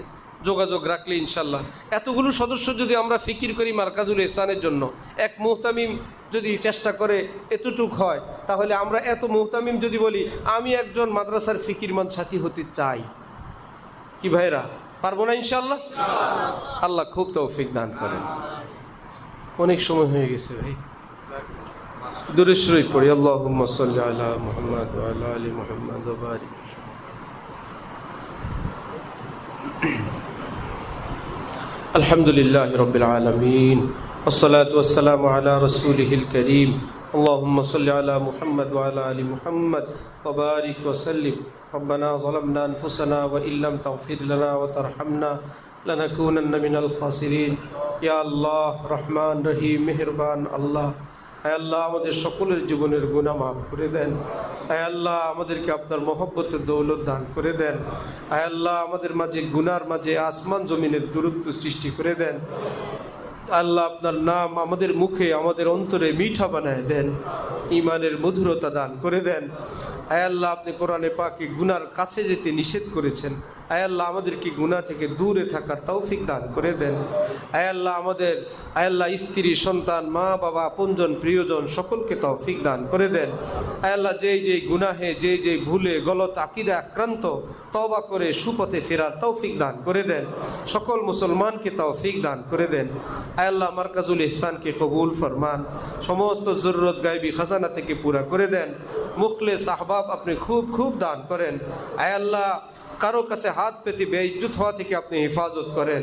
যোগাযোগ রাখলে ইনশাল্লাহ। এতগুলো সদস্য যদি আমরা ফিকির করি মার্কাজুল ইহসানের জন্য, এক মুহতামিম যদি চেষ্টা করে এতটুক হয়, তাহলে আমরা এত মুহতামিম যদি বলি আমি একজন মাদ্রাসার ফিকিরমান সাথী হতে চাই, কি ভাইরা পারবো না ইনশাল্লাহ? আল্লাহ খুব তৌফিক দান করেন। অনেক সময় হয়ে গেছে ভাই, দুরূদ শরীফ পড়ি। আল্লাহুম্মা সাল্লি আলা মুহাম্মাদ ওয়া আলা আলি মুহাম্মাদ ওয়া বারিক। আলহামদুলিল্লাহি রাব্বিল আলামিন, ওয়াসসালাতু ওয়াসসালামু আলা রাসূলিহিল কারীম। আল্লাহুম্মা সাল্লি আলা মুহাম্মাদ ওয়া আলা আলি মুহাম্মাদ ওয়া বারিক ওয়া সাল্লিম। রব্বানা যালামনা আনফুসানা ওয়া ইল্লাম তাগফির লানা ওয়া তারহামনা লানাকুনান্না মিনাল খাসিরিন। ইয়া আল্লাহ, রহমান রহিম মেহেরবান আল্লাহ, আয় আল্লাহ আমাদের সকলের জীবনের গুনাহ মাফ করে দেন। আয় আল্লাহ আমাদেরকে আপনার মহব্বতের দৌলত দান করে দেন। আয় আল্লাহ আমাদের মাঝে গুনার মাঝে আসমান জমিনের দূরত্ব সৃষ্টি করে দেন। আল্লাহ আপনার নাম আমাদের মুখে, আমাদের অন্তরে মিঠা বানায় দেন, ঈমানের মধুরতা দান করে দেন। আয় আল্লাহ আপনি কোরআনে পাকে গুনার কাছে যেতে নিষেধ করেছেন। আয় আল্লাহ আমাদেরকে গুনাহ থেকে দূরে থাকার তৌফিক দান করে দেন। আয় আল্লাহ আমাদের, আয় আল্লাহ স্ত্রী, সন্তান, মা বাবা, আপনজন, প্রিয়জন সকলকে তৌফিক দান করে দেন। আয় আল্লাহ যেই গুনাহে, যেই ভুলে গলত আকীদা আক্রান্ত, তওবা করে সুপথে ফেরার তৌফিক দান করে দেন। সকল মুসলমানকে তৌফিক দান করে দেন। আয় আল্লাহ মারকাজুল ইহসানকে কবুল ফরমান, সমস্ত জরুরত গায়বী খাজানা থেকে পুরা করে দেন। মুখলেস আহবাব আপনি খুব খুব দান করেন। আয় আল্লাহ কারো কাছে হাত পেতে বেইজ্জত হওয়া থেকে আপনি হেফাজত করেন।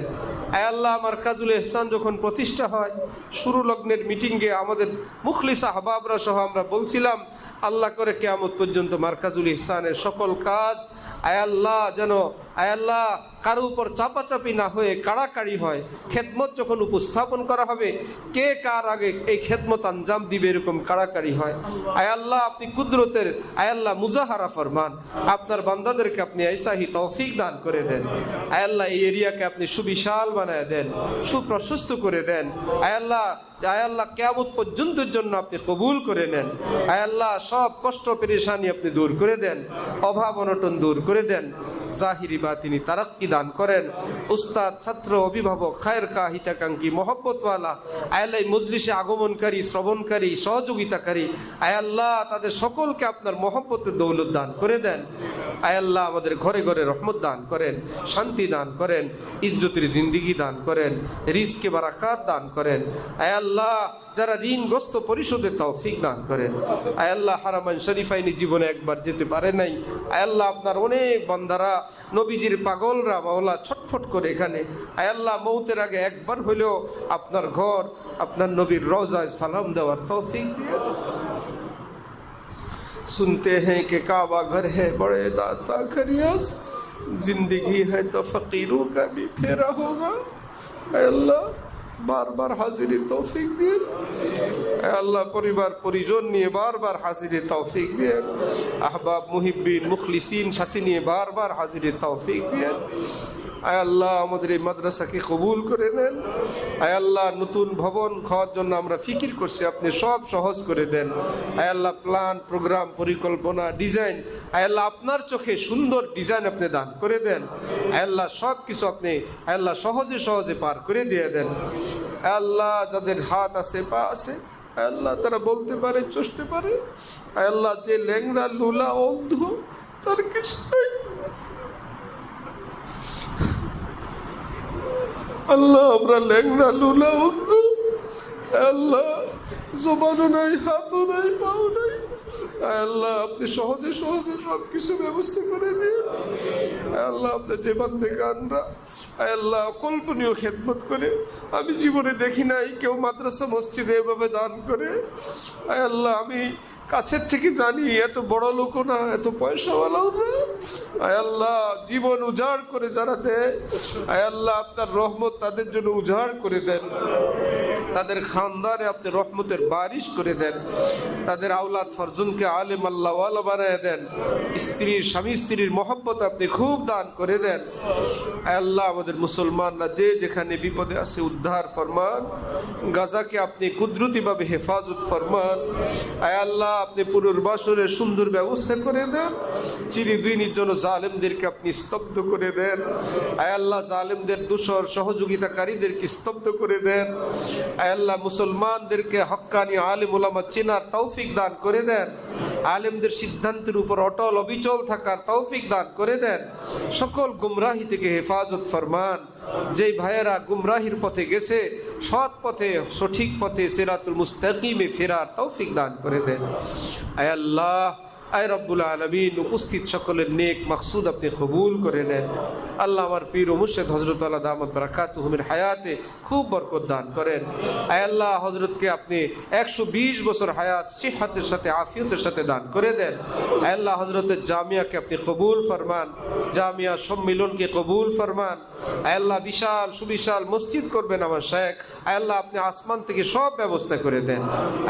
আয় আল্লাহ মারকাজুল ইহসান যখন প্রতিষ্ঠা হয়, শুরু লগ্নের মিটিংয়ে আমাদের মুখলিস আহবাবরা সহ আমরা বলছিলাম, আল্লাহ করে কিয়ামত পর্যন্ত মারকাজুল ইহসানের সকল কাজ আয় আল্লাহ যেন, আয় আল্লাহ কারো উপর চাপাচাপি না হয়ে কাড়াকাড়ি হয়। খেদমত যখন উপস্থাপন করা হবে, কে কার আগে এই খেদমত আঞ্জাম দিবে, এরকম কাড়াকাড়ি হয়। আয় আল্লাহ আপনি কুদরতের, আয় আল্লাহ মুজাহারা ফরমান, আপনার বান্দাদেরকে আপনি ऐसाही তৌফিক দান করে দেন। আয় আল্লাহ এই এরিয়াকে আপনি সুবিশাল বানায় দেন, সুপ্রশস্ত করে দেন। আয় আল্লাহ কিয়ামত পর্যন্তের জন্য আপনি কবুল করে নেন। আয় আল্লাহ সব কষ্ট পেরেশানি আপনি দূর করে দেন, অভাব অনটন দূর করে দেন, জাহিরি বাতিনি তারাক্কি দান করেন। উস্তাদ, ছাত্র, অভিভাবক, খায়ের কা, হিতাকাঙ্ক্ষী, মহব্বতওয়ালা আয় আল্লাহ মজলিসে আগমনকারী, শ্রবণকারী, সহযোগিতাকারী আয় আল্লাহ তাদের সকলকে আপনার মহব্বতের দৌলত দান করে দেন। আয় আল্লাহ আমাদের ঘরে ঘরে রহমত দান করেন, শান্তি দান করেন, ইজ্জতের জিন্দিগি দান করেন, রিজকে বারাকাত দান করেন। আয় আল্লাহ যারা ঋণগ্রস্ত পরিশোধের তৌফিক দান করেন। আয় আল্লাহ হারামাইন শরীফাইনি জীবনে একবার যেতে পারে নাই, আয় আল্লাহ আপনার অনেক বান্দারা, নবীজির পাগলরা মাওলা ছটফট করে এখানে, আয় আল্লাহ মৌতের আগে একবার হলেও আপনার ঘর, আপনার নবীর রওজায় সালাম দেওয়ার তৌফিক দিয়ে। सुनते हैं कि काबा घर है बड़े दाता खरियास, जिंदगी है तो फकीरों का भी फेरा होगा। अल्लाह बार बार हाजिरी तौफीक दिए। আল্লাহ পরিবার পরিজন নিয়ে বারবার হাজিরে তৌফিক দেন। আহবাব মুহিব্বিন মুখলিসিন সাথী নিয়ে বারবার হাজিরে তৌফিক দেন। আয় আল্লাহ আমাদের এই মাদ্রাসাকে কবুল করে নেন। আয় আল্লাহ নতুন ভবন খাওয়ার জন্য আমরা ফিকির করছি, আপনি সব সহজ করে দেন। আয় আল্লাহ প্ল্যান প্রোগ্রাম পরিকল্পনা ডিজাইন, আয় আল্লাহ আপনার চোখে সুন্দর ডিজাইন আপনি দান করে দেন। আয় আল্লাহ সব কিছু আপনি আয় আল্লাহ সহজে সহজে পার করে দিয়ে দেন। আয় আল্লাহ যাদের হাত আছে পা আছে আয় আল্লাহ তারা বলতে পারে চষতে পারে, আয় আল্লাহ যে ল্যাংড়া লুলা অন্ধ তার কিছু নেই, আল্লাহ আমরা ল্যাংড়া লুলা অন্ধ, আল্লাহ জবানও নাই হাতও নাই পাও নাই, আল্লাহ আপনি সহজে সহজে সব কিছু ব্যবস্থা করে দিন। আল্লাহ আপনার যে বান্দেগানরা আল্লাহ কল্পনীয় খেদমত করে, আমি জীবনে দেখি নাই কেউ মাদ্রাসা মসজিদে এভাবে দান করে। আল্লাহ আমি কাছের থেকে জানি এত বড় লোকও না, এত পয়সাওয়ালাও না। আয় আল্লাহ জীবন উজাড় করে যারা দেয়, আয় আল্লাহ আপনার রহমত তাদের জন্য উজাড় করে দেন, তাদের খানদানে আপনি রহমতের বারিশ করে দেন, তাদের আওলাদ ফরজুনকে আলেম আল্লাহওয়ালা বানায় দেন, স্ত্রীর স্বামী স্ত্রীর মহব্বত আপনি খুব দান করে দেন। আয় আল্লাহ আমাদের মুসলমানরা যে যেখানে বিপদে আছে উদ্ধার ফরমান, গাজাকে আপনি কুদরতিভাবে হেফাজত ফরমান। আয় আল্লাহ আপনি পুনর্বাসনের সুন্দর ব্যবস্থা করে দেন, চিরদিনের জন্য জালেমদেরকে আপনি স্তব্ধ করে দেন। আয় আল্লাহ জালেমদের দূষর সহযোগিতাকারীদেরকে স্তব্ধ করে দেন। আয় আল্লাহ মুসলমানদেরকে হক্কানি আলেম উলামা চেনার তৌফিক দান করে দেন, আলেমদের সিদ্ধান্তের উপর অটল অবিচল থাকার তৌফিক দান করে দেন। সকল গুমরাহি থেকে হেফাজত ফরমান। যেই ভাইয়েরা গুমরাহির পথে গেছে সৎ পথে সঠিক পথে সিরাতুল মুস্তাকিমে ফেরার তৌফিক দান করে দেন। আয় আল্লাহ আয় রব্বুল আলামিন উপস্থিত সকলের নেক মাকসুদ আপনি কবুল করে নেন। আল্লাহ আমার পীর ও মুর্শিদ হযরত আলা দামাত বারাকাতুহুমের হায়াতে খুব বরকত দান করেন। আয় আল্লাহ হযরতকে আপনি 120 বছর হায়াত সিহহাতের সাথে আফিয়তের সাথে দান করে দেন। আয় আল্লাহ হযরতের জামিয়াকে আপনি কবুল ফরমান, জামিয়া সম্মিলনকে কবুল ফরমান। আয় আল্লাহ বিশাল সুবিশাল মসজিদ করবেন আমার শেখ। আয় আল্লাহ আপনি আসমান থেকে সব ব্যবস্থা করে দেন।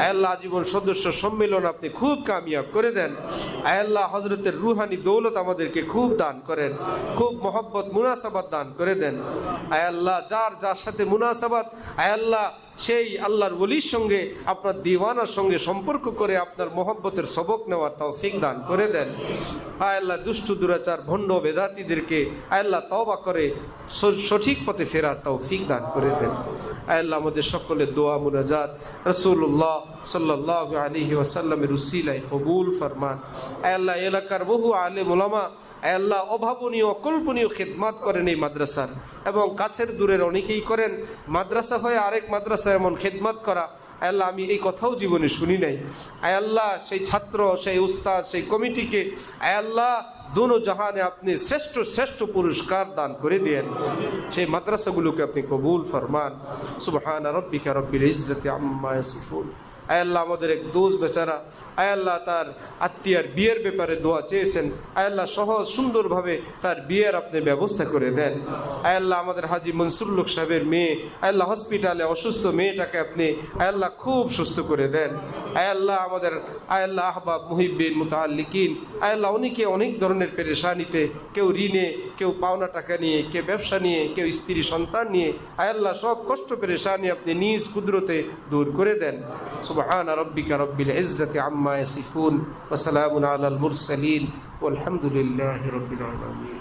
আয় আল্লাহ আজীবন সদস্য সম্মিলন আপনি খুব কামিয়াব করে দেন। আয় আল্লাহ হযরতের রুহানি দৌলত আমাদেরকে খুব দান করেন, খুব মহব্বত মুনাসাবাত দান করে দেন। আয় আল্লাহ যার যার সাথে মুনাসাবাত আয় আল্লাহ সেই আল্লাহর ওলির সঙ্গে আপনার দিওয়ানার সঙ্গে সম্পর্ক করে আপনার মহব্বতের সবক নেওয়ার তৌফিক দান করে দেন। আয় আল্লাহ দুষ্টু দুরাচার ভণ্ড বেদাতীদেরকে আয় আল্লাহ তওবা করে সঠিক পথে ফেরার তৌফিক দান করে দেন। আয় আল্লাহ আমাদের সকলের দোয়া মুনাজাত রাসূলুল্লাহ সাল্লাল্লাহু আলাইহি ওয়াসাল্লামের উসিলায় কবুল ফরমান। আয় আল্লাহ এলাকার বহু আলেম উলামা আয় আল্লাহ অভাবনীয় অকল্পনীয় খেদমাত করেন এই মাদ্রাসার, এবং কাছের দূরের অনেকেই করেন। মাদ্রাসা হয়ে আরেক মাদ্রাসা এমন খেদমাত করা আয় আল্লাহ আমি এই কথাও জীবনে শুনি নাই। আয় আল্লাহ সেই ছাত্র সেই উস্তাদ সেই কমিটিকে আয় আল্লাহ দোনো জাহানে আপনি শ্রেষ্ঠ শ্রেষ্ঠ পুরস্কার দান করে দেন। সেই মাদ্রাসাগুলোকে আপনি কবুল ফরমান। সুবহানা রাব্বিকা রাব্বিল ইজ্জাতি আম্মা ইয়াসিফুন। আয় আল্লাহ আমাদের এক দোস্ত বেচারা আয় আল্লাহ তার আত্মীয়ার বিয়ের ব্যাপারে দোয়া চেয়েছেন, আয় আল্লাহ সহজ সুন্দরভাবে তার বিয়ের আপনি ব্যবস্থা করে দেন। আয় আল্লাহ আমাদের হাজী মনসুর লোক সাহেবের মেয়ে আয় আল্লাহ হসপিটালে অসুস্থ মেয়েটাকে আপনি আয় আল্লাহ খুব সুস্থ করে দেন। আয় আল্লাহ আমাদের আয় আল্লাহ আহবাব মুহিব্বিন মুতাআল্লিকিন আয় আল্লাহ অনেকে অনেক ধরনের পেরেশানিতে, কেউ ঋণে, কেউ পাওনা টাকা নিয়ে, কেউ ব্যবসা নিয়ে, কেউ স্ত্রী সন্তান নিয়ে আয় আল্লাহ সব কষ্ট পেরেশানি আপনি নিজ কুদরতে দূর করে দেন। সুবহানা রাব্বিকা রাব্বিল ইজ্জাতি আম্মা ইয়াসিফুন ওয়া সালামুন আলাল মুরসালিন ওয়ালহামদুলিল্লাহি রাব্বিল আলামিন।